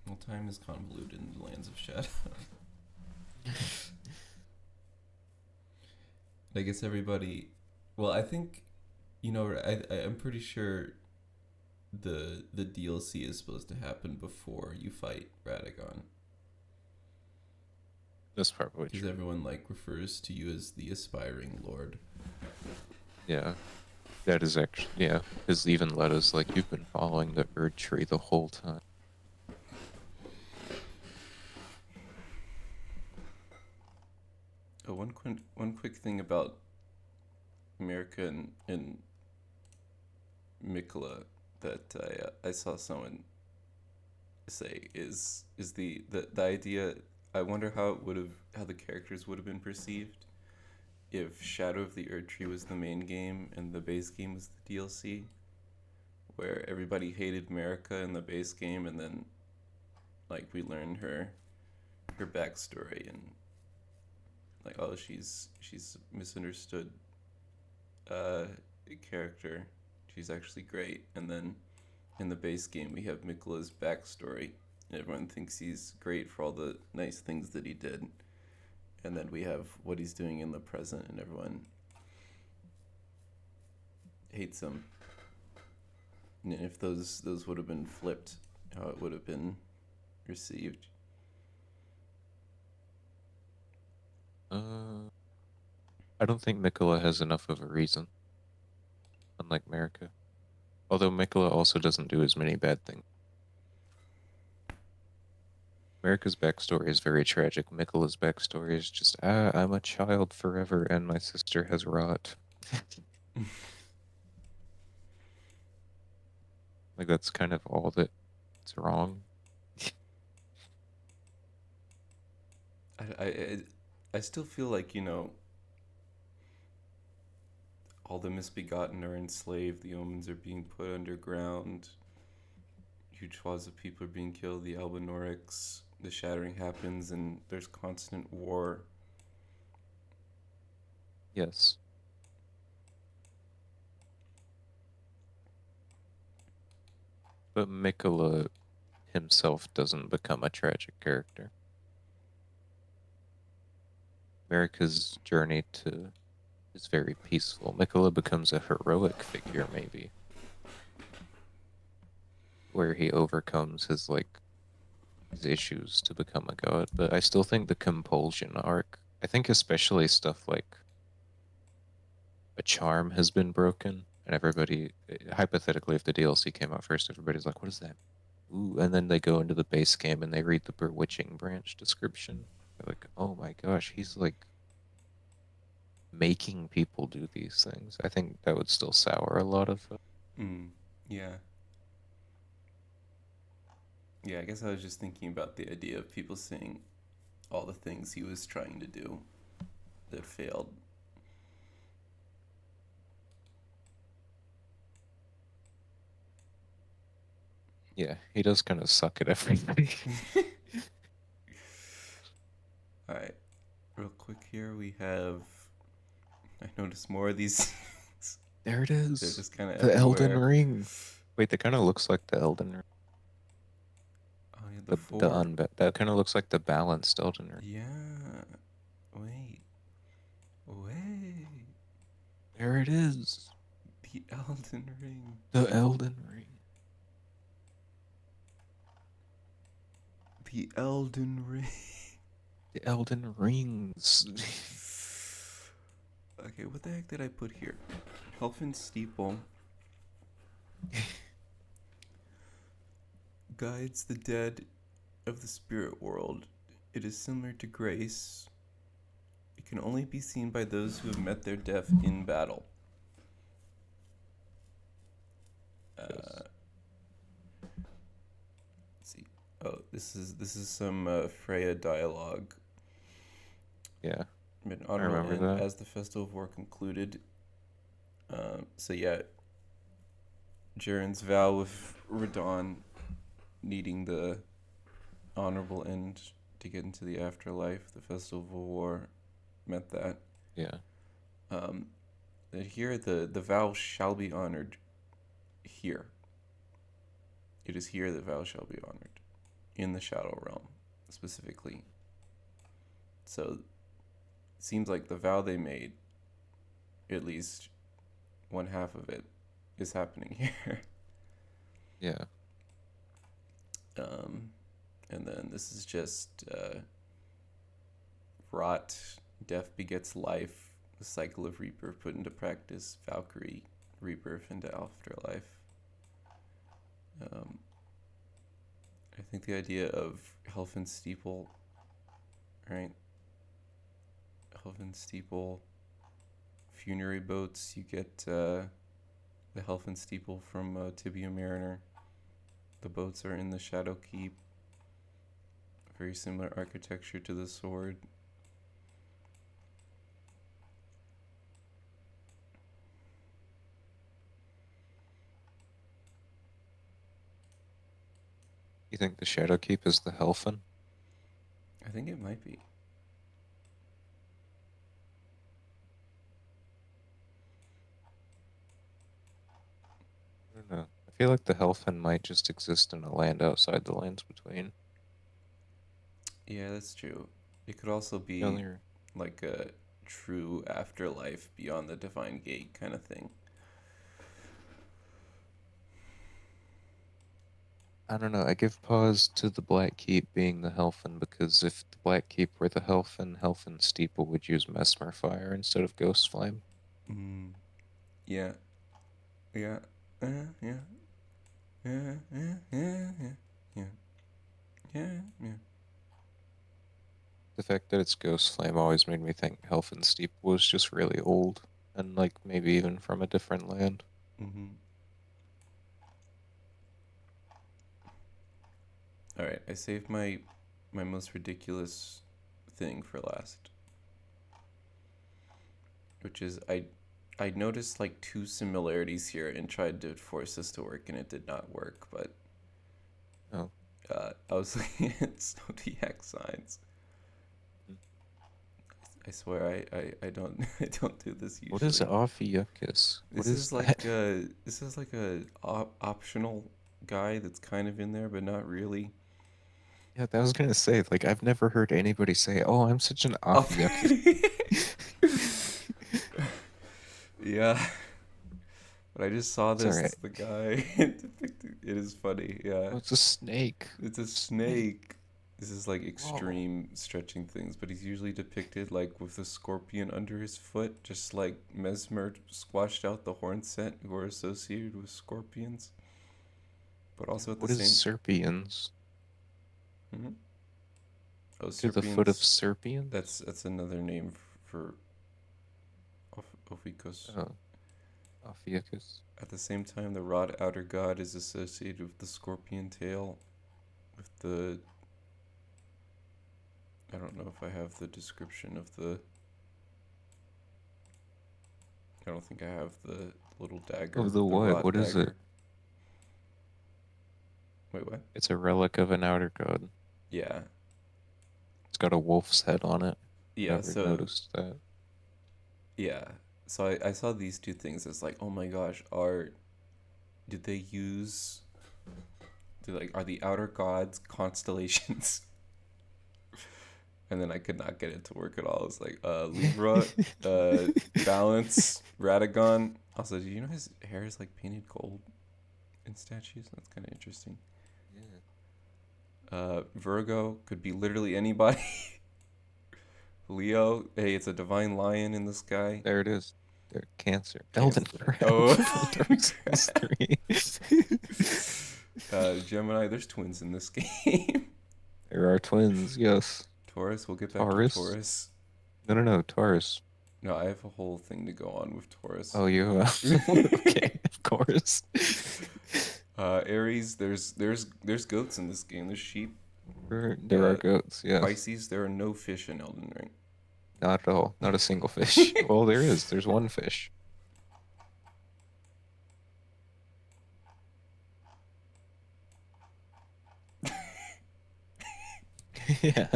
Speaker 6: Well, time is convoluted in the lands of shadow. I guess everybody. Well, I think, I'm pretty sure the DLC is supposed to happen before you fight Radagon,
Speaker 1: That's probably
Speaker 6: because
Speaker 1: true.
Speaker 6: everyone like refers to you as the aspiring lord.
Speaker 1: Yeah. That is actually, yeah, because even Letta's like, you've been following the Erd tree the whole time.
Speaker 6: Oh, one quick thing about America and Mikola that I saw someone say is the idea. I wonder how the characters would have been perceived if Shadow of the Erd Tree was the main game and the base game was the DLC, where everybody hated Marika in the base game, and then like we learned her backstory, and like, oh, she's misunderstood character. She's actually great. And then in the base game, we have Mikla's backstory. Everyone thinks he's great for all the nice things that he did. And then we have what he's doing in the present, and everyone hates him. And if those would have been flipped, how it would have been received.
Speaker 1: I don't think Mikola has enough of a reason, unlike Marika. Although Mikola also doesn't do as many bad things. Marika's backstory is very tragic. Mikola's backstory is just, I'm a child forever and my sister has rot. Like, that's kind of all that's wrong.
Speaker 6: I still feel like, all the misbegotten are enslaved, the omens are being put underground, huge swaths of people are being killed, the Albinorics, the shattering happens, and there's constant war.
Speaker 1: Yes. But Mikola himself doesn't become a tragic character. Marika's journey to is very peaceful. Mikola becomes a heroic figure, maybe, where he overcomes his issues to become a god. But I still think the compulsion arc, I think especially stuff like a charm has been broken, and everybody, hypothetically, if the DLC came out first, everybody's like, what is that? Ooh, and then they go into the base game and they read the bewitching branch description. They're like, oh my gosh, he's like making people do these things. I think that would still sour a lot of.
Speaker 6: Yeah. Yeah, I guess I was just thinking about the idea of people saying all the things he was trying to do that failed.
Speaker 1: Yeah, he does kind of suck at everything.
Speaker 6: Alright, real quick here, we have. I noticed more of these.
Speaker 1: There it
Speaker 6: They're
Speaker 1: is.
Speaker 6: just kind of
Speaker 1: The Elden
Speaker 6: everywhere.
Speaker 1: Ring. Wait, that kind of looks like the Elden Ring.
Speaker 6: Oh, yeah, the
Speaker 1: The
Speaker 6: four.
Speaker 1: that kind of looks like the balanced Elden Ring.
Speaker 6: Yeah. Wait. Wait.
Speaker 1: There it is.
Speaker 6: The Elden Ring.
Speaker 1: The Elden Ring.
Speaker 6: The Elden Ring.
Speaker 1: The Elden Rings.
Speaker 6: Okay, what the heck did I put here? Elfin Steeple guides the dead of the spirit world. It is similar to grace. It can only be seen by those who have met their death in battle.
Speaker 1: Yes.
Speaker 6: Let's see. Oh, this is some Freya dialogue.
Speaker 1: Yeah.
Speaker 6: An
Speaker 1: I
Speaker 6: honorable
Speaker 1: remember
Speaker 6: end
Speaker 1: that.
Speaker 6: as the festival of war concluded. So yeah, Jaren's vow with Radon needing the honorable end to get into the afterlife. The festival of war meant that.
Speaker 1: Yeah.
Speaker 6: That here the vow shall be honored. Here. It is here the vow shall be honored. In the Shadow Realm, specifically. So it seems like the vow they made, at least one half of it, is happening here.
Speaker 1: Yeah.
Speaker 6: And then this is just rot, death begets life, the cycle of rebirth put into practice, Valkyrie, rebirth into afterlife. I think the idea of Helfin Steeple, right? Helfin Steeple, funerary boats, you get the Helfin Steeple from Tibia Mariner. The boats are in the Shadow Keep. Very similar architecture to the sword.
Speaker 1: You think the Shadowkeep is the Helfen?
Speaker 6: I think it might be.
Speaker 1: feel like the Hellfen might just exist in a land outside the lands between.
Speaker 6: Yeah, that's true. It could also
Speaker 1: The
Speaker 6: be
Speaker 1: only,
Speaker 6: like a true afterlife beyond the divine gate kind of thing.
Speaker 1: I don't know. I give pause to the Black Keep being the Hellfen because if the Black Keep were the Hellfen, Hellfen Steeple would use Mesmer Fire instead of Ghost Flame.
Speaker 6: Mm. Yeah. Yeah. Yeah. Yeah. Yeah. Yeah. Yeah. Yeah. Yeah. Yeah.
Speaker 1: The fact that it's Ghost Flame always made me think Hellfen Steeple was just really old and like maybe even from a different land.
Speaker 6: Mm-hmm. All right. I saved my most ridiculous thing for last, which is I noticed like two similarities here and tried to force this to work and it did not work. But
Speaker 1: Oh.
Speaker 6: I was looking at zodiac signs. I swear I don't I don't do this
Speaker 1: What is
Speaker 6: usually.
Speaker 1: Ophiuchus? What
Speaker 6: This
Speaker 1: is
Speaker 6: is like
Speaker 1: that?
Speaker 6: a optional guy that's kind of in there but not really.
Speaker 1: Yeah, that was gonna say, like, I've never heard anybody say, "Oh, I'm such an
Speaker 6: Op-
Speaker 1: Ophiuchus."
Speaker 6: yeah, but I just saw
Speaker 1: It's
Speaker 6: this.
Speaker 1: alright.
Speaker 6: It's the guy depicted. It is funny. Yeah,
Speaker 1: Oh, it's a snake.
Speaker 6: it's a
Speaker 1: Snake.
Speaker 6: snake. This is like
Speaker 1: Whoa.
Speaker 6: extreme stretching things, but he's usually depicted like with a scorpion under his foot, just like Mesmer squashed out the horn scent who are associated with scorpions, but
Speaker 1: Yeah,
Speaker 6: also at the
Speaker 1: what is
Speaker 6: same.
Speaker 1: Serpians?
Speaker 6: Mhm. Oh,
Speaker 1: To the foot of
Speaker 6: Serpians.
Speaker 1: Serpians?
Speaker 6: That's another name for Ophiuchus.
Speaker 1: Oh, Ophiuchus.
Speaker 6: At the same time, the rod outer god is associated with the scorpion tail, with the. I don't know if I have the description of the. I don't think I have the little
Speaker 1: Of
Speaker 6: dagger,
Speaker 1: the
Speaker 6: the
Speaker 1: what?
Speaker 6: rod
Speaker 1: What is it?
Speaker 6: dagger. Wait, what?
Speaker 1: It's a relic of an outer god.
Speaker 6: Yeah.
Speaker 1: It's got a wolf's head on it.
Speaker 6: Yeah,
Speaker 1: Never
Speaker 6: so.
Speaker 1: noticed that.
Speaker 6: Yeah. So I saw these two things as like, oh my gosh, are. Did they use. Are the outer gods constellations? And then I could not get it to work at all. It was like Libra, Balance, Radagon. Also, do you know his hair is like painted gold in statues? That's kind of interesting. Virgo could be literally anybody. Leo, hey, it's a divine lion in the sky.
Speaker 1: There it is. There, Cancer.
Speaker 6: Cancer.
Speaker 1: Elden Crown
Speaker 6: Oh,
Speaker 1: from Dark Souls 3.
Speaker 6: Gemini, there's twins in this game.
Speaker 1: There are twins, yes.
Speaker 6: Taurus, we'll get back to
Speaker 1: Taurus?
Speaker 6: Taurus.
Speaker 1: No, Taurus.
Speaker 6: No, I have a whole thing to go on with Taurus.
Speaker 1: Oh, you, okay, of course.
Speaker 6: Aries, there's goats in this game. There's sheep.
Speaker 1: There are goats, yes.
Speaker 6: Pisces, there are no fish in Elden Ring.
Speaker 1: Not at all. Not a single fish. Well, there is. There's one fish. Yeah.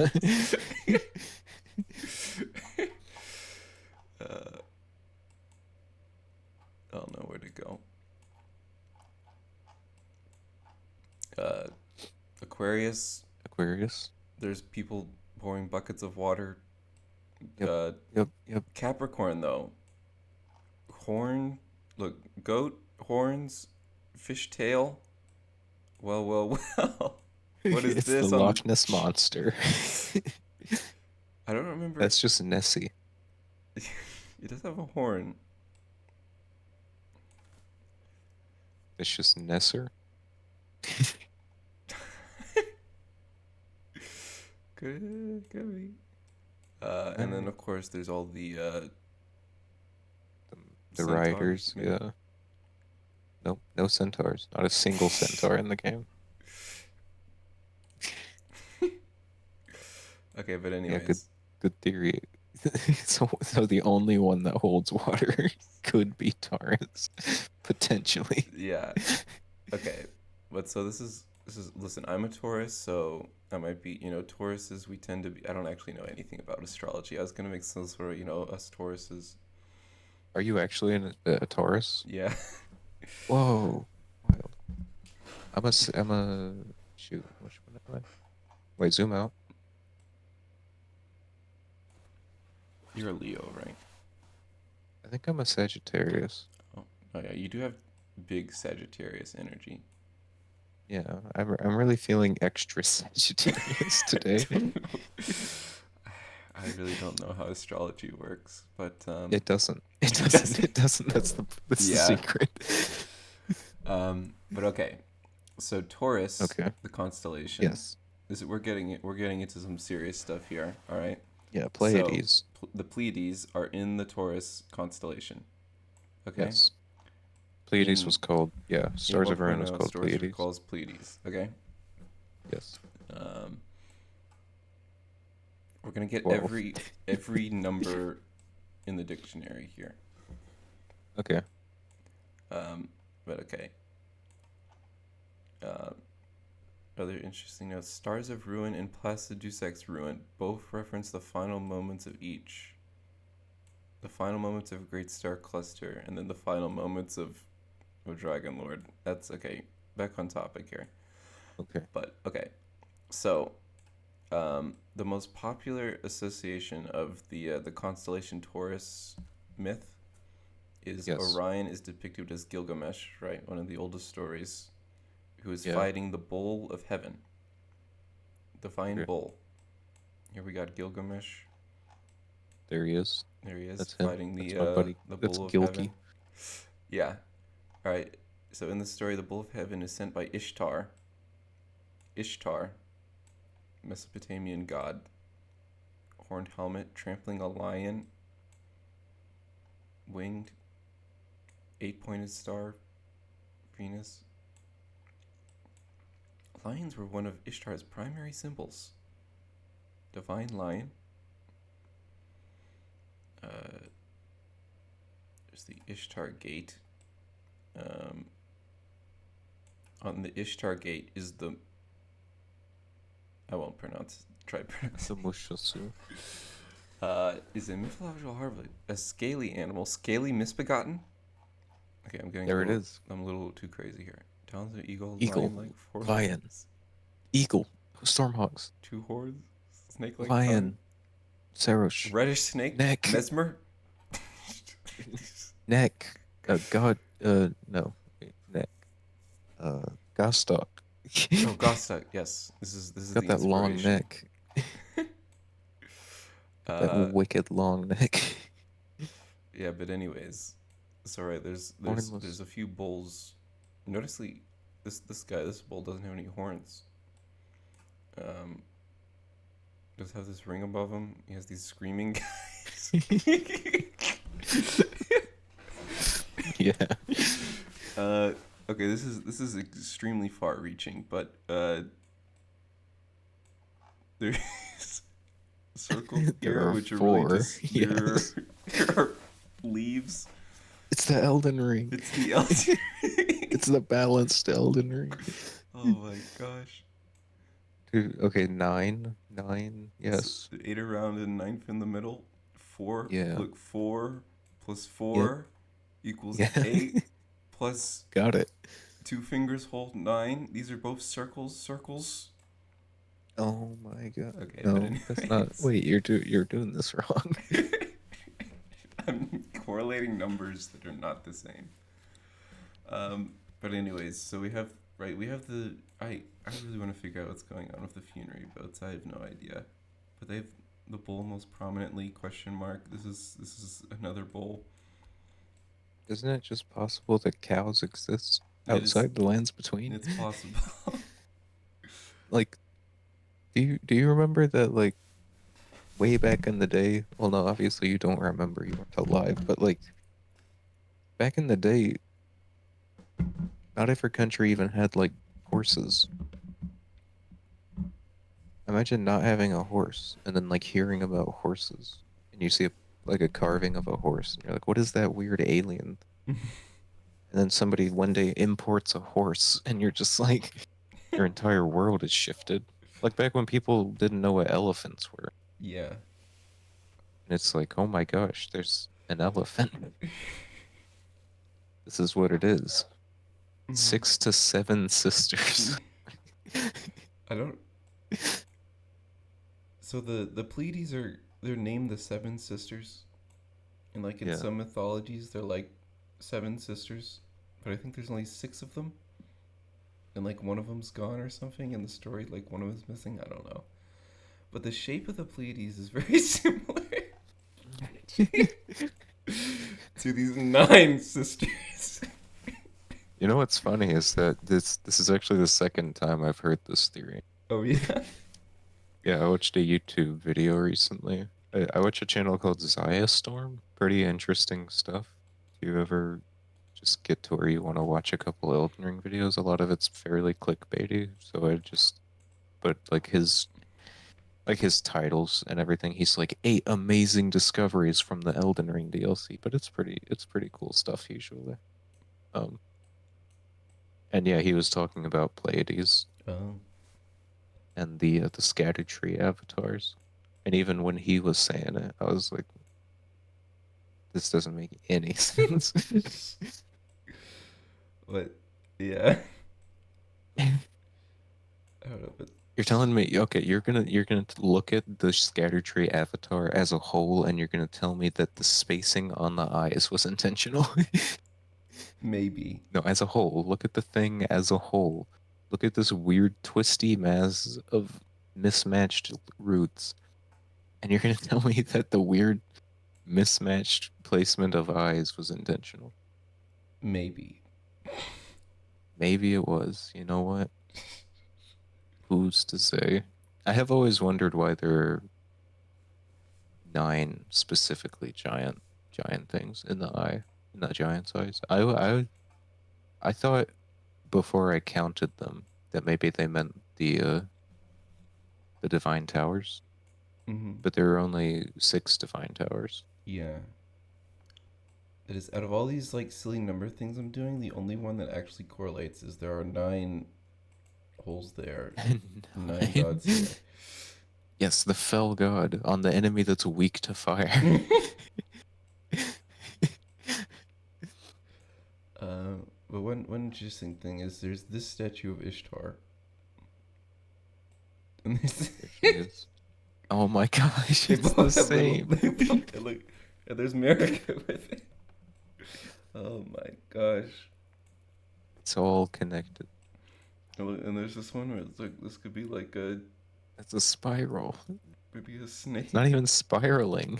Speaker 6: I don't know where to go. Uh, Aquarius,
Speaker 1: Aquarius.
Speaker 6: there's people pouring buckets of water.
Speaker 1: Yep.
Speaker 6: Uh,
Speaker 1: Yep.
Speaker 6: Capricorn, though. Horn, look, goat, horns, fish tail. Well. What is
Speaker 1: It's
Speaker 6: this
Speaker 1: the
Speaker 6: on
Speaker 1: Loch Ness monster.
Speaker 6: I don't remember.
Speaker 1: That's just Nessie.
Speaker 6: It does have a horn.
Speaker 1: It's just Nesser.
Speaker 6: Could be. And then of course there's all the
Speaker 1: The
Speaker 6: centaurs,
Speaker 1: riders,
Speaker 6: maybe.
Speaker 1: yeah. Nope, no centaurs. Not a single centaur in the game.
Speaker 6: Okay, but
Speaker 1: Yeah,
Speaker 6: anyways.
Speaker 1: good theory. So the only one that holds water could be Taurus, potentially.
Speaker 6: Yeah. Okay. But so this is listen, I'm a Taurus, so I might be, Tauruses we tend to be I don't actually know anything about astrology. I was gonna make some sort of, us Tauruses.
Speaker 1: Are you actually a Taurus?
Speaker 6: Yeah.
Speaker 1: Whoa, wild. I'm a shoot. Which one am I? Wait, zoom out.
Speaker 6: You're a Leo, right?
Speaker 1: I think I'm a Sagittarius.
Speaker 6: Oh, oh yeah, you do have big Sagittarius energy.
Speaker 1: Yeah, I'm really feeling extra Sagittarius today.
Speaker 6: I really don't know how astrology works, but
Speaker 1: It doesn't. It
Speaker 6: it
Speaker 1: doesn't.
Speaker 6: doesn't.
Speaker 1: It doesn't. That's the
Speaker 6: Yeah.
Speaker 1: secret.
Speaker 6: But okay. So Taurus,
Speaker 1: Okay.
Speaker 6: the constellation,
Speaker 1: Yes.
Speaker 6: we're getting into some serious stuff here. All right.
Speaker 1: Yeah.
Speaker 6: So
Speaker 1: Pleiades.
Speaker 6: the Pleiades are in the Taurus constellation. Okay.
Speaker 1: Yes. Pleiades
Speaker 6: In
Speaker 1: was called. Yeah. Stars of Orion was
Speaker 6: 1.0,
Speaker 1: called
Speaker 6: stores are
Speaker 1: Pleiades.
Speaker 6: called Pleiades. Okay.
Speaker 1: Yes.
Speaker 6: Um, we're gonna get
Speaker 1: 12.
Speaker 6: every number in the dictionary here.
Speaker 1: Okay.
Speaker 6: But okay. Uh, Other interesting notes: Stars of Ruin and Placidusax Ruin both reference the final moments of each. The final moments of Great Star Cluster, and then the final moments of Dragon Lord. That's okay. Back on topic here.
Speaker 1: Okay.
Speaker 6: But okay, so the most popular association of the constellation Taurus myth is
Speaker 1: Yes.
Speaker 6: Orion is depicted as Gilgamesh, right? One of the oldest stories, who is
Speaker 1: Yeah.
Speaker 6: fighting the bull of heaven. Divine
Speaker 1: Okay.
Speaker 6: bull. Here we got Gilgamesh.
Speaker 1: There he is.
Speaker 6: There he is
Speaker 1: That's him.
Speaker 6: fighting
Speaker 1: That's my buddy.
Speaker 6: the
Speaker 1: That's
Speaker 6: bull of
Speaker 1: Gilky.
Speaker 6: heaven. Yeah. All right. So in the story, the bull of heaven is sent by Ishtar. Ishtar, Mesopotamian god. Horned helmet, trampling a lion. Winged, 8-pointed star, Venus. Lions were one of Ishtar's primary symbols. Divine lion. There's the Ishtar gate. On the Ishtar gate is the. I won't pronounce. Try pronounce.
Speaker 1: The Mushosu.
Speaker 6: Is a mythological harvest, a scaly animal, scaly misbegotten. Okay, I'm getting
Speaker 1: There
Speaker 6: a
Speaker 1: it
Speaker 6: little.
Speaker 1: is.
Speaker 6: I'm a little too crazy here. Talons of eagle,
Speaker 1: Eagle.
Speaker 6: lion-like
Speaker 1: Lion.
Speaker 6: forelegs,
Speaker 1: Eagle. Stormhawks.
Speaker 6: two horns, snake-like tongue,
Speaker 1: Lion. Sarosh.
Speaker 6: reddish snake,
Speaker 1: Neck.
Speaker 6: mesmer.
Speaker 1: Neck. God. No. Wait, neck. Gostock.
Speaker 6: Oh, Gostock. Yes, this is
Speaker 1: Got
Speaker 6: the
Speaker 1: that long
Speaker 6: inspiration.
Speaker 1: neck. Got that wicked long neck.
Speaker 6: Yeah, but anyways, so right there's
Speaker 1: Hornless.
Speaker 6: a few bulls. Noticeably, this bull doesn't have any horns. Does have this ring above him. He has these screaming guys.
Speaker 1: Yeah.
Speaker 6: Okay, this is extremely far-reaching, but there's circles
Speaker 1: There
Speaker 6: here,
Speaker 1: are
Speaker 6: which are really
Speaker 1: 4.
Speaker 6: just
Speaker 1: Yes.
Speaker 6: there are leaves.
Speaker 1: It's the Elden Ring.
Speaker 6: It's the Elden
Speaker 1: It's the balanced Elden Ring.
Speaker 6: Oh my gosh.
Speaker 1: Dude, okay, 9. 9. Yes.
Speaker 6: 8 around and ninth in the middle. 4.
Speaker 1: Yeah.
Speaker 6: Look, 4 plus 4
Speaker 1: Yep.
Speaker 6: equals
Speaker 1: Yeah.
Speaker 6: 8 plus
Speaker 1: Got it.
Speaker 6: 2 fingers hold 9. These are both circles.
Speaker 1: Oh my god.
Speaker 6: Okay,
Speaker 1: No,
Speaker 6: but
Speaker 1: that's not.
Speaker 6: anyways.
Speaker 1: Wait, you're doing this wrong.
Speaker 6: I'm correlating numbers that are not the same. But anyways, so we have the I really want to figure out what's going on with the funerary boats. I have no idea, but they have the bull most prominently question mark. This is another bull.
Speaker 1: Isn't it just possible that cows exist
Speaker 6: It is.
Speaker 1: outside the lands between?
Speaker 6: It's possible.
Speaker 1: Like, do you remember that, like, way back in the day? Well, no, obviously you don't remember, you weren't alive, but like back in the day, not every country even had like horses. Imagine not having a horse and then like hearing about horses and you see like a carving of a horse and you're like, what is that weird alien? And then somebody one day imports a horse and you're just like, your entire world is shifted. Like back when people didn't know what elephants were.
Speaker 6: Yeah.
Speaker 1: And it's like, oh my gosh, there's an elephant. This is what it is.
Speaker 6: Mhm.
Speaker 1: 6 to 7 sisters.
Speaker 6: I don't. So the Pleiades are they're named the Seven Sisters, and like in
Speaker 1: Yeah.
Speaker 6: some mythologies they're like seven sisters, but I think there's only six of them, and like one of them's gone or something in the story. Like one of them's missing. I don't know. But the shape of the Pleiades is very similar to these nine sisters.
Speaker 1: You know what's funny is that this is actually the second time I've heard this theory.
Speaker 6: Oh yeah.
Speaker 1: Yeah, I watched a YouTube video recently. I watch a channel called Zaya Storm. Pretty interesting stuff. If you ever just get to where you want to watch a couple Elden Ring videos, a lot of it's fairly clickbaity. So I just but like his titles and everything, he's like 8 amazing discoveries from the Elden Ring DLC. But it's pretty cool stuff usually. Um and yeah, he was talking about Pleiades
Speaker 6: Oh,
Speaker 1: and the scatter tree avatars. And even when he was saying it, I was like, this doesn't make any sense.
Speaker 6: but yeah. I don't know, but
Speaker 1: You're telling me, okay, you're gonna look at the scatter tree avatar as a whole, and you're gonna tell me that the spacing on the eyes was intentional?
Speaker 6: maybe,
Speaker 1: No, as a whole. Look at the thing as a whole. Look at this weird twisty mass of mismatched roots, and you're gonna tell me that the weird mismatched placement of eyes was intentional.
Speaker 6: maybe.
Speaker 1: Maybe it was. You know what? Who's to say? I have always wondered why there are 9 specifically giant things in the eye, in the giant's eyes. I thought before I counted them that maybe they meant the divine towers,
Speaker 6: Hmm.
Speaker 1: but there are only 6 divine towers.
Speaker 6: Yeah. It is out of all these like silly number things I'm doing, the only one that actually correlates is there are nine holes there, nine
Speaker 1: 9.
Speaker 6: gods here.
Speaker 1: Yes, the fell god on the enemy that's weak to fire.
Speaker 6: But one interesting thing is there's this statue of Ishtar, and there's
Speaker 1: There she is. Oh my gosh,
Speaker 6: they
Speaker 1: it's the
Speaker 6: both have little
Speaker 1: same.
Speaker 6: they both look, and there's America with it. Oh my gosh.
Speaker 1: It's all connected.
Speaker 6: And there's this one where it's like this could be like a
Speaker 1: It's a spiral.
Speaker 6: maybe a
Speaker 1: It's not
Speaker 6: snake.
Speaker 1: even spiraling.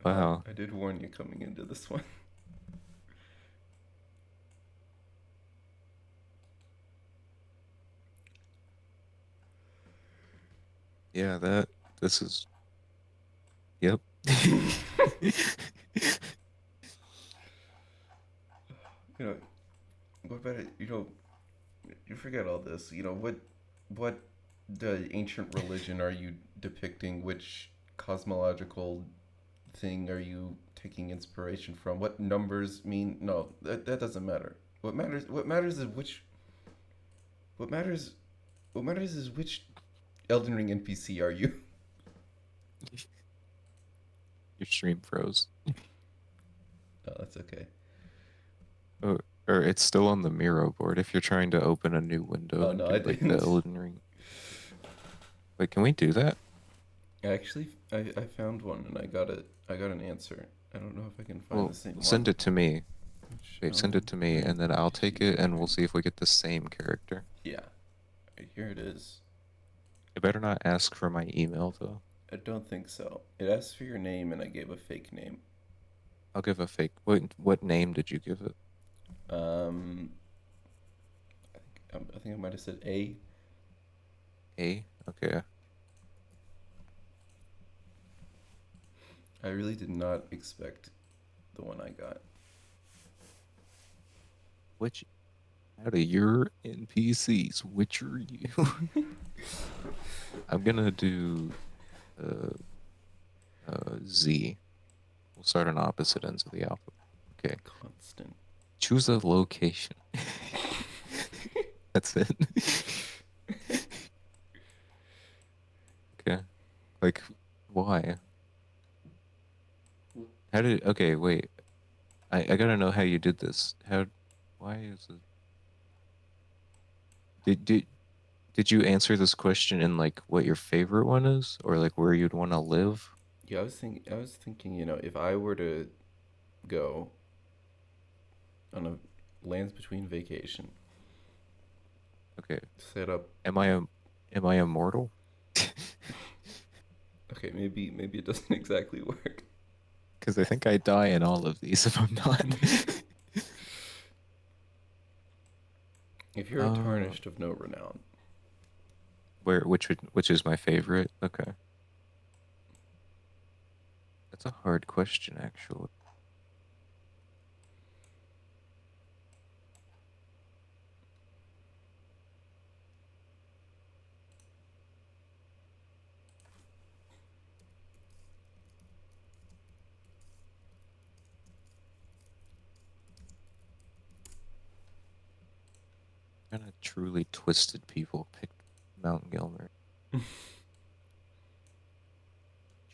Speaker 1: Wow.
Speaker 6: I did warn you coming into this one.
Speaker 1: Yeah, this is yep.
Speaker 6: You know, what about it? You forget all this. What the ancient religion are you depicting? Which cosmological thing are you taking inspiration from? What numbers mean? No, that doesn't matter. What matters is what matters what matters is which Elden Ring NPC are you?
Speaker 1: Your stream froze.
Speaker 6: Oh, that's okay.
Speaker 1: Oh, or it's still on the Miro board if you're trying to open a new window
Speaker 6: Oh
Speaker 1: and
Speaker 6: no,
Speaker 1: do
Speaker 6: I
Speaker 1: like the
Speaker 6: didn't.
Speaker 1: Elden Ring. Wait, can we do that?
Speaker 6: Actually, I found one and I got an answer. I don't know if I can find the
Speaker 1: Well,
Speaker 6: same
Speaker 1: send
Speaker 6: one.
Speaker 1: it to me.
Speaker 6: Which
Speaker 1: Wait, send it
Speaker 6: Elden
Speaker 1: to me
Speaker 6: Ring
Speaker 1: and then I'll take it and we'll
Speaker 6: NPC?
Speaker 1: see if we get the same character.
Speaker 6: Yeah, right here it is.
Speaker 1: I better not ask for my email though.
Speaker 6: I don't think so. It asks for your name, and I gave a fake name.
Speaker 1: I'll give a fake. What name did you give it?
Speaker 6: Um, I think I might have said A.
Speaker 1: A? Okay.
Speaker 6: I really did not expect the one I got.
Speaker 1: Which out of your NPCs, which are you? I'm gonna do uh Z. We'll start on opposite ends of the alphabet. Okay.
Speaker 6: Constant.
Speaker 1: Choose a location. That's it. Okay. Like, why? How did? Okay, wait. I gotta know how you did this. Why is it? Did did did you answer this question in like what your favorite one is, or like where you'd want to live?
Speaker 6: Yeah, I was thinking, if I were to go on a lands between vacation,
Speaker 1: Okay,
Speaker 6: set up.
Speaker 1: am I a am I immortal?
Speaker 6: Okay, maybe it doesn't exactly work.
Speaker 1: Because I think I die in all of these if I'm not.
Speaker 6: If you're a
Speaker 1: uh,
Speaker 6: tarnished of no renown,
Speaker 1: which is my favorite? Okay, that's a hard question actually. Kind of truly twisted people picked Mount Gilmer.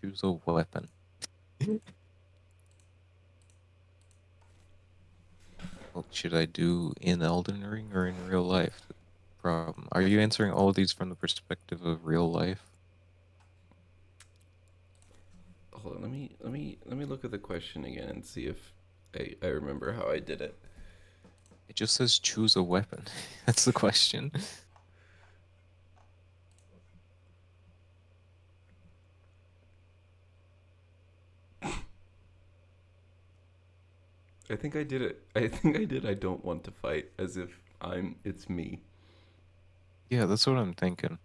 Speaker 1: Choose a weapon. What should I do in Elden Ring or in real life? That's the problem. Are you answering all of these from the perspective of real life?
Speaker 6: hold on. Let me look at the question again and see if I remember how I did it.
Speaker 1: It just says choose a weapon. That's the question.
Speaker 6: I think I did it. I think I did. I don't want to fight, as if It's me.
Speaker 1: Yeah, that's what I'm thinking.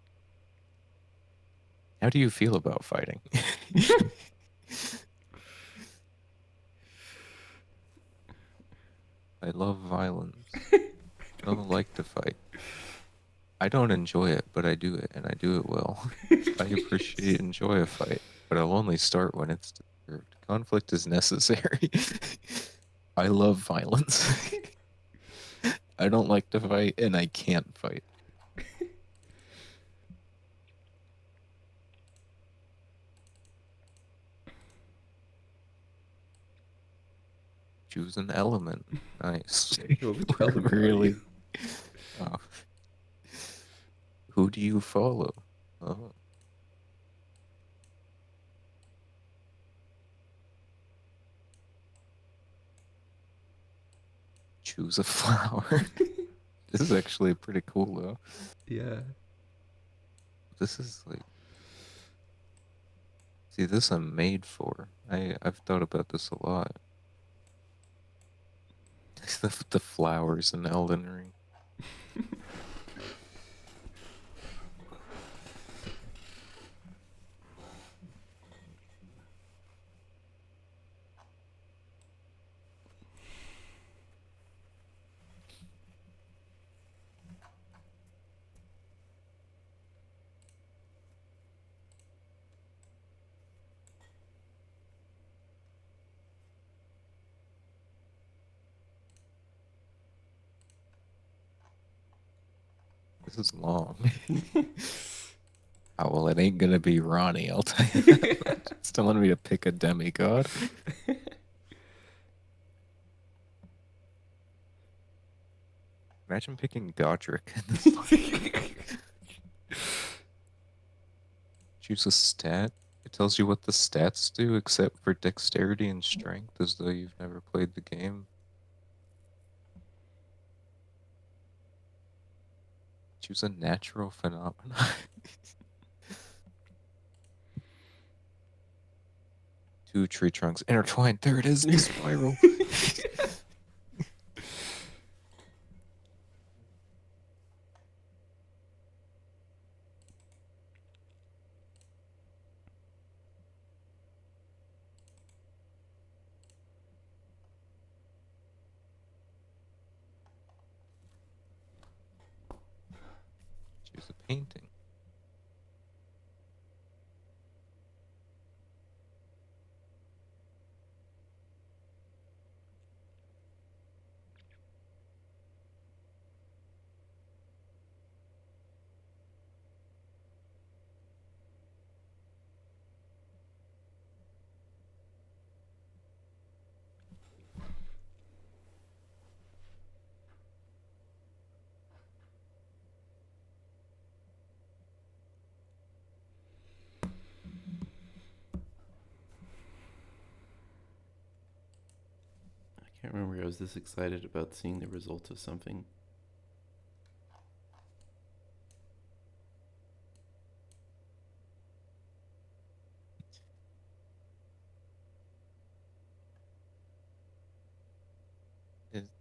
Speaker 1: How do you feel about fighting? I love violence. I don't like to fight. I don't enjoy it, but I do it, and I do it well. I appreciate enjoy a fight, but I'll only start when it's deserved. Conflict is necessary. I love violence. I don't like to fight, and I can't fight. Choose an element. Nice.
Speaker 6: Which
Speaker 1: We're
Speaker 6: element are you?
Speaker 1: really. Oh. Who do you follow? Oh, choose a flower. This is actually pretty cool, though.
Speaker 6: Yeah.
Speaker 1: This is like, see, this I'm made for. I've thought about this a lot. The flowers in Elden Ring. This is long. Oh, well, it ain't gonna be Ronnie, I'll tell you that much. It's telling me to pick a demigod. Imagine picking Godric in this one. Choose a stat. It tells you what the stats do, except for dexterity and strength, as though you've never played the game. Choose a natural phenomenon. Two tree trunks intertwined. There it is, the spiral. Choose a painting.
Speaker 6: Can't remember I was this excited about seeing the result of something.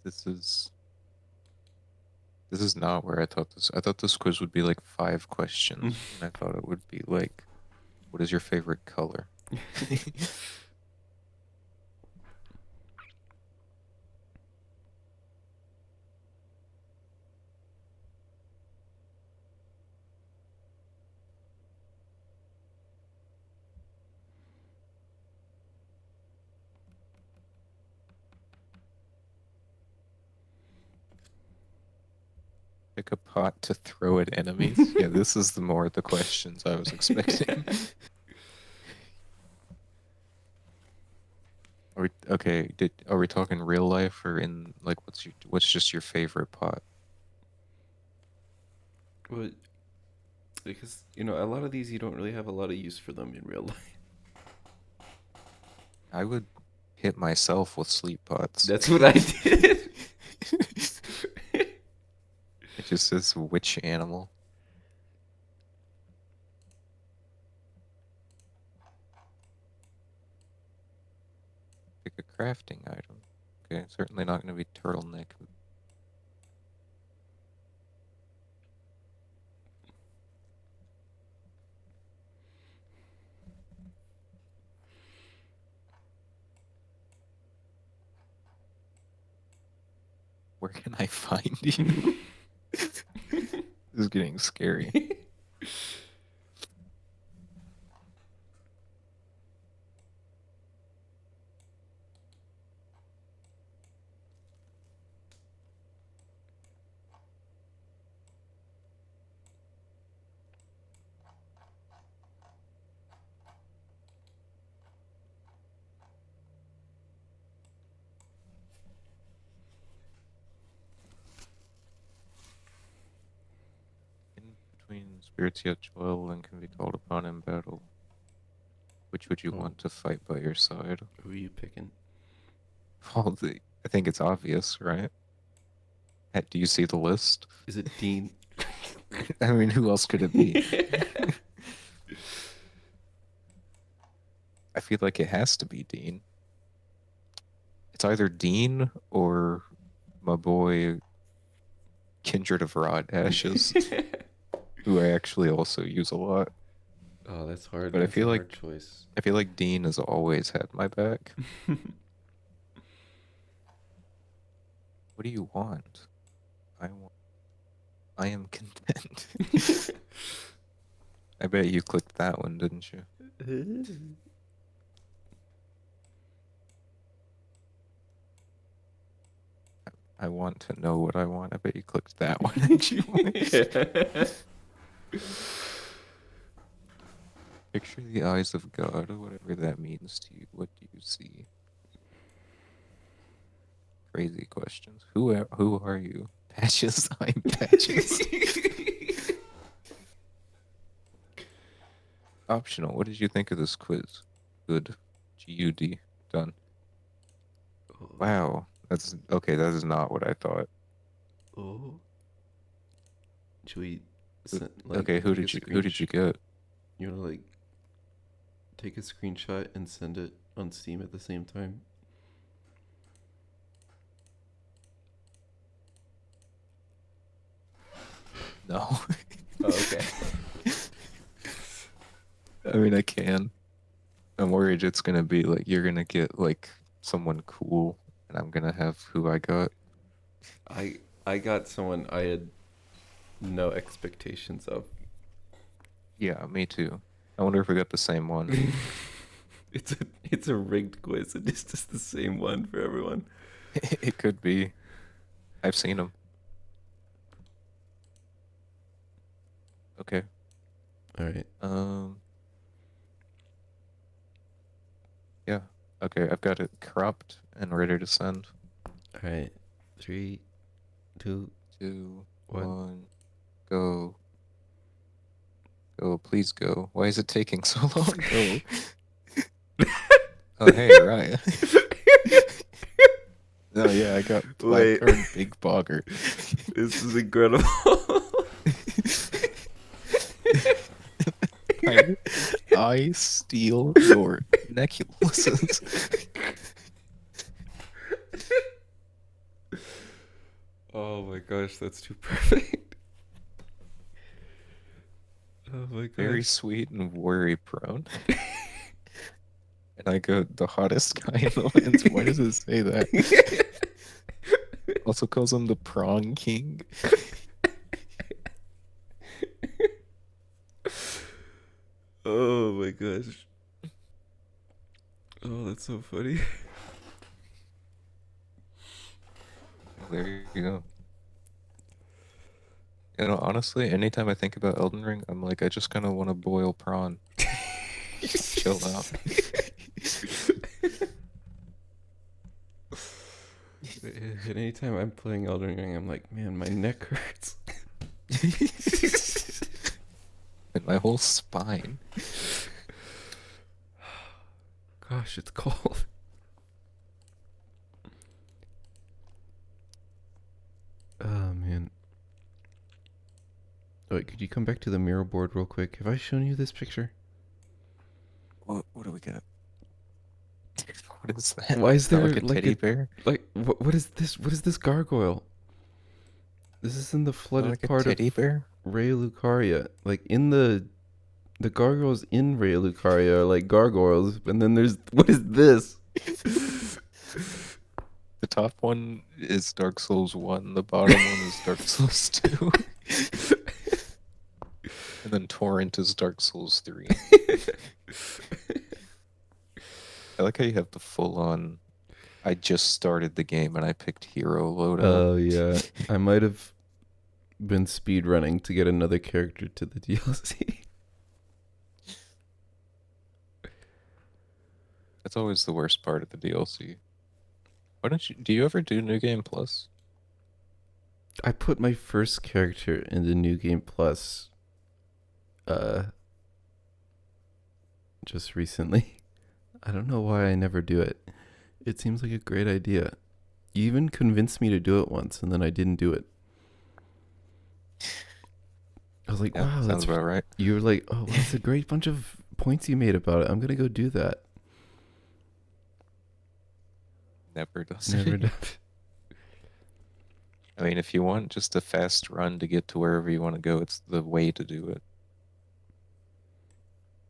Speaker 1: This is not where I thought this. I thought this quiz would be like 5 questions, and I thought it would be like, what is your favorite color? Pick a pot to throw at enemies. Yeah, this is the more the questions I was expecting. Are we talking real life or in like what's just your favorite pot?
Speaker 6: Well, because a lot of these you don't really have a lot of use for them in real life.
Speaker 1: I would hit myself with sleep pots.
Speaker 6: That's what I did.
Speaker 1: It just says which animal. Pick a crafting item. Okay, certainly not going to be turtleneck. Where can I find you? This is getting scary. In between spirits yet dwell and can be called upon in battle. Which would you
Speaker 6: Oh.
Speaker 1: want to fight by your side?
Speaker 6: Who are you picking?
Speaker 1: I think it's obvious, right? Do you see the list?
Speaker 6: Is it Dean?
Speaker 1: I mean, who else could it be? I feel like it has to be Dean. It's either Dean or my boy Kindred of Rot Ashes, who I actually also use a lot.
Speaker 6: Oh, that's hard.
Speaker 1: But I
Speaker 6: That's
Speaker 1: feel
Speaker 6: a
Speaker 1: like
Speaker 6: hard choice.
Speaker 1: I feel like Dean has always had my back. What do you want? I am content. I bet you clicked that one, didn't you? I want to know what I want. I bet you clicked that one, didn't you? Picture the eyes of God, or whatever that means to you. What do you see? Crazy questions. Who are you? Patches, I'm Patches. Optional. What did you think of this quiz? Good. GUD. Done. Wow. That's okay. That is not what I thought.
Speaker 6: Oh. Should we
Speaker 1: Okay, who did you get?
Speaker 6: You wanna take a screenshot and send it on Steam at the same time?
Speaker 1: No.
Speaker 6: Oh, okay.
Speaker 1: I mean, I can. I'm worried it's gonna be like you're gonna get like someone cool, and I'm gonna have who I got.
Speaker 6: I got someone I had no expectations of.
Speaker 1: Yeah, me too. I wonder if we got the same one.
Speaker 6: It's a rigged quiz. It's just the same one for everyone.
Speaker 1: It could be. I've seen them. Okay.
Speaker 6: All right.
Speaker 1: Yeah. Okay, I've got it cropped and ready to send.
Speaker 6: All right. 3, 2,
Speaker 1: 2,
Speaker 6: 1.
Speaker 1: 1, go. Go, please go. Why is it taking so long? Go. Oh, hey, Ryan. No, yeah, I got
Speaker 6: Wait.
Speaker 1: Blackthorn Big Bogger.
Speaker 6: This is incredible.
Speaker 1: I, I steal your necklaces.
Speaker 6: Oh my gosh, that's too perfect. Oh my
Speaker 1: Very
Speaker 6: gosh.
Speaker 1: sweet and worry prone. And I go, the hottest guy in the lands. Why does it say that? Also calls him the Prawn King.
Speaker 6: Oh my gosh. Oh, that's so funny.
Speaker 1: There you go. You know, honestly, anytime I think about Elden Ring, I'm like, I just kind of want to boil prawn. Just chill out.
Speaker 6: And anytime I'm playing Elden Ring, I'm like, man, my neck hurts.
Speaker 1: And my whole spine.
Speaker 6: Gosh, it's cold. Oh man. Wait, could you come back to the mirror board real quick? Have I shown you this picture?
Speaker 1: What do we got? What is that?
Speaker 6: Why is
Speaker 1: Is that
Speaker 6: there
Speaker 1: like a teddy bear?
Speaker 6: what is this? What is this gargoyle? This is in the
Speaker 1: Is that
Speaker 6: flooded
Speaker 1: like a
Speaker 6: part of
Speaker 1: teddy bear?
Speaker 6: Ray Lucaria. Like in the gargoyles in Ray Lucaria are like gargoyles, and then there's what is this?
Speaker 1: The top one is Dark Souls 1, the bottom one is Dark Souls 2. And then Torrent is Dark Souls 3. I like how you have the full on. I just started the game and I picked hero loadout.
Speaker 6: Oh yeah, I might have been speed running to get another character to the DLC.
Speaker 1: That's always the worst part of the DLC. Why don't you? Do you ever do New Game Plus?
Speaker 6: I put my first character in the New Game Plus just recently. I don't know why I never do it. It seems like a great idea. You even convinced me to do it once, and then I didn't do it. I was like,
Speaker 1: Yeah,
Speaker 6: wow,
Speaker 1: sounds about right.
Speaker 6: You were like, oh, well, that's a great bunch of points you made about it. I'm going to go do that.
Speaker 1: Never does.
Speaker 6: Never done.
Speaker 1: I mean, if you want just a fast run to get to wherever you want to go, it's the way to do it.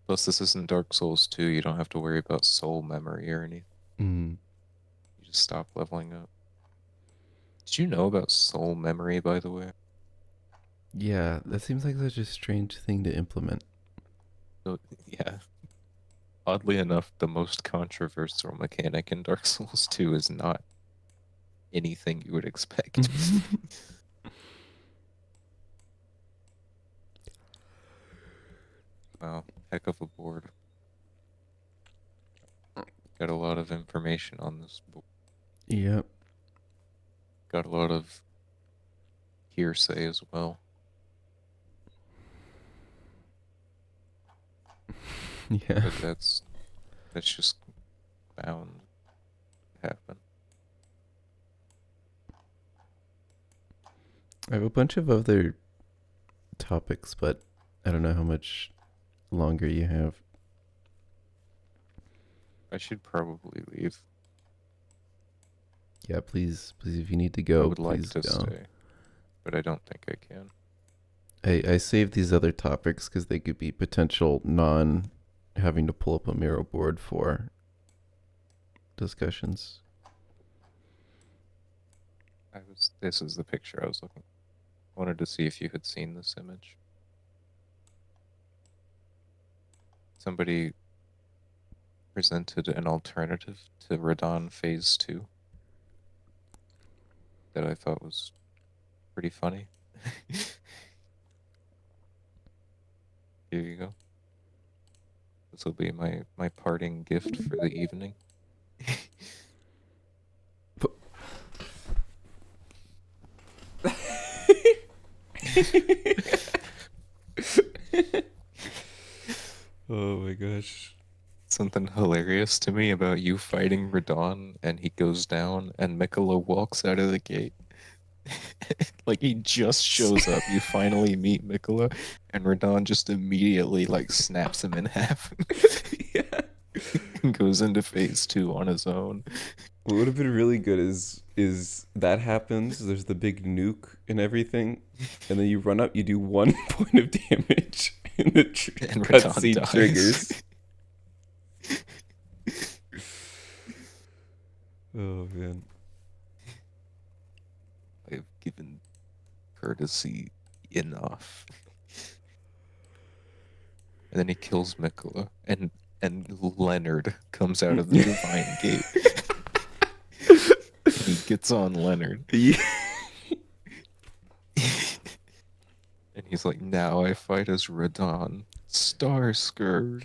Speaker 1: Plus, this isn't Dark Souls 2. You don't have to worry about soul memory or anything.
Speaker 6: Mm.
Speaker 1: You just stop leveling up. Did you know about soul memory, by the way?
Speaker 6: Yeah, that seems like such a strange thing to implement.
Speaker 1: So, yeah. Oddly enough, the most controversial mechanic in Dark Souls 2 is not anything you would expect. Wow, heck of a board. Got a lot of information on this board.
Speaker 6: Yep.
Speaker 1: Got a lot of hearsay as well.
Speaker 6: Yeah.
Speaker 1: But that's just bound to happen.
Speaker 6: I have a bunch of other topics, but I don't know how much longer you have.
Speaker 1: I should probably leave.
Speaker 6: Yeah, please, if you need to
Speaker 1: I
Speaker 6: go,
Speaker 1: would like
Speaker 6: please
Speaker 1: to
Speaker 6: go.
Speaker 1: stay, but I don't think I can.
Speaker 6: I saved these other topics because they could be potential non having to pull up a Miro board for discussions.
Speaker 1: This is the picture I was looking. I wanted to see if you had seen this image. Somebody presented an alternative to Radon Phase 2 that I thought was pretty funny. Here you go. This will be my parting gift for the evening.
Speaker 6: Oh my gosh.
Speaker 1: something hilarious to me about you fighting Radon and he goes down and Mikola walks out of the gate. Like he just shows up. You finally meet Mikola and Radon just immediately like snaps him in half
Speaker 6: Yeah.
Speaker 1: and goes into phase 2 on his own.
Speaker 6: What would have been really good is that happens. There's the big nuke and everything, and then you run up. You do 1 point of damage, and the
Speaker 1: And Radon
Speaker 6: cutscene
Speaker 1: dies.
Speaker 6: triggers. Oh man.
Speaker 1: I've given courtesy enough. And then he kills Mikola and Leonard comes out of the divine gate. And he gets on Leonard.
Speaker 6: Yeah.
Speaker 1: And he's like, now I fight as Radon, Star Scourge.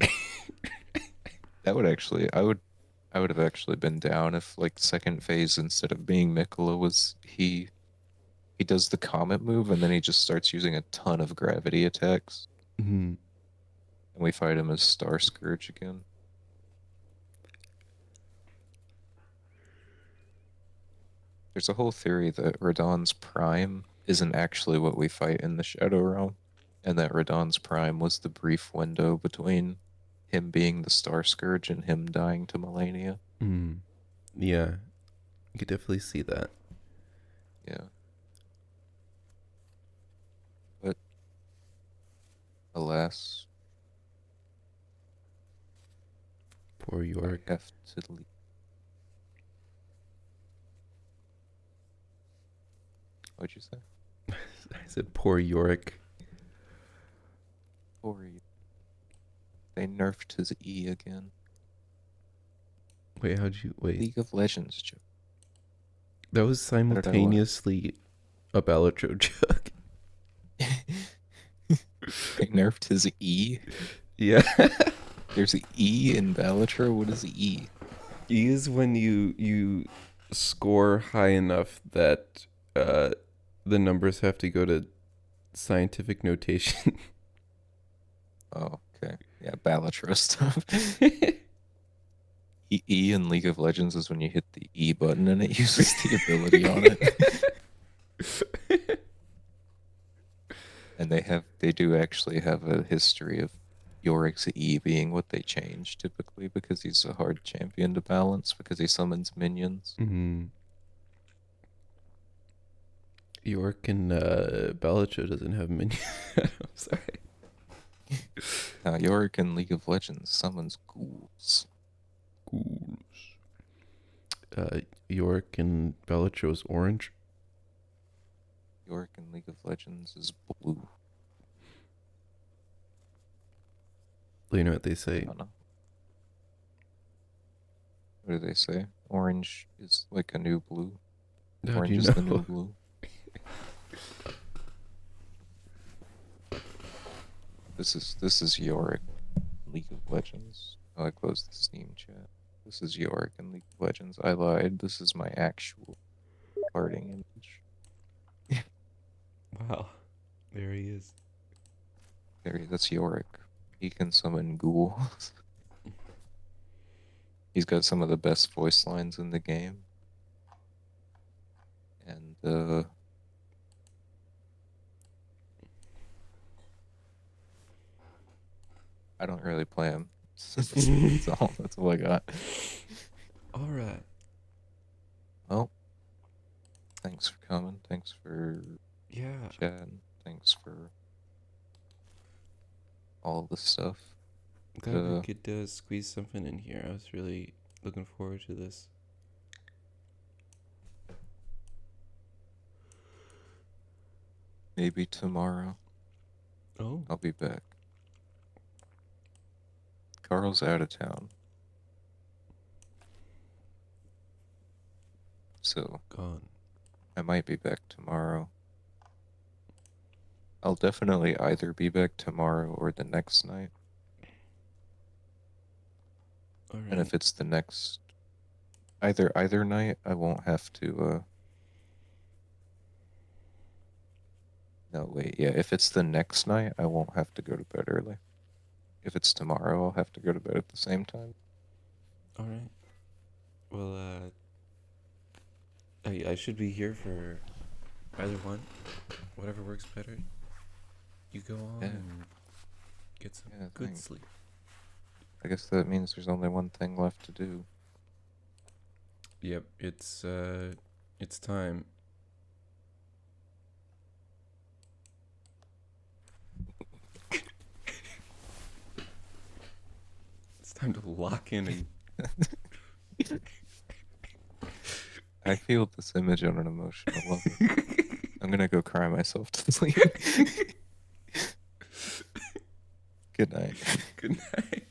Speaker 1: That would actually, I would have actually been down if like second phase instead of being Mikola was he does the comet move and then he just starts using a ton of gravity attacks.
Speaker 6: Mhm.
Speaker 1: And we fight him as Star Scourge again. There's a whole theory that Radon's Prime isn't actually what we fight in the Shadow Realm, and that Radon's Prime was the brief window between him being the Star Scourge and him dying to Melania.
Speaker 6: Mm. Yeah, you could definitely see that.
Speaker 1: Yeah. But alas,
Speaker 6: Poor
Speaker 1: I
Speaker 6: Yorick.
Speaker 1: have to leave. What'd you say?
Speaker 6: I said poor Yorick.
Speaker 1: Poor you. They nerfed his E again.
Speaker 6: Wait, how'd you wait?
Speaker 1: League of Legends joke.
Speaker 6: That was
Speaker 1: did I lie?
Speaker 6: simultaneously a Balatro joke.
Speaker 1: They nerfed his E.
Speaker 6: Yeah.
Speaker 1: There's an E in Balatro. What is E?
Speaker 6: E is when you score high enough that the numbers have to go to scientific notation.
Speaker 1: Oh, okay. Yeah, Balatro stuff. E in League of Legends is when you hit the E button and it uses the ability on it. And they do actually have a history of Yorick's E being what they change typically because he's a hard champion to balance because he summons minions.
Speaker 6: Mm-hmm. Yorick and Balatro doesn't have minions. I'm sorry.
Speaker 1: Yorick in League of Legends summons ghouls.
Speaker 6: Ghouls. Yorick and Balatro is orange.
Speaker 1: Yorick in League of Legends is blue.
Speaker 6: You know what they
Speaker 1: I
Speaker 6: say?
Speaker 1: don't know. What do they say? Orange is like a new blue.
Speaker 6: How do
Speaker 1: Orange
Speaker 6: you
Speaker 1: is
Speaker 6: know?
Speaker 1: the new blue. This is Yorick, League of Legends. Oh, I closed the Steam chat. This is Yorick in League of Legends. I lied. This is my actual parting image.
Speaker 6: Wow. There he is.
Speaker 1: That's Yorick. He can summon ghouls. He's got some of the best voice lines in the game. And I don't really play him. That's all I got.
Speaker 6: All right.
Speaker 1: Well, thanks for coming. Thanks for
Speaker 6: Yeah.
Speaker 1: chatting. Thanks for all the stuff.
Speaker 6: Glad we could squeeze something in here. I was really looking forward to this.
Speaker 1: Maybe tomorrow
Speaker 6: Oh.
Speaker 1: I'll be back. Carl's out of town. So
Speaker 6: Gone.
Speaker 1: I might be back tomorrow. I'll definitely either be back tomorrow or the next night.
Speaker 6: All right.
Speaker 1: And if it's the next either night, I won't have to no, wait, yeah, if it's the next night, I won't have to go to bed early. If it's tomorrow, I'll have to go to bed at the same time.
Speaker 6: All right. Well, I should be here for either one, whatever works better. You go on
Speaker 1: Yeah.
Speaker 6: and get some
Speaker 1: Yeah,
Speaker 6: good
Speaker 1: thanks.
Speaker 6: sleep.
Speaker 1: I guess that means there's only one thing left to do.
Speaker 6: Yep, it's time. It's time to lock in and
Speaker 1: I feel this image on an emotional level. I'm gonna go cry myself to sleep. Good night.
Speaker 6: good night.